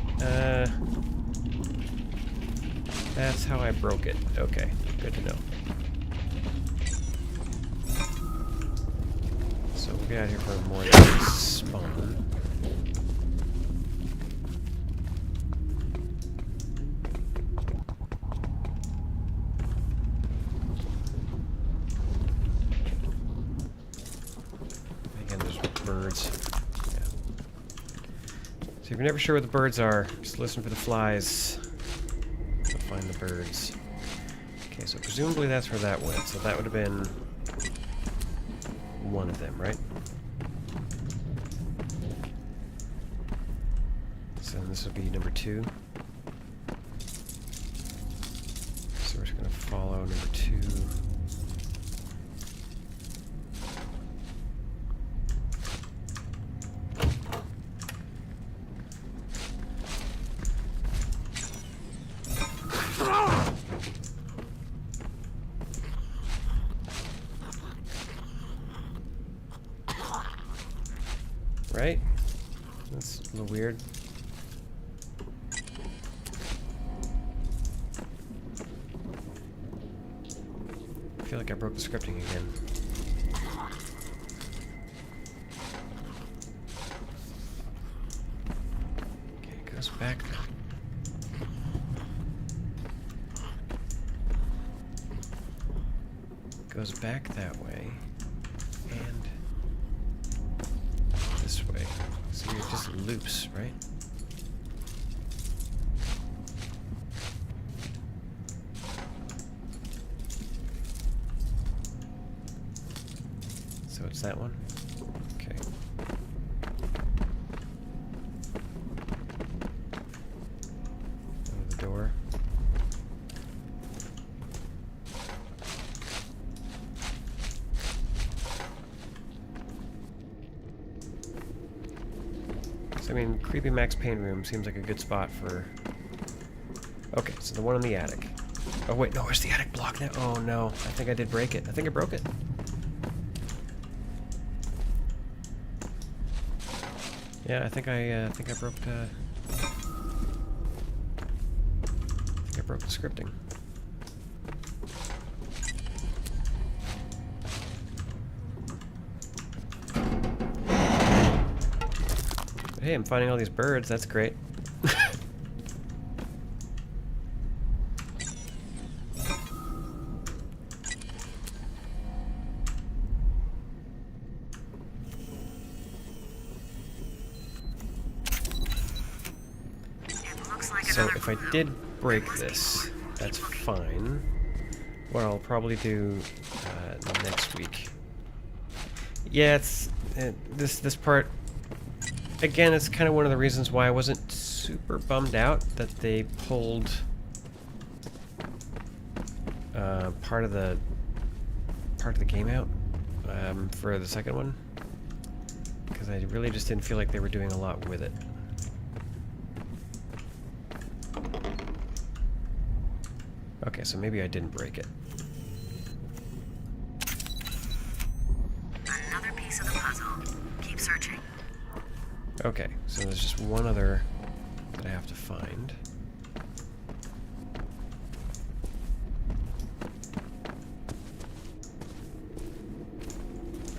That's how I broke it. Okay. Good to know. So we'll get out here for more than spawn. Again, there's birds. Yeah. So if you're never sure where the birds are, just listen for the flies. Find the birds. Okay, so presumably that's where that went. So that would have been one of them, right? So this would be number 2. So we're just going to follow number 2. Right? That's a little weird. I feel like I broke the scripting again. Okay, it goes back now. Goes back that way. And this way. So it just loops, right? So it's that one? Okay. Over the door. I mean, Creepy Mac's paint room seems like a good spot for... Okay, so the one in the attic. Oh wait, no, where's the attic block now? Oh no, I think I did break it. I think I broke it. Yeah, I think I broke the scripting. Hey, I'm finding all these birds. That's great. So if I did break this, that's fine. What I'll probably do next week. Yeah, it's this part. Again, it's kind of one of the reasons why I wasn't super bummed out that they pulled part of the game out. for the second one, because I really just didn't feel like they were doing a lot with it. Okay, so maybe I didn't break it. Another piece of the puzzle. Keep searching. Okay, so there's just one other that I have to find.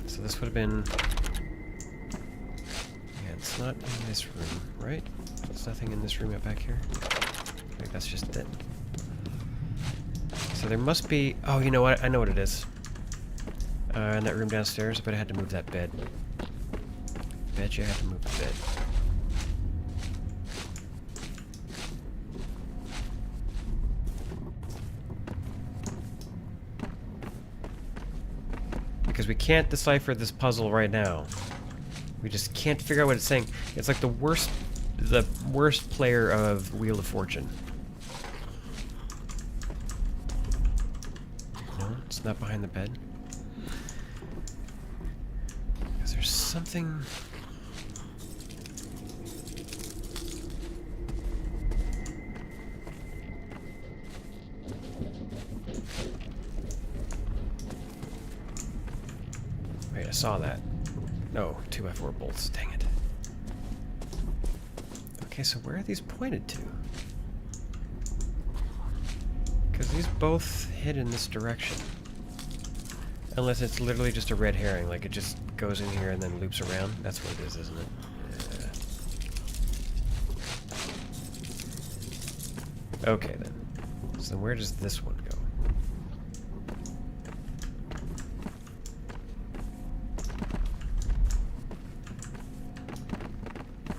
So this would have been... Yeah, it's not in this room, right? There's nothing in this room out back here. I think that's just it. So there must be... Oh, you know what? I know what it is. In that room downstairs, but I had to move that bed. Bet you I had to move the bed. Because we can't decipher this puzzle right now. We just can't figure out what it's saying. It's like the worst player of Wheel of Fortune. No, it's not behind the bed. Because there's something... Wait, I saw that. No, 2x4 bolts. Dang it. Okay, so where are these pointed to? Because these both head in this direction. Unless it's literally just a red herring, like it just goes in here and then loops around. That's what it is, isn't it? Yeah. Okay, then. So where does this one go?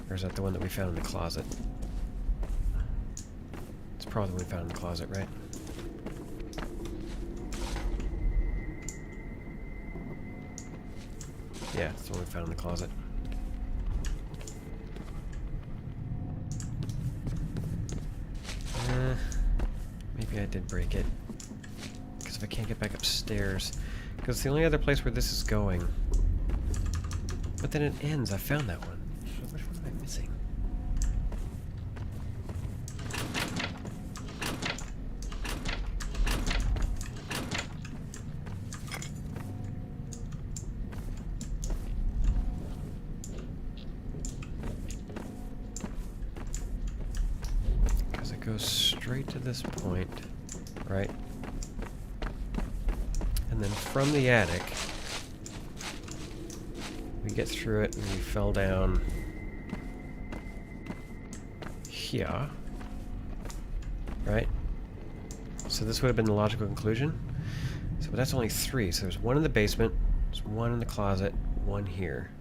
Or is that the one that we found in the closet? It's probably the one we found in the closet, right? Yeah, it's the one we found in the closet. Maybe I did break it. Because if I can't get back upstairs... Because it's the only other place where this is going. But then it ends. I found that one. So which one am I missing? Because it goes straight to this point, right? And then from the attic, we get through it and we fell down here, right? So this would have been the logical conclusion. So but that's only 3. So there's one in the basement, there's one in the closet, one here.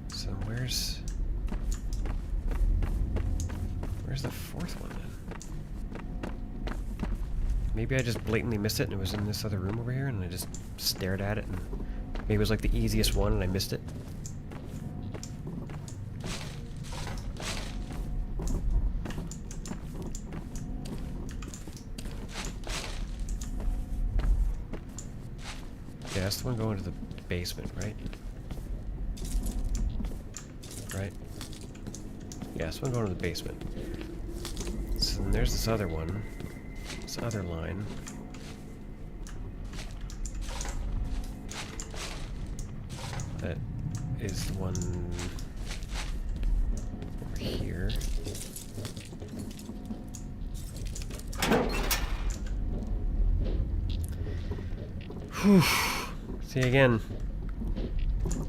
So where's the 4th one then? Maybe I just blatantly missed it and it was in this other room over here and I just stared at it and maybe it was like the easiest one and I missed it. Yeah, that's the one going to the basement, right? Right? Yeah, that's the one going to the basement. So then there's this other one. This other line. That is the one over here. Whew. See, again,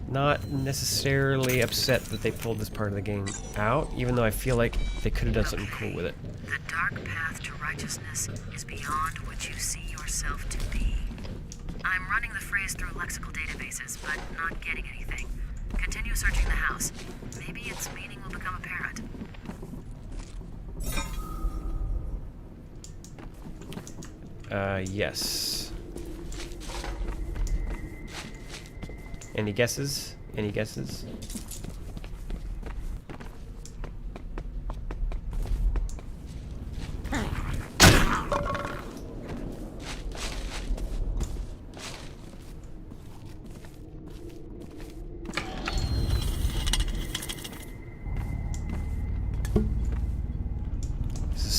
not necessarily upset that they pulled this part of the game out, even though I feel like they could have done something cool with it. The dark path to righteousness is beyond what you see yourself to be. I'm running the phrase through lexical databases, but not getting anything. Continue searching the house. Maybe its meaning will become apparent. Yes. Any guesses? Any guesses?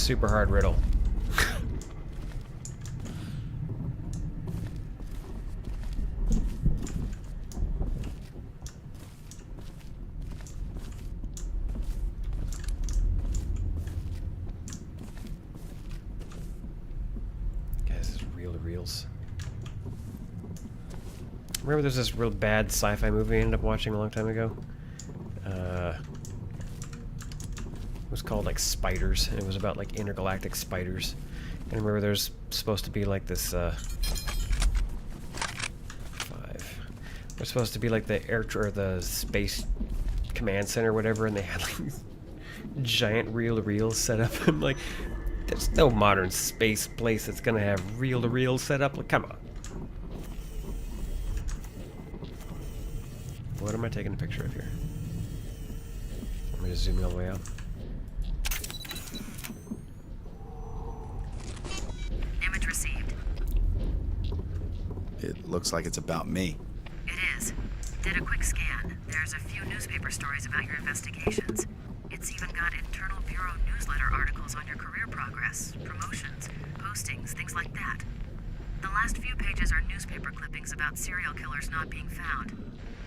super hard riddle. Guys, this is reel to reels. Remember there's this real bad sci-fi movie I ended up watching a long time ago? It was called like Spiders, and it was about like intergalactic spiders. And I remember there's supposed to be like this, 5. There's supposed to be like the or the space command center or whatever, and they had like these giant reel-to-reels set up. I'm like, there's no modern space place that's gonna have reel-to-reel set up. Like, come on. What am I taking a picture of here? Let me just zoom in all the way out. Image received. It looks like it's about me. It is. Did a quick scan. There's a few newspaper stories about your investigations. It's even got internal bureau newsletter articles on your career progress, promotions, postings, things like that. The last few pages are newspaper clippings about serial killers not being found.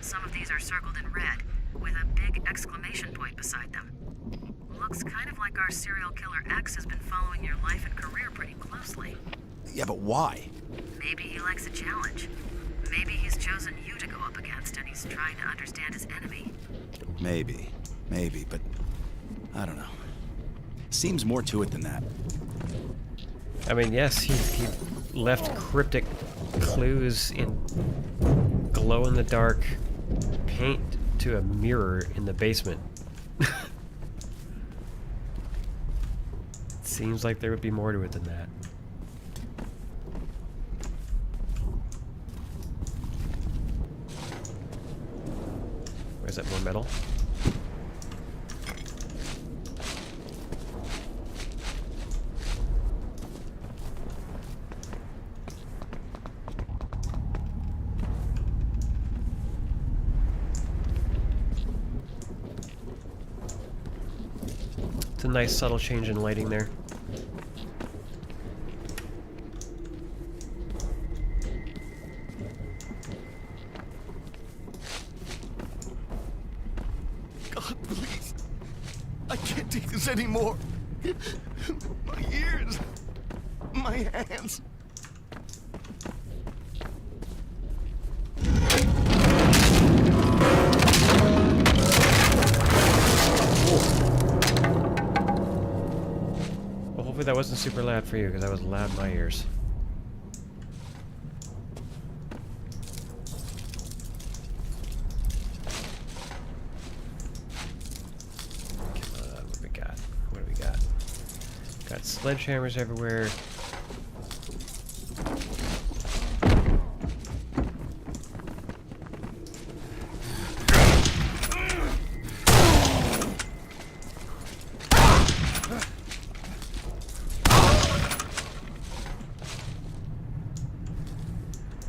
Some of these are circled in red, with a big exclamation point beside them. Looks kind of like our serial killer X has been following your life and career pretty closely. Yeah, but why? Maybe he likes a challenge. Maybe he's chosen you to go up against and he's trying to understand his enemy. Maybe, but I don't know. Seems more to it than that. I mean, yes, he left cryptic clues in glow-in-the-dark paint to a mirror in the basement. Seems like there would be more to it than that. Where's that, more metal? It's a nice subtle change in lighting there. God, please. I can't take this anymore. My ears. My hands. Well, hopefully that wasn't super loud for you, because that was loud in my ears. What do we got? Got sledgehammers everywhere.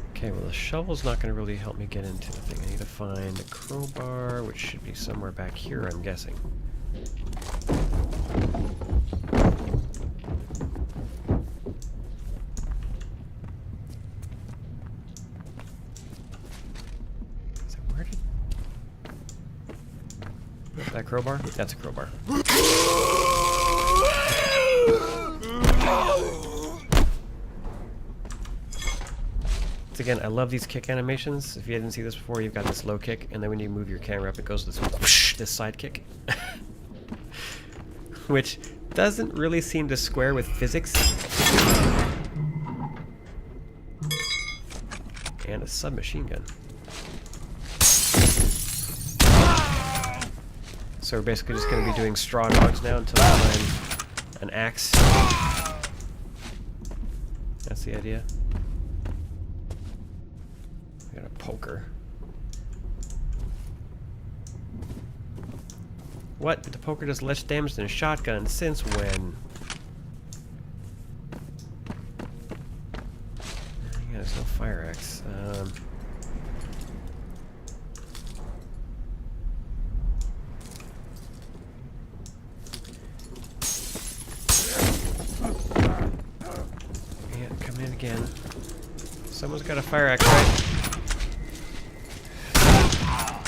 Okay, well the shovel's not going to really help me get into the thing. I need to find a crowbar, which should be somewhere back here, I'm guessing. That crowbar? That's a crowbar. So again, I love these kick animations. If you didn't see this before, you've got this low kick, and then when you move your camera up, it goes this whoosh, this side kick. Which doesn't really seem to square with physics. And a submachine gun. So we're basically just going to be doing straw dogs now until I find an axe. That's the idea. I got a poker. What? The poker does less damage than a shotgun. Since when? Yeah, there's no fire axe. Someone's got a fire axe, right?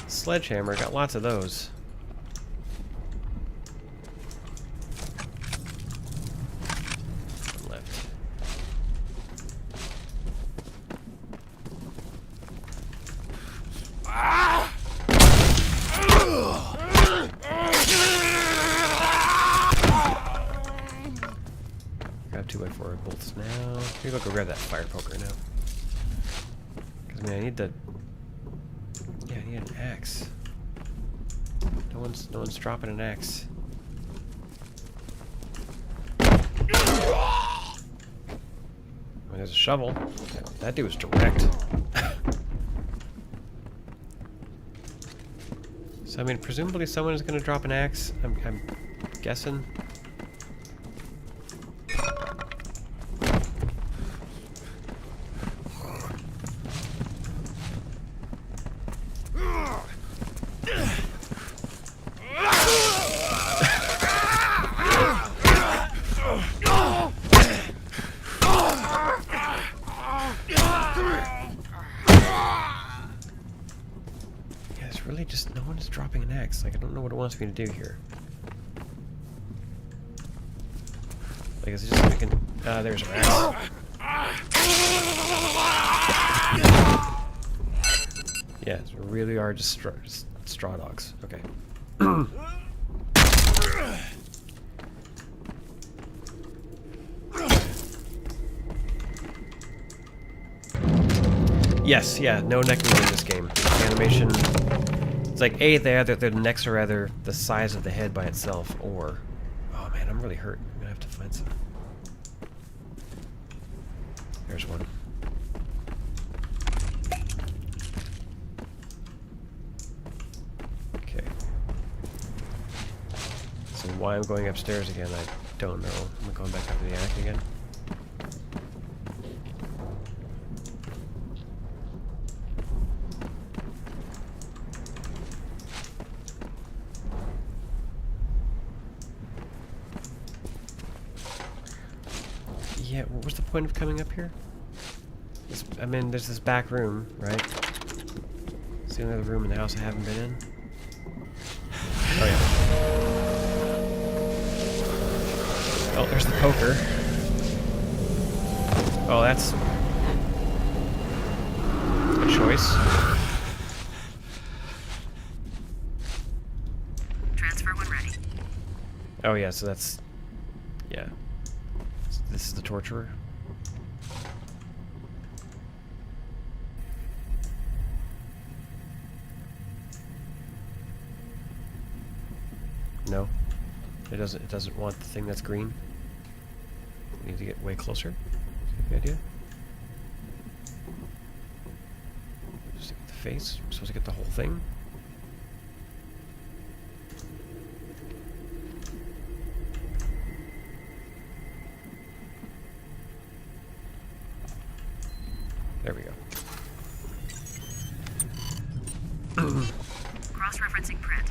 Sledgehammer, got lots of those. Left. Grab 2x4 bolts now. Maybe I'll go grab that fire poker now. Cause I mean I need the I need an axe. No one's dropping an axe. Oh, there's a shovel. That dude was direct. So I mean, presumably someone is going to drop an axe. I'm guessing. Really just no one is dropping an axe. Like I don't know what it wants me to do here. Like is it just making there's an axe. Yeah, it's really are just straw dogs. Okay. Yes, yeah, no neck movement in this game. Animation. It's like either the necks are either the size of the head by itself, or oh man, I'm really hurt. I'm gonna have to find some. There's one. Okay. So why I'm going upstairs again, I don't know. I'm going back up to the attic again. Yeah, what was the point of coming up here? I mean, there's this back room, right? It's the only other room in the house I haven't been in. Oh, yeah. Oh, there's the poker. Oh, that's a choice. Transfer when ready. Oh, yeah, so that's... Yeah. This is the torturer. No. It doesn't want the thing that's green. We need to get way closer. Is that the idea? Just to get the face. We're supposed to get the whole thing. There we go. Cross-referencing print.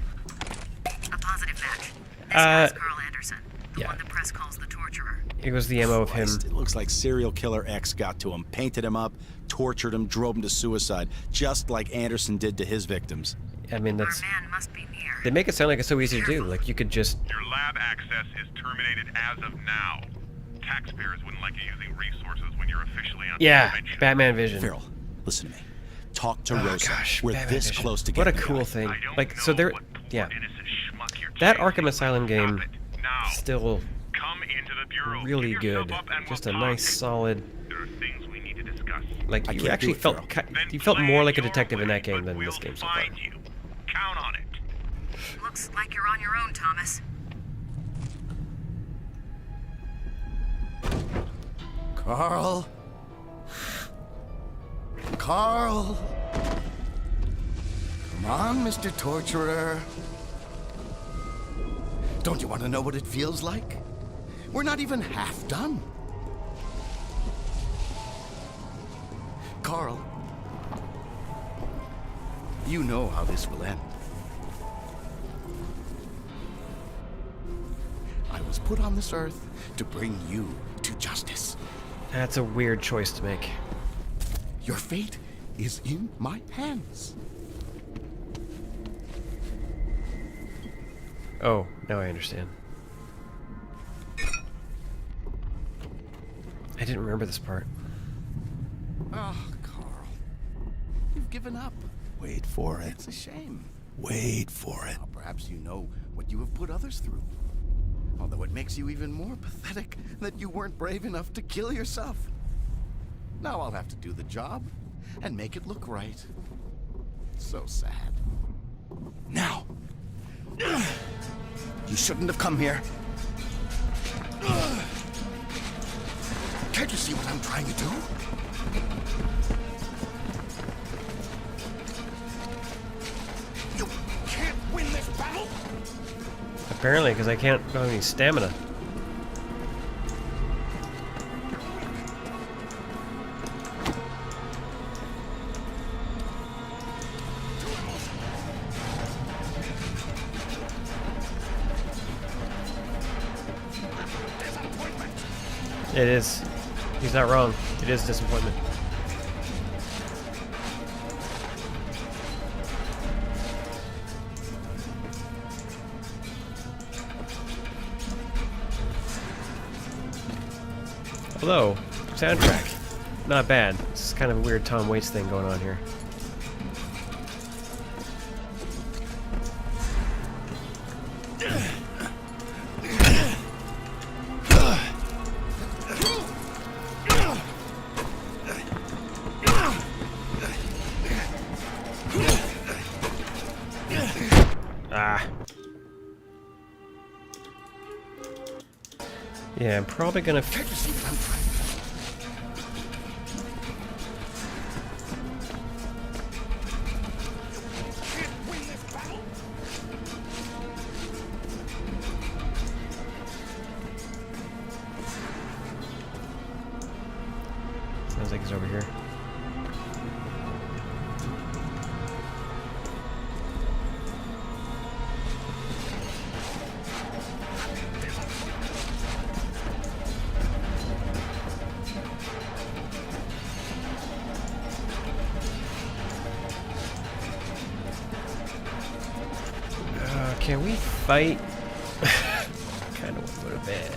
A positive match. This guy's Carl Anderson, the yeah. one the press calls the torturer. It was the MO of him. It looks like serial killer X got to him, painted him up, tortured him, drove him to suicide, just like Anderson did to his victims. I mean, Our that's... man must be near. They make it sound like it's so easy to do. Like, you could just... Your lab access is terminated as of now. Taxpayers wouldn't like you using resources when you're officially on suspension. Batman Vision. Farrell, listen to me. Talk to Oh, Rosa. gosh, We're Batman this Vision. close to What a getting cool the guy. thing. I don't Like, so know there... what poor Yeah. innocent schmuck you're That chasing, Arkham Asylum but game... stop it now. Still Come into the bureau. really Give yourself good. up and Just we'll a nice, talk. solid... There are things we need to discuss. Like, I you can't actually do it, felt... Farrell. Then You felt play more like a your detective in way, that game but than in we'll this game so far. find you. Count on it. Looks like you're on your own, Thomas. Carl? Carl? Come on, Mr. Torturer. Don't you want to know what it feels like? We're not even half done. Carl, you know how this will end. I was put on this earth to bring you to justice. That's a weird choice to make. Your fate is in my hands. Oh, now I understand. I didn't remember this part. Ah, Carl. You've given up. Wait for it. It's a shame. Wait for it. Now, perhaps you know what you have put others through. Although it makes you even more pathetic that you weren't brave enough to kill yourself. Now I'll have to do the job and make it look right. So sad. Now. You shouldn't have come here. Can't you see what I'm trying to do? You can't win this battle! Apparently, because I don't have any stamina. It is. He's not wrong. It is disappointment. Although, soundtrack, not bad. This is kind of a weird Tom Waits thing going on here. Ah. Yeah, I'm probably gonna. Can't you see what I'm trying to do? You can't win this battle! Sounds like he's over here. Can we fight? Kind of want to go to bed.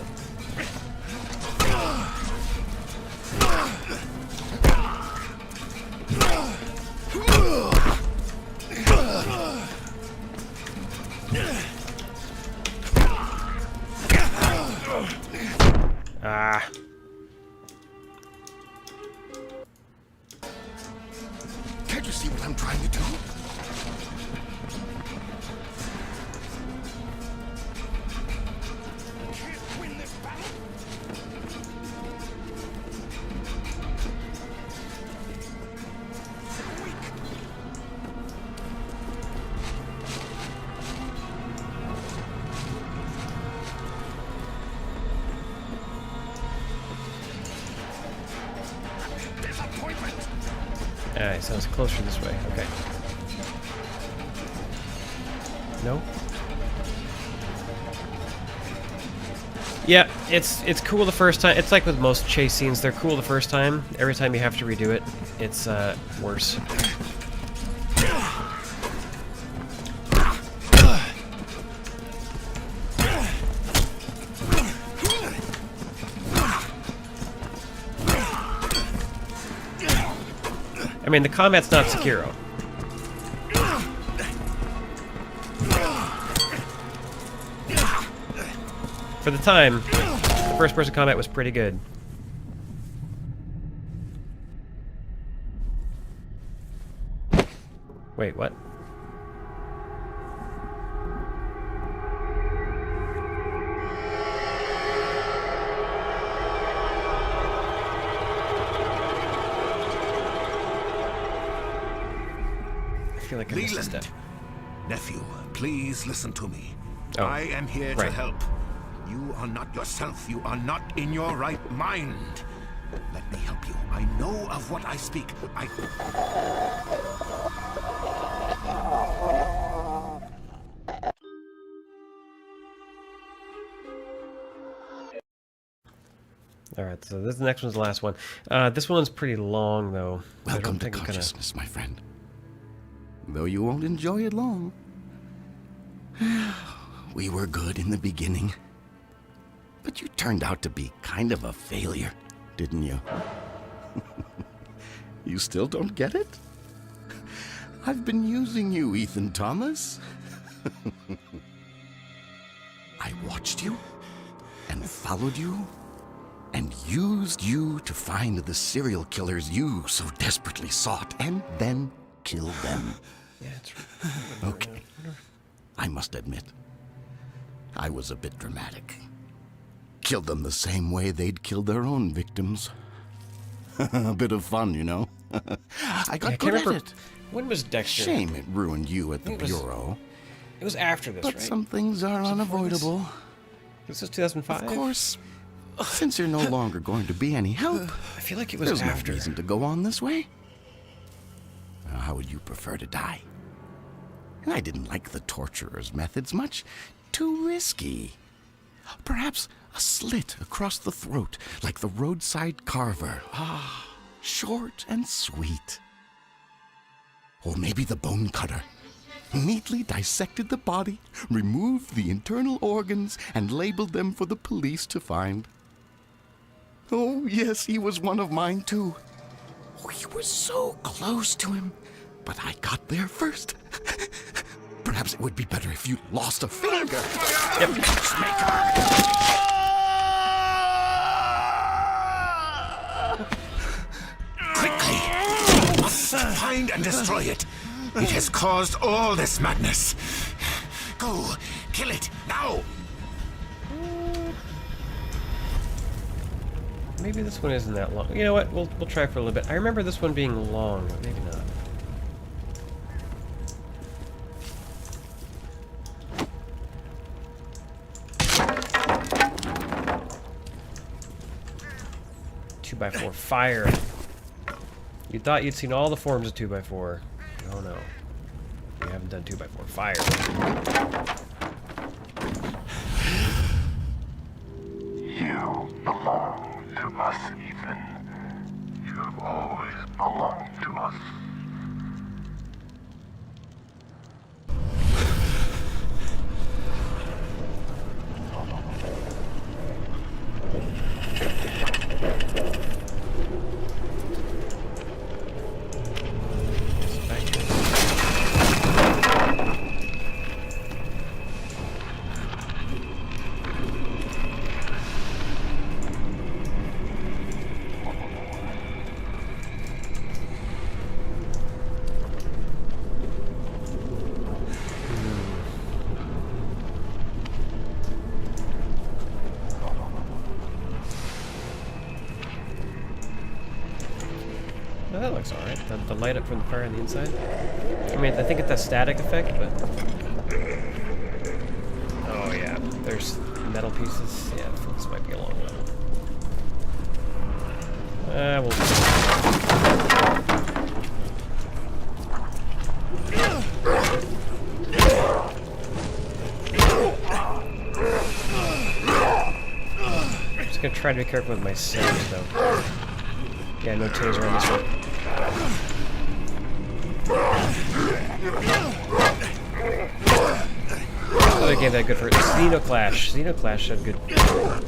Ah. Can't you see what I'm trying to do? Can't win this battle? You're weak. Disappointment. Alright, sounds closer this way. Okay. No? Yeah, it's cool the first time. It's like with most chase scenes, they're cool the first time. Every time you have to redo it, it's worse. I mean, the combat's not Sekiro. For the time, the first-person combat was pretty good. Wait, what? I feel like I missed a Leland, step. nephew, please listen to me. Oh, I am here to right. help. You are not yourself. You are not in your right mind. Let me help you. I know of what I speak. Alright, so this next one's the last one. This one's pretty long, though. Welcome to I'm gonna... consciousness, my friend. Though you won't enjoy it long. We were good in the beginning. But you turned out to be kind of a failure, didn't you? You still don't get it? I've been using you, Ethan Thomas. I watched you, and followed you, and used you to find the serial killers you so desperately sought, and then kill them. Yeah, that's right. Okay. I must admit, I was a bit dramatic. Killed them the same way they'd killed their own victims. A bit of fun, you know. I got good at it. When was Dexter? Shame it ruined you at the It was- Bureau. It was after this, But right? some things are unavoidable. This is 2005? Of course, since you're no longer going to be any help, I feel like it was there's after. no reason to go on this way. Now, how would you prefer to die? And I didn't like the torturer's methods much. Too risky. Perhaps a slit across the throat, like the roadside carver. Ah, short and sweet. Or maybe the bone cutter. Neatly dissected the body, removed the internal organs, and labeled them for the police to find. Oh, yes, he was one of mine, too. We were so close to him, but I got there first. Perhaps it would be better if you lost a finger. Quickly! You must find and destroy it. It has caused all this madness. Go, kill it, now! Maybe this one isn't that long. You know what? We'll try for a little bit. I remember this one being long, but maybe not. Two by 4 fire. You thought you'd seen all the forms of 2x4. Oh no. You haven't done 2x4 fire. You belong to us, Ethan. You have always belonged to us. Oh, that looks alright. The light up from the fire on the inside. I mean, I think it's a static effect, but... Oh yeah, there's metal pieces. Yeah, this might be a long one. We'll... I'm just gonna try to be careful with my saves, though. Yeah, no taser on this one. Another game that good for Xenoclash. Xenoclash had good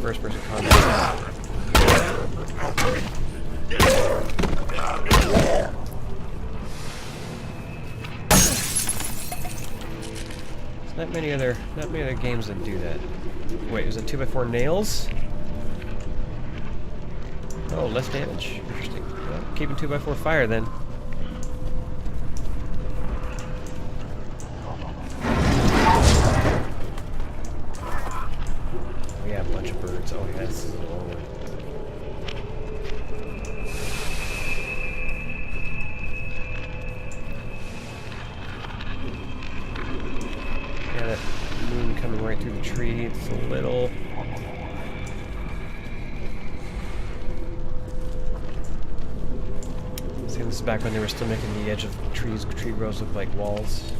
first-person combat. There's not many other games that do that. Wait, is it 2x4 nails? Oh, less damage. Interesting. Well, keeping 2x4 fire then. Oh yeah, a bunch of birds. Oh yeah, this is a long one. Yeah, that moon coming right through the tree. It's a little... This is back when they were still making the edge of tree rows look like walls.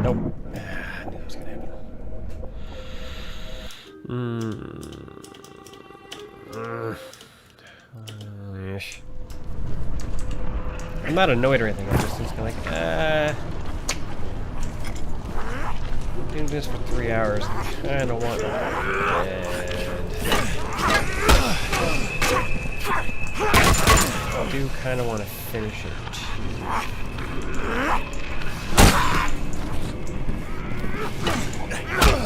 Nope. I knew that was gonna happen. Ish. I'm not annoyed or anything. I'm just kind of like, doing this for 3 hours. I don't want bed. I do kind of want to finish it too.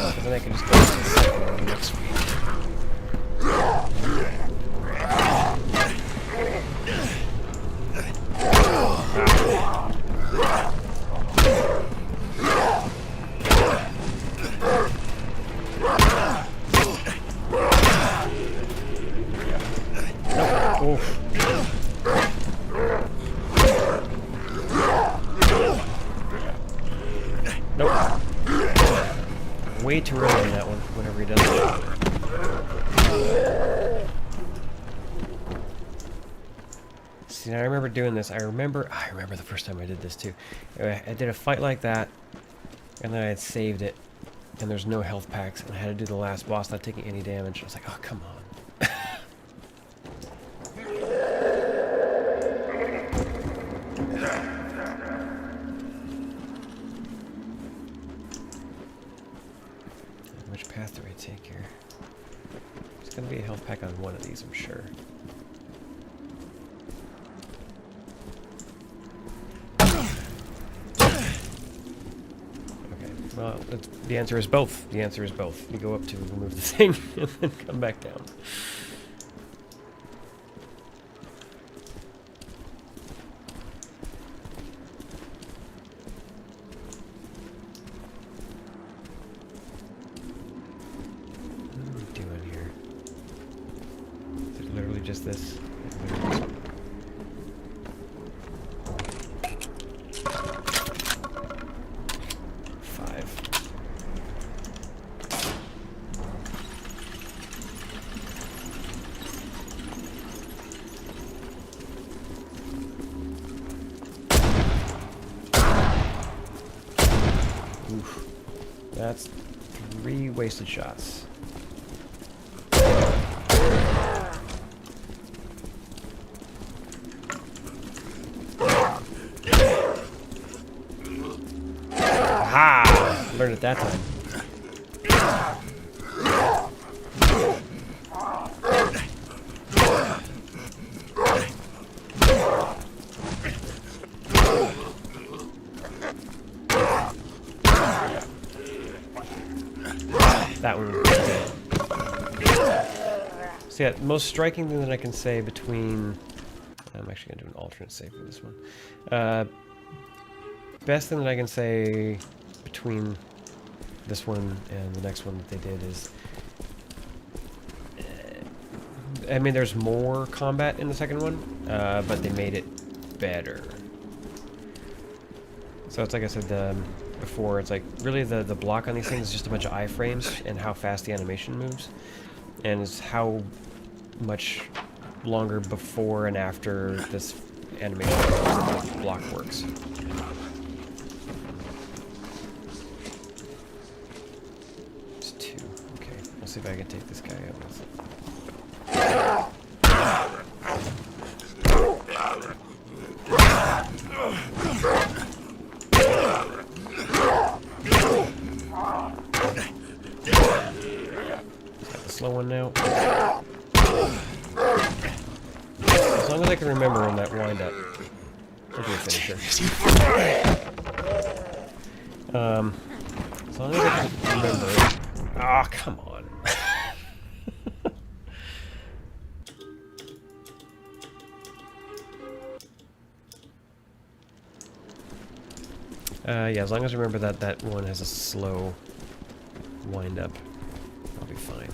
Because then I can just go to the second one next week. Oof. Nope. Way too early on that one, whenever he does it. See, I remember doing this. I remember the first time I did this too. I did a fight like that, and then I had saved it, and there's no health packs, and I had to do the last boss not taking any damage. I was like, oh, come on. Which path do I take here? There's gonna be a health pack on one of these, I'm sure. Okay, well, the answer is both. The answer is both. You go up to remove the thing, and then come back down. Just this. Oof. That's 3 wasted shots. Aha! Learned it that time. That one was good. So yeah, most striking thing that I can say between... I'm actually going to do an alternate save for this one. Best thing that I can say between this one and the next one that they did is... I mean, there's more combat in the second one, but they made it better. So it's like I said before, it's like really the block on these things is just a bunch of iframes and how fast the animation moves. And it's how much longer before and after this animation block works. It's 2. Okay, we'll see if I can take this guy out with it. Slow one now. As long as I can remember in that wind up. I'll do a finisher. As long as I can remember. Ah, oh, come on. Yeah, as long as I remember that one has a slow wind up, I'll be fine.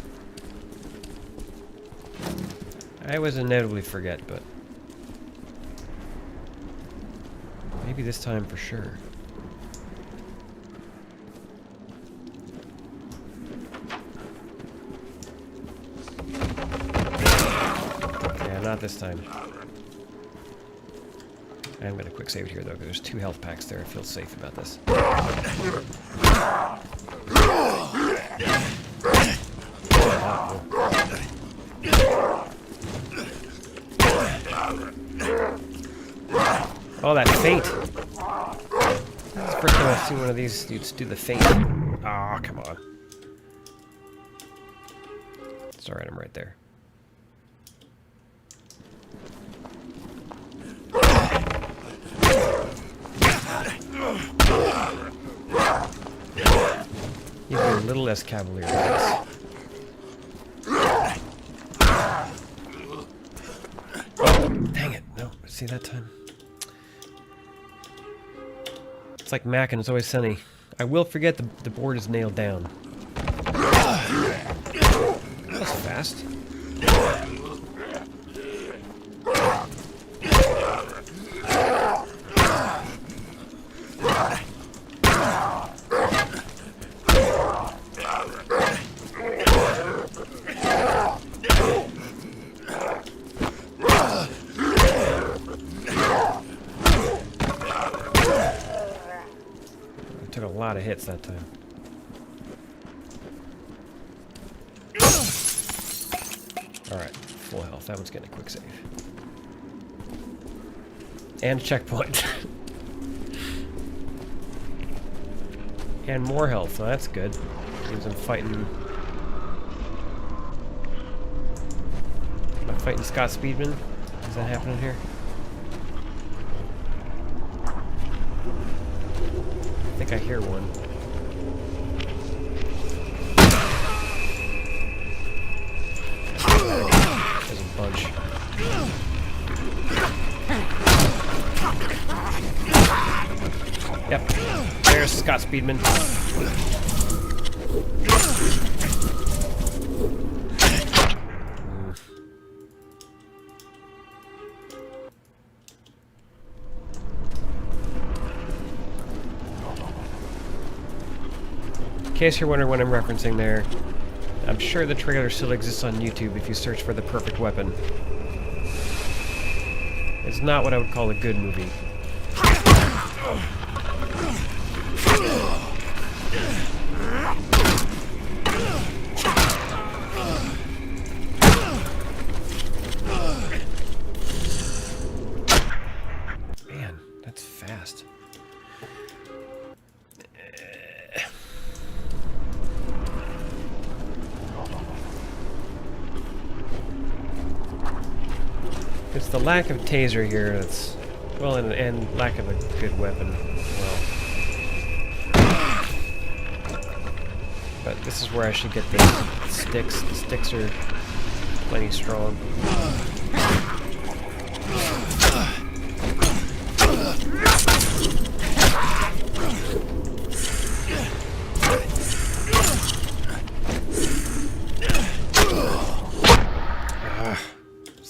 I always inevitably forget, but maybe this time for sure. Yeah, not this time. I'm going to quick save it here, though, because there's 2 health packs there. I feel safe about this. Oh, that feint! That's the first time I've seen one of these dudes do the feint. Oh, come on. It's alright, I'm right there. You'd be a little less cavalier than this. Oh, dang it. No, see that time? It's like Mac and It's Always Sunny. I will forget the board is nailed down. That was fast. Took a lot of hits that time. Alright, full health. That one's getting a quick save. And checkpoint. And more health, so that's good. Means I'm fighting... Am I fighting Scott Speedman? Is that happening here? I think I hear one. There's a bunch. Yep. There's Scott Speedman. In case you're wondering what I'm referencing there, I'm sure the trailer still exists on YouTube if you search for The Perfect Weapon. It's not what I would call a good movie. Man, that's fast. It's the lack of taser here that's... Well, and lack of a good weapon as well. But this is where I should get the sticks. The sticks are plenty strong.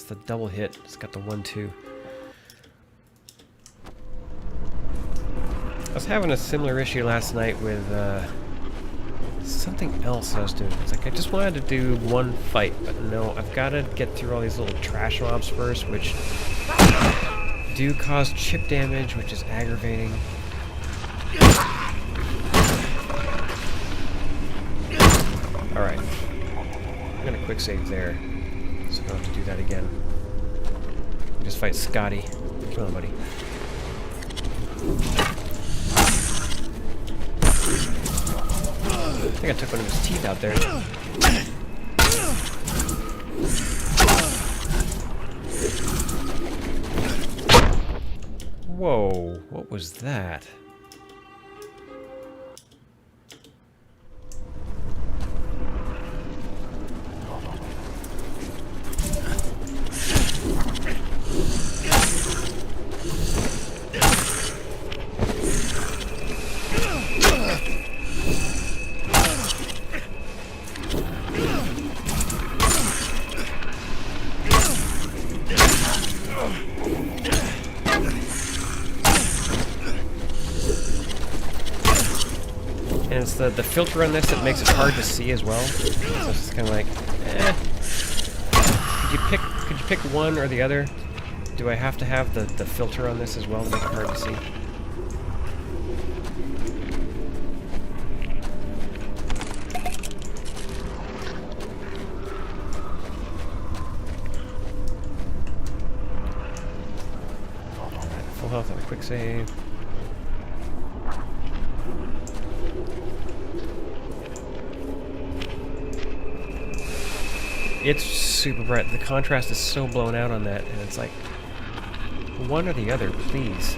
The double hit. It's got the 1-2. I was having a similar issue last night with something else I was doing. It's like I just wanted to do one fight, but no, I've got to get through all these little trash mobs first, which do cause chip damage, which is aggravating. Alright. I'm gonna quick save there. So I don't have to do that again. Just fight Scotty. Come on, buddy. I think I took one of his teeth out there. Whoa, what was that? And it's the filter on this that makes it hard to see as well. So it's just kind of like, Could you pick one or the other? Do I have to have the filter on this as well to make it hard to see? Full health on a quick save. It's super bright. The contrast is so blown out on that, and it's like one or the other, please.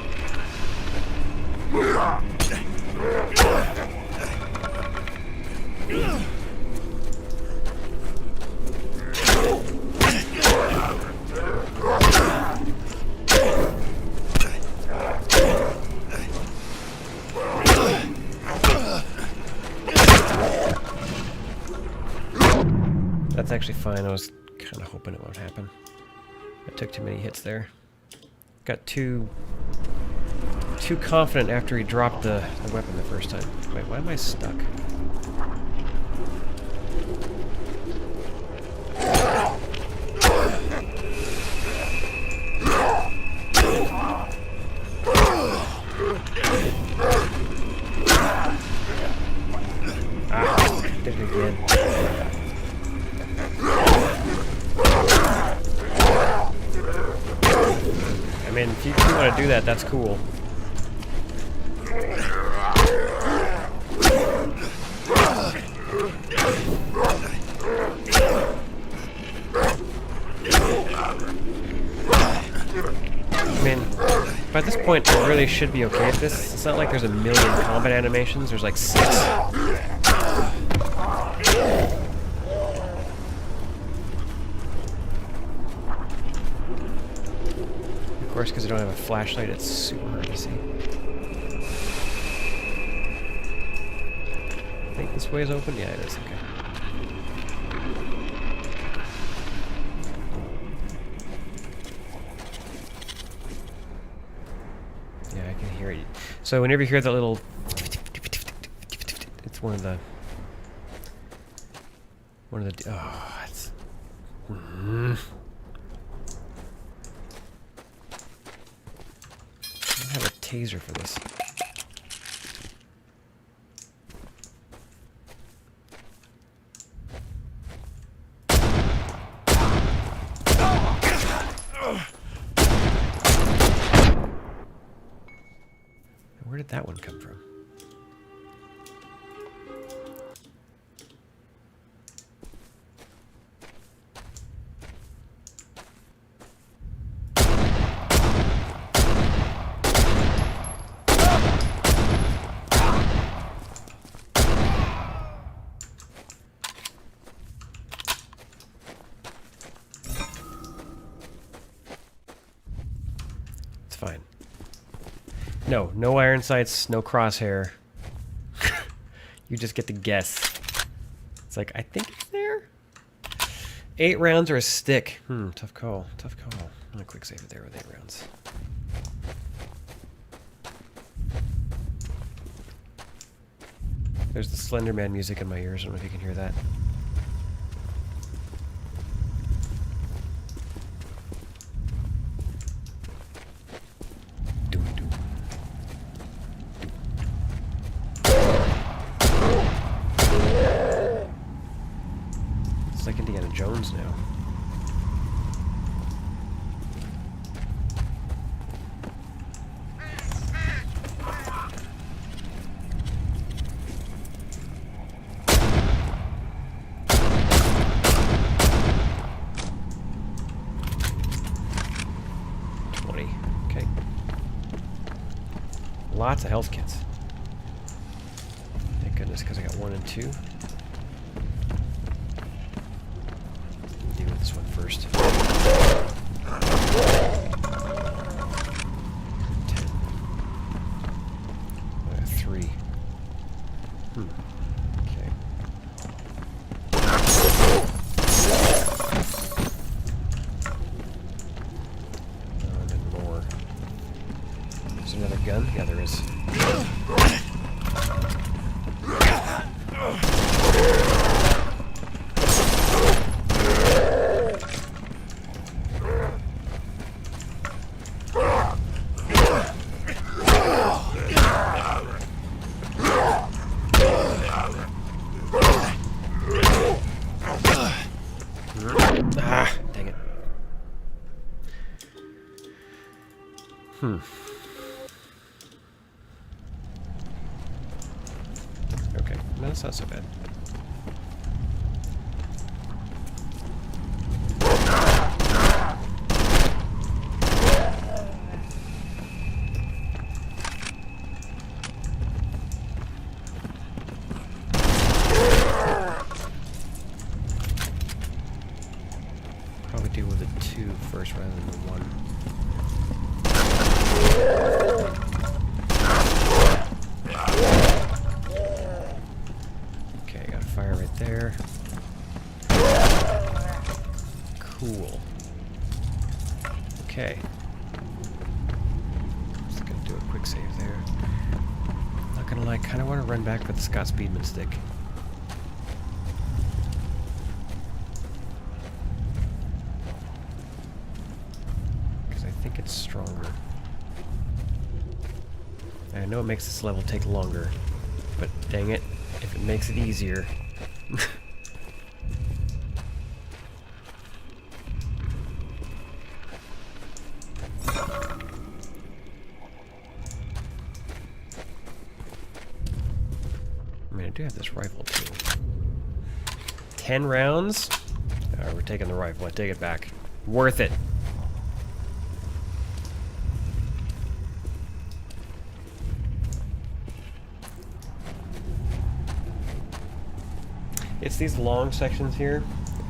That's actually fine. I was kind of hoping it won't happen. I took too many hits there. Got too confident after he dropped the weapon the first time. Wait, why am I stuck? Ah, did it again. I mean, if you want to do that, that's cool. I mean, by this point, I really should be okay at this. It's not like there's a million combat animations. There's like 6. Of course, because I don't have a flashlight, it's super hard to see. I think this way is open? Yeah, it is. Okay. Yeah, I can hear it. So whenever you hear that little... It's one of the... Oh, it's... I have a taser for this. Where did that one come from? Fine. No iron sights, no crosshair. You just get to guess. It's like, I think it's there? 8 rounds or a stick? Tough call. Tough call. I'm gonna quick save it there with 8 rounds. There's the Slender Man music in my ears. I don't know if you can hear that. It's like Indiana Jones now. Okay. Lots of health kits. Thank goodness, because I got 1 and 2. Deal with this one first. 10. I got 3. Okay. And then more. There's another gun? Yeah, there is. Okay, no, that's not so bad. Probably deal with the 2 first rather than the 1. Okay, got a fire right there. Cool. Okay. Just gonna do a quick save there. Not gonna lie, kinda wanna run back for the Scott Speedman stick. I think it's stronger. I know it makes this level take longer, but dang it, if it makes it easier. I mean, I do have this rifle too. 10 rounds? Alright, we're taking the rifle. I take it back. Worth it. It's these long sections here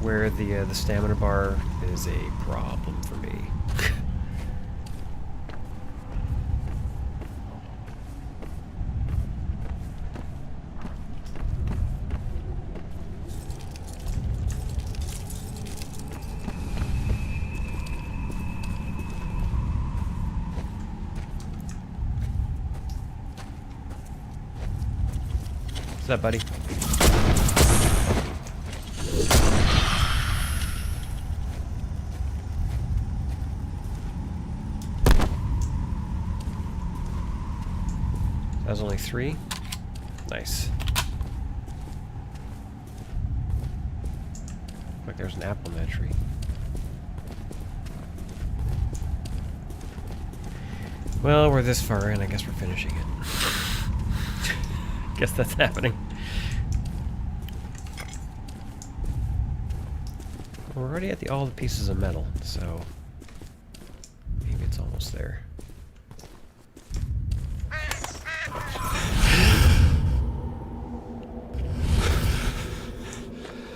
where the stamina bar is a problem for me. What's up, buddy? That was only 3. Nice. Looks like there's an apple in that tree. Well, we're this far in. I guess we're finishing it. Guess that's happening. We're already at all the pieces of metal, so maybe it's almost there.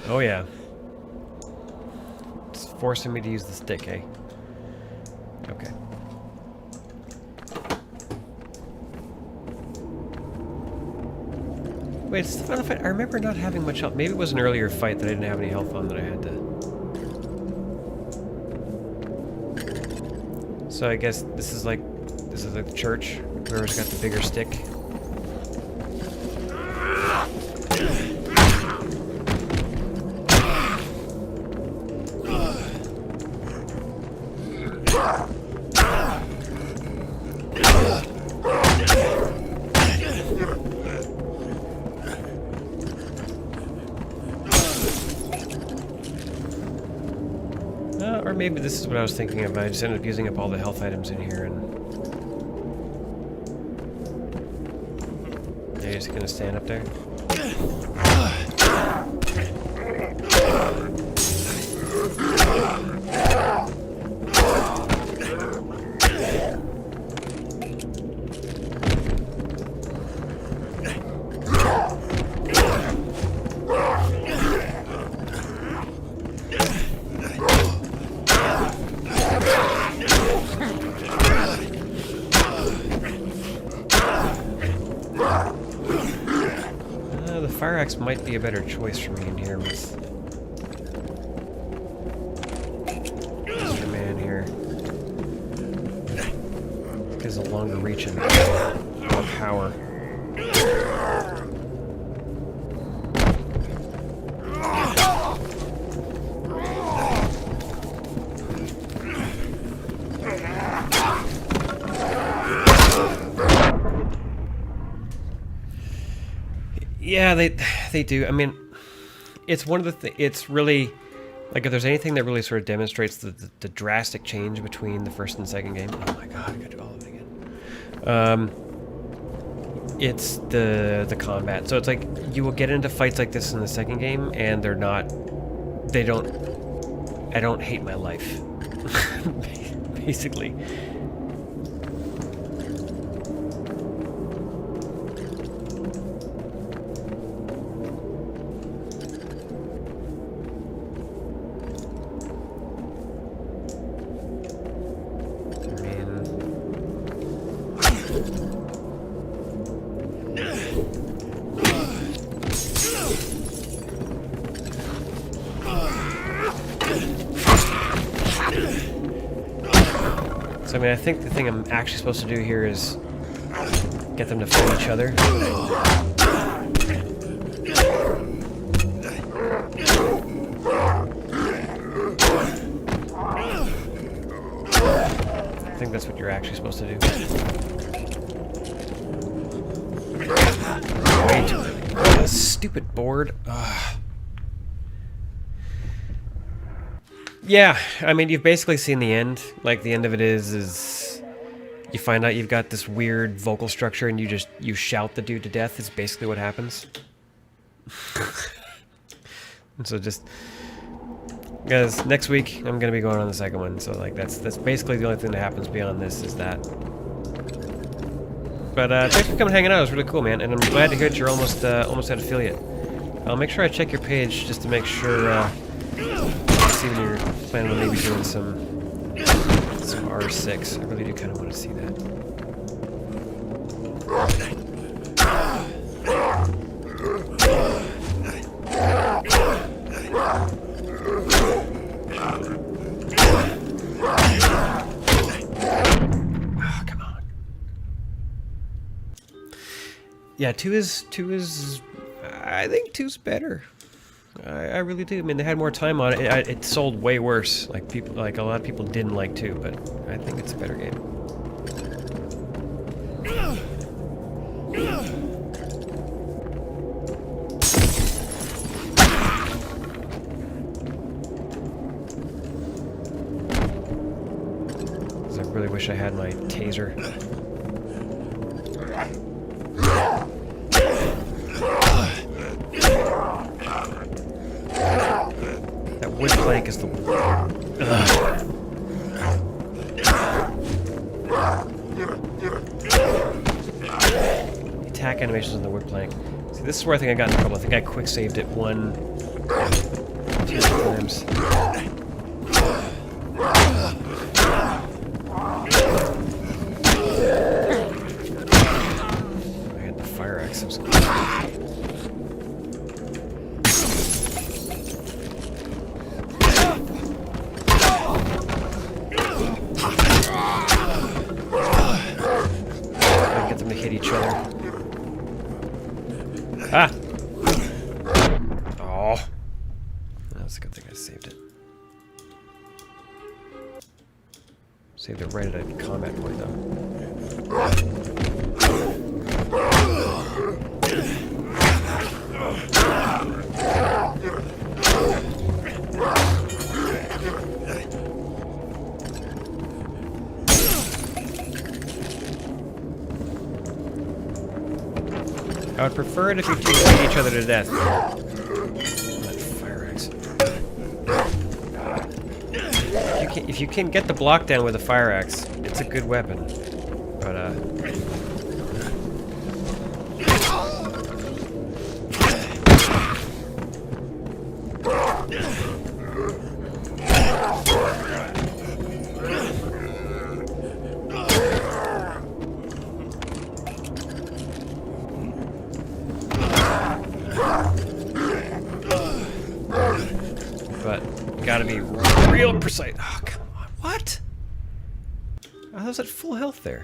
Oh yeah. It's forcing me to use the stick, eh? Okay. Wait, it's the final fight. I remember not having much health. Maybe it was an earlier fight that I didn't have any health on that I had to... So I guess this is like the church. Whoever's got the bigger stick. Or maybe this is what I was thinking of. I just ended up using up all the health items in here, and you're just gonna stand up there. The fire axe might be a better choice for me in here with Mr. Man here. Gives a longer reach and more power. Yeah, they do. I mean, it's one of the it's really like if there's anything that really sort of demonstrates the drastic change between the first and second game. Oh my god, I gotta do all of it again. It's the combat. So it's like you will get into fights like this in the second game, and they're not. They don't. I don't hate my life. Basically. I mean, I think the thing I'm actually supposed to do here is get them to fight each other. I think that's what you're actually supposed to do. Way too early. Oh, stupid board. Ugh. Yeah, I mean, you've basically seen the end. Like, the end of it is you find out you've got this weird vocal structure and you shout the dude to death. Is basically what happens. And so just, guys, next week I'm gonna be going on the second one. So like that's basically the only thing that happens beyond this is that. But thanks for coming hanging out. It was really cool, man, and I'm glad to hear that you're almost at affiliate. I'll make sure I check your page just to make sure. See when you're planning on maybe doing some R6. I really do kind of want to see that. Oh, come on. Yeah, 2 is I think 2's better. I really do. I mean, they had more time on it. It sold way worse. Like a lot of people didn't like 2, but I think it's a better game. I really wish I had my taser. Wood plank is the attack animations on the wood plank. See, this is where I think I got in trouble. I think I quick saved it 1, 2 times. I had the fire axe. Hit each other. Ah! Oh. That's a good thing I saved it. Saved it right at a combat point, though. I would prefer it if you two beat each other to death. That fire axe. If you can get the block down with a fire axe, it's a good weapon. But gotta be real precise. Oh, come on. What? I was at full health there.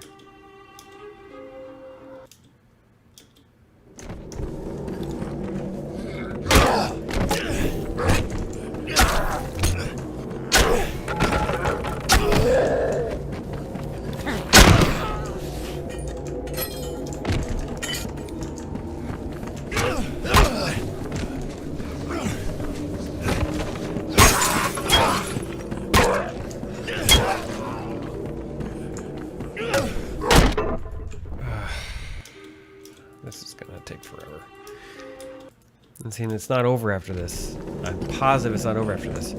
This is gonna take forever. And seeing it's not over after this. I'm positive it's not over after this.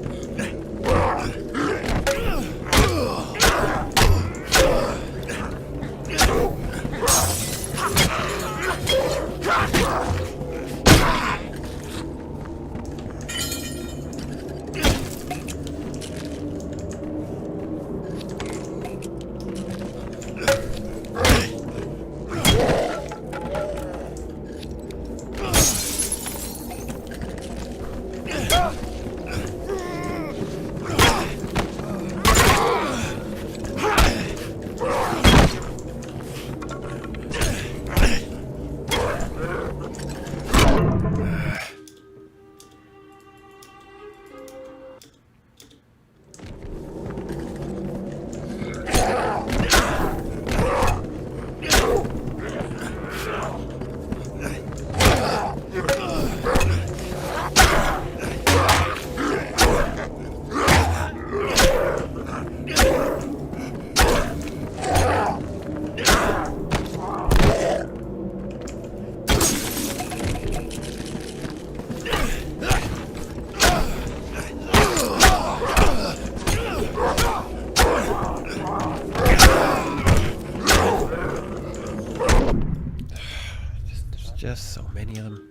Just so many of them.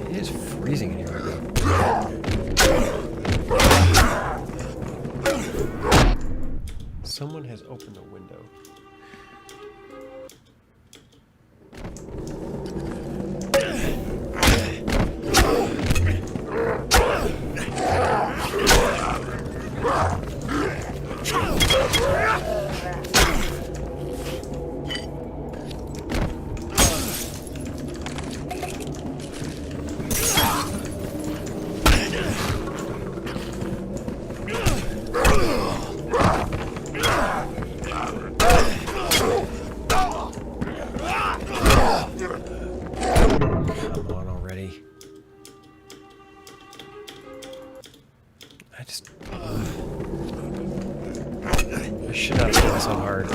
It is freezing in here right now. Someone has opened a window. Come on already. I should not have done so hard.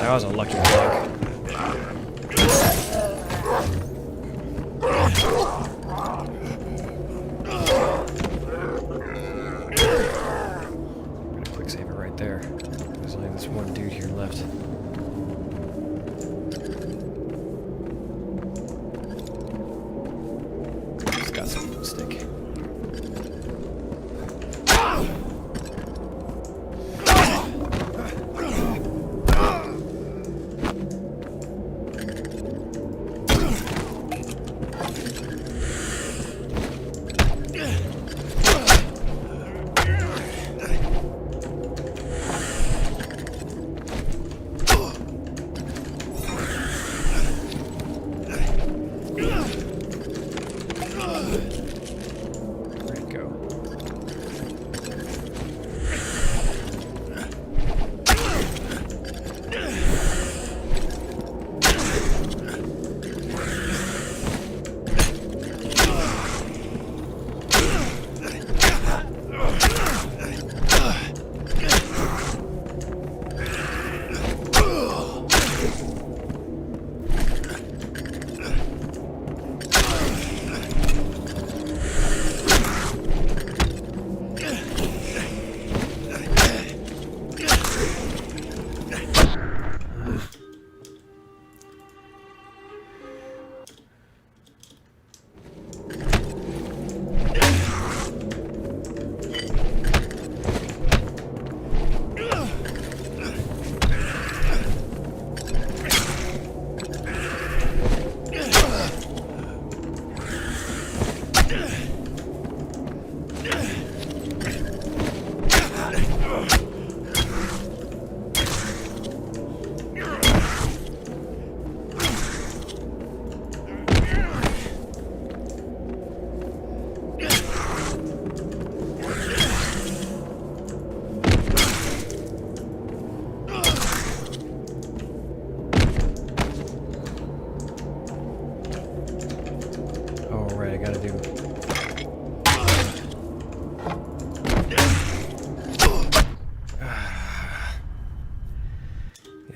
That was a lucky block. I'm gonna quick save it right there. There's only this one dude here left. Just got some food stick.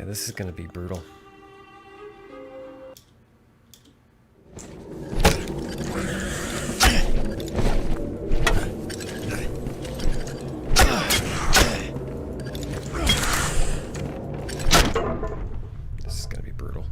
Yeah, this is gonna be brutal. This is gonna be brutal.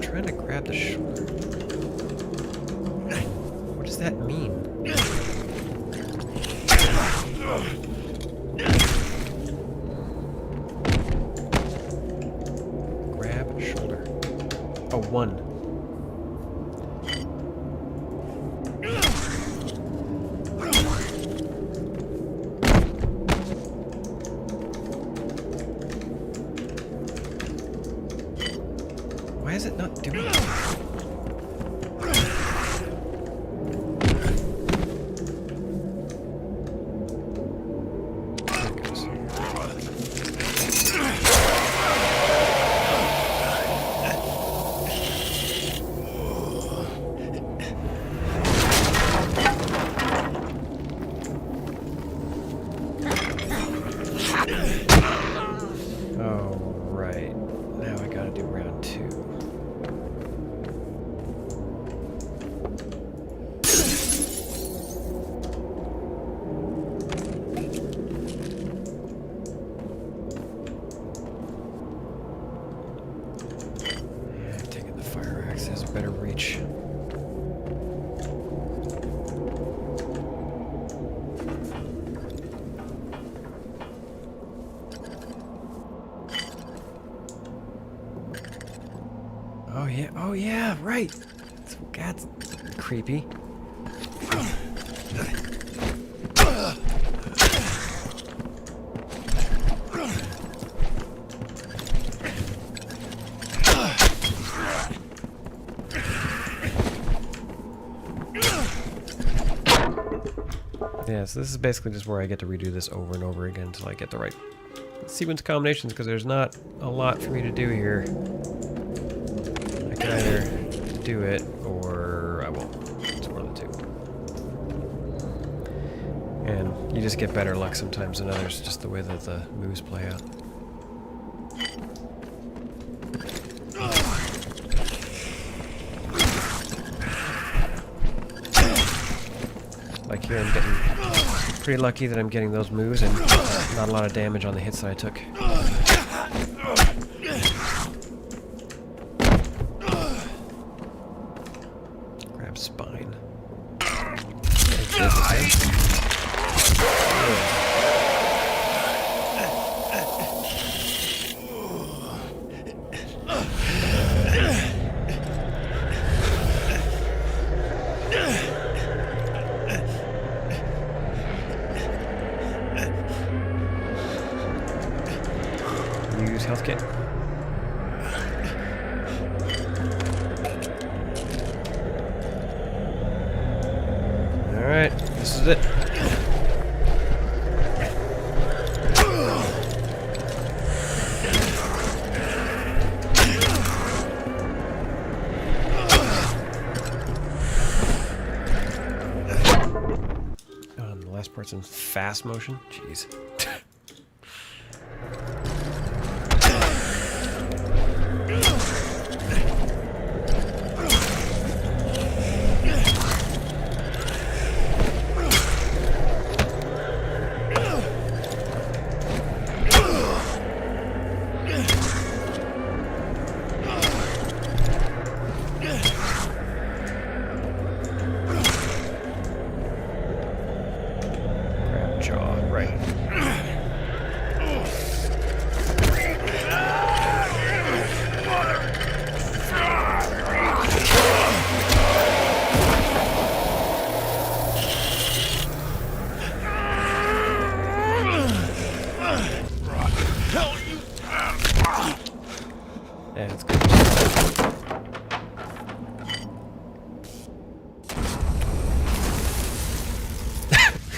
Trying to grab the shoulder. What does that mean? Grab shoulder. Oh, 1. Why is it not doing it? There it goes. Oh, right. Now I gotta do round 2. Taking the fire axe has better reach. Oh yeah, right. That's creepy. Yeah, so this is basically just where I get to redo this over and over again until I get the right sequence combinations, because there's not a lot for me to do here. I can either do it or I won't. It's one of the two. And you just get better luck sometimes than others, just the way that the moves play out. Like here, I'm getting pretty lucky that I'm getting those moves and not a lot of damage on the hits that I took. Grab spine. Use health kit. Alright, this is it. Oh, and the last part's in fast motion? Jeez. Grab jaw, right.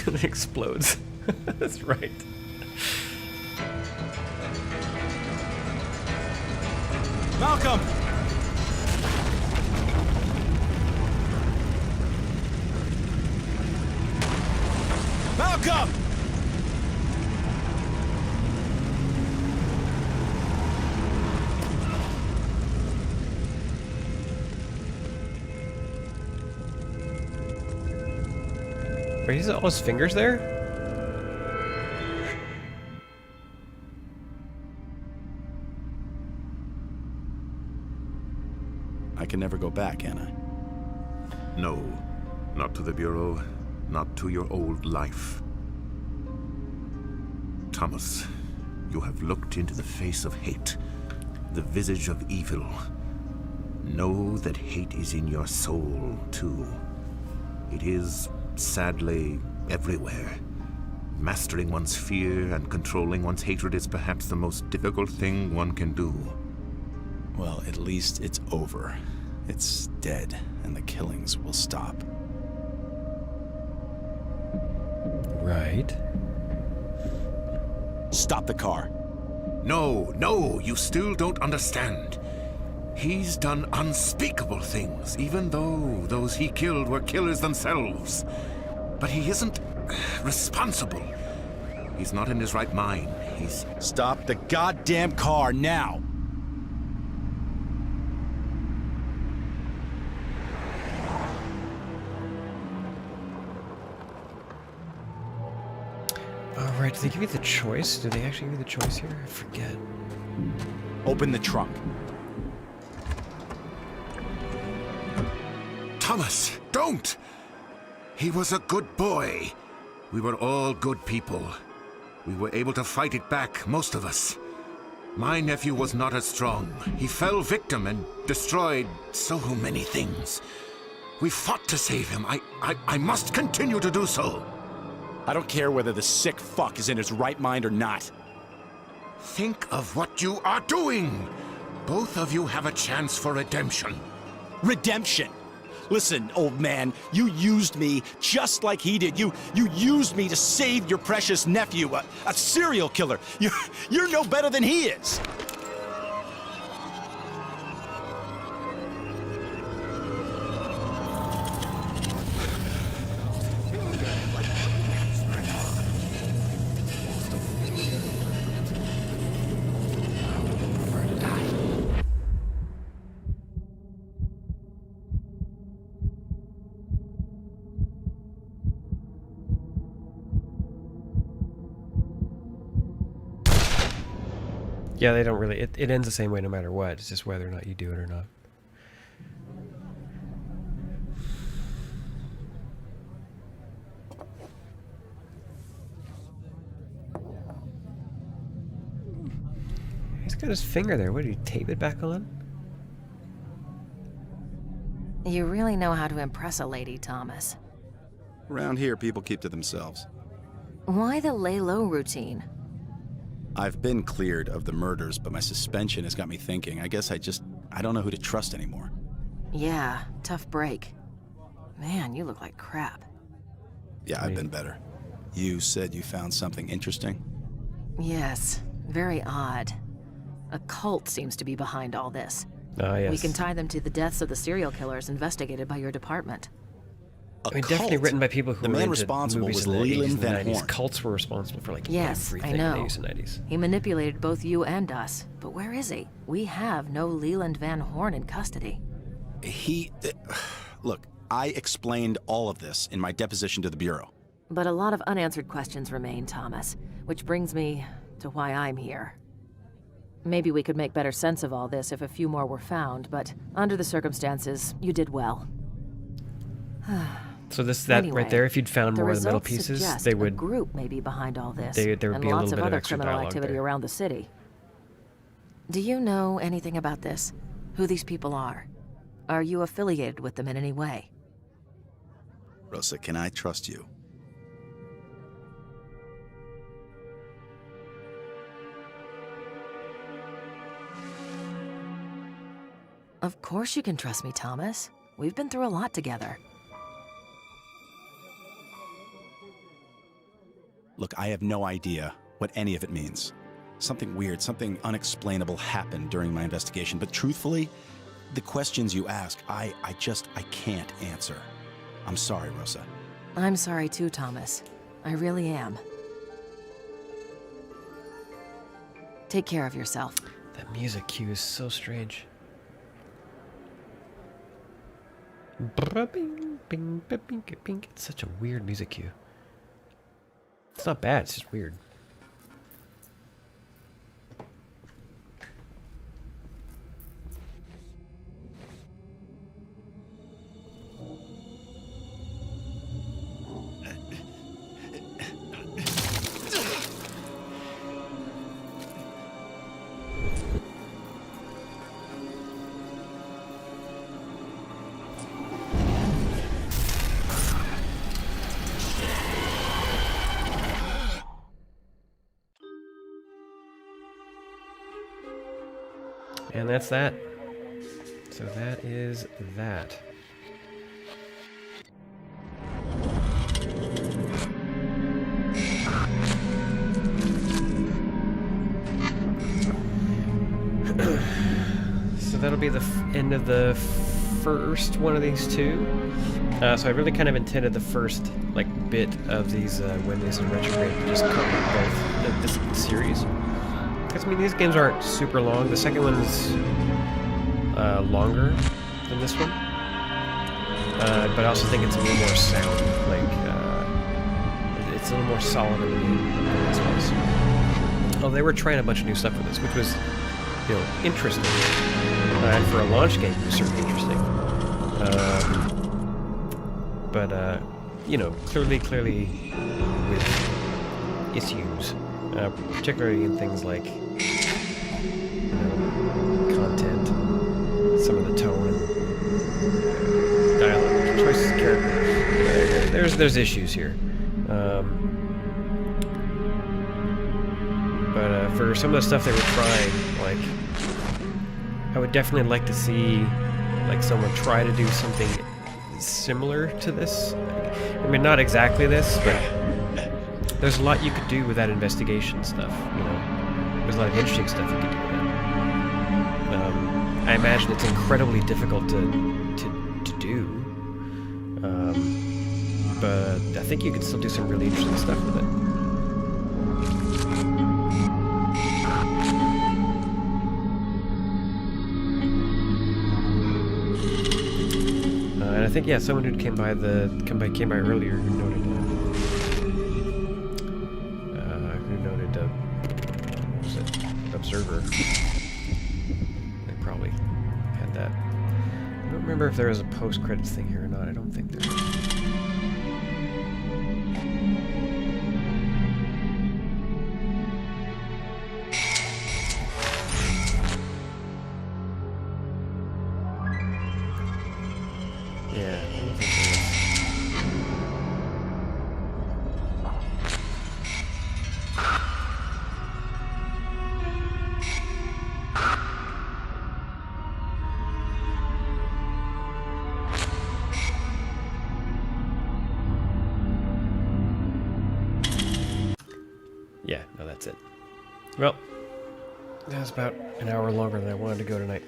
it explodes. That's right. Malcolm! Malcolm! Wait, is all his fingers there? I can never go back, can I? No, not to the Bureau, not to your old life. Thomas, you have looked into the face of hate, the visage of evil. Know that hate is in your soul, too. It is, sadly, everywhere. Mastering one's fear and controlling one's hatred is perhaps the most difficult thing one can do. Well, at least it's over. It's dead, and the killings will stop. Right. Stop the car. No, you still don't understand. He's done unspeakable things, even though those he killed were killers themselves. But he isn't responsible. He's not in his right mind. He's... Stop the goddamn car now! Oh, right. Do they give you the choice? Do they actually give you the choice here? I forget. Open the trunk. Thomas, don't! He was a good boy. We were all good people. We were able to fight it back, most of us. My nephew was not as strong. He fell victim and destroyed so many things. We fought to save him. I must continue to do so. I don't care whether the sick fuck is in his right mind or not. Think of what you are doing. Both of you have a chance for redemption. Redemption! Listen, old man, you used me just like he did. You used me to save your precious nephew, a serial killer. You're no better than he is. Yeah, they don't really... It ends the same way no matter what. It's just whether or not you do it or not. He's got his finger there. What, did he tape it back on? You really know how to impress a lady, Thomas. Around here, people keep to themselves. Why the lay low routine? I've been cleared of the murders, but my suspension has got me thinking. I guess I don't know who to trust anymore. Yeah, tough break. Man, you look like crap. Yeah, I've been better. You said you found something interesting? Yes, very odd. A cult seems to be behind all this. Ah, yes. We can tie them to the deaths of the serial killers investigated by your department. I mean, definitely written by people who The were man into responsible movies was in the 80s Leland and the Van 90s. Horn. Cults were responsible for, like, Yes, everything I know. in the 80s and 90s. He manipulated both you and us. But where is he? We have no Leland Van Horn in custody. Look, I explained all of this in my deposition to the Bureau. But a lot of unanswered questions remain, Thomas. Which brings me to why I'm here. Maybe we could make better sense of all this if a few more were found, but under the circumstances, you did well. So that Anyway, right there, if you'd found more of the metal results pieces, suggest they would... a group may be behind all this, there would and be a lots little of bit of other extra criminal dialogue activity there. around the city. Do you know anything about this? Who these people are? Are you affiliated with them in any way? Rosa, can I trust you? Of course you can trust me, Thomas. We've been through a lot together. Look, I have no idea what any of it means. Something weird, something unexplainable happened during my investigation, but truthfully, the questions you ask, I can't answer. I'm sorry, Rosa. I'm sorry too, Thomas. I really am. Take care of yourself. That music cue is so strange. It's such a weird music cue. It's not bad, it's just weird. And that's that. So that is that. So that'll be the end of the first one of these two. So I really kind of intended the first bit of these Wednesdays and Retrograde to just cover both this series. Because I mean, these games aren't super long. The second one's longer than this one, but I also think it's a little more sound. It's a little more solid in the game than this was. Oh, they were trying a bunch of new stuff with this, which was, interesting. And for a launch game, it was certainly interesting. But clearly with issues, particularly in things like content, some of the tone and dialogue, choices of character. There's issues here. But for some of the stuff they were trying, I would definitely like to see someone try to do something similar to this. I mean, not exactly this, but there's a lot you could do with that investigation stuff. There's a lot of interesting stuff you could do with that. I imagine it's incredibly difficult to do, but I think you can still do some really interesting stuff with it. And I think someone who came by earlier who noted what was it? Observer. They probably had that. I don't remember if there was a post-credits thing here or not. I don't think there is. Yeah, I don't think there is. Yeah, no, that's it. Well, that was about an hour longer than I wanted to go tonight.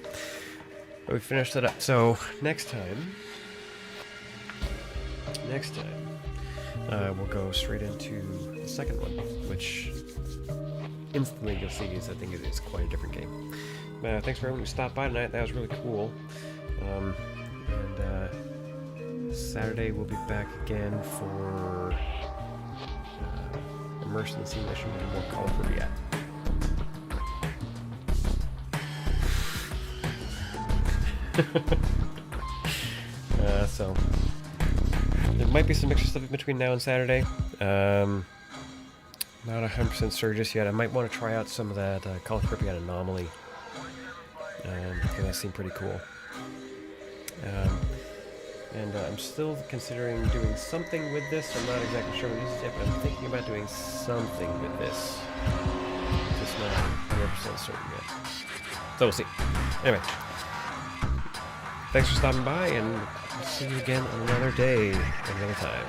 But we finished it up. So, next time, we'll go straight into the second one, which instantly you'll see is I think it is quite a different game. Thanks for everyone who stopped by tonight. That was really cool. And Saturday we'll be back again for Immersion Simulation and more Call of Duty. So there might be some extra stuff in between now and Saturday. Not 100% sure just yet. I might want to try out some of that Call of Duty Anomaly. That seemed pretty cool. And I'm still considering doing something with this. I'm not exactly sure what it is yet, but I'm thinking about doing something with this. Just not 100% certain yet. So we'll see. Anyway, thanks for stopping by, and we'll see you again another day, another time.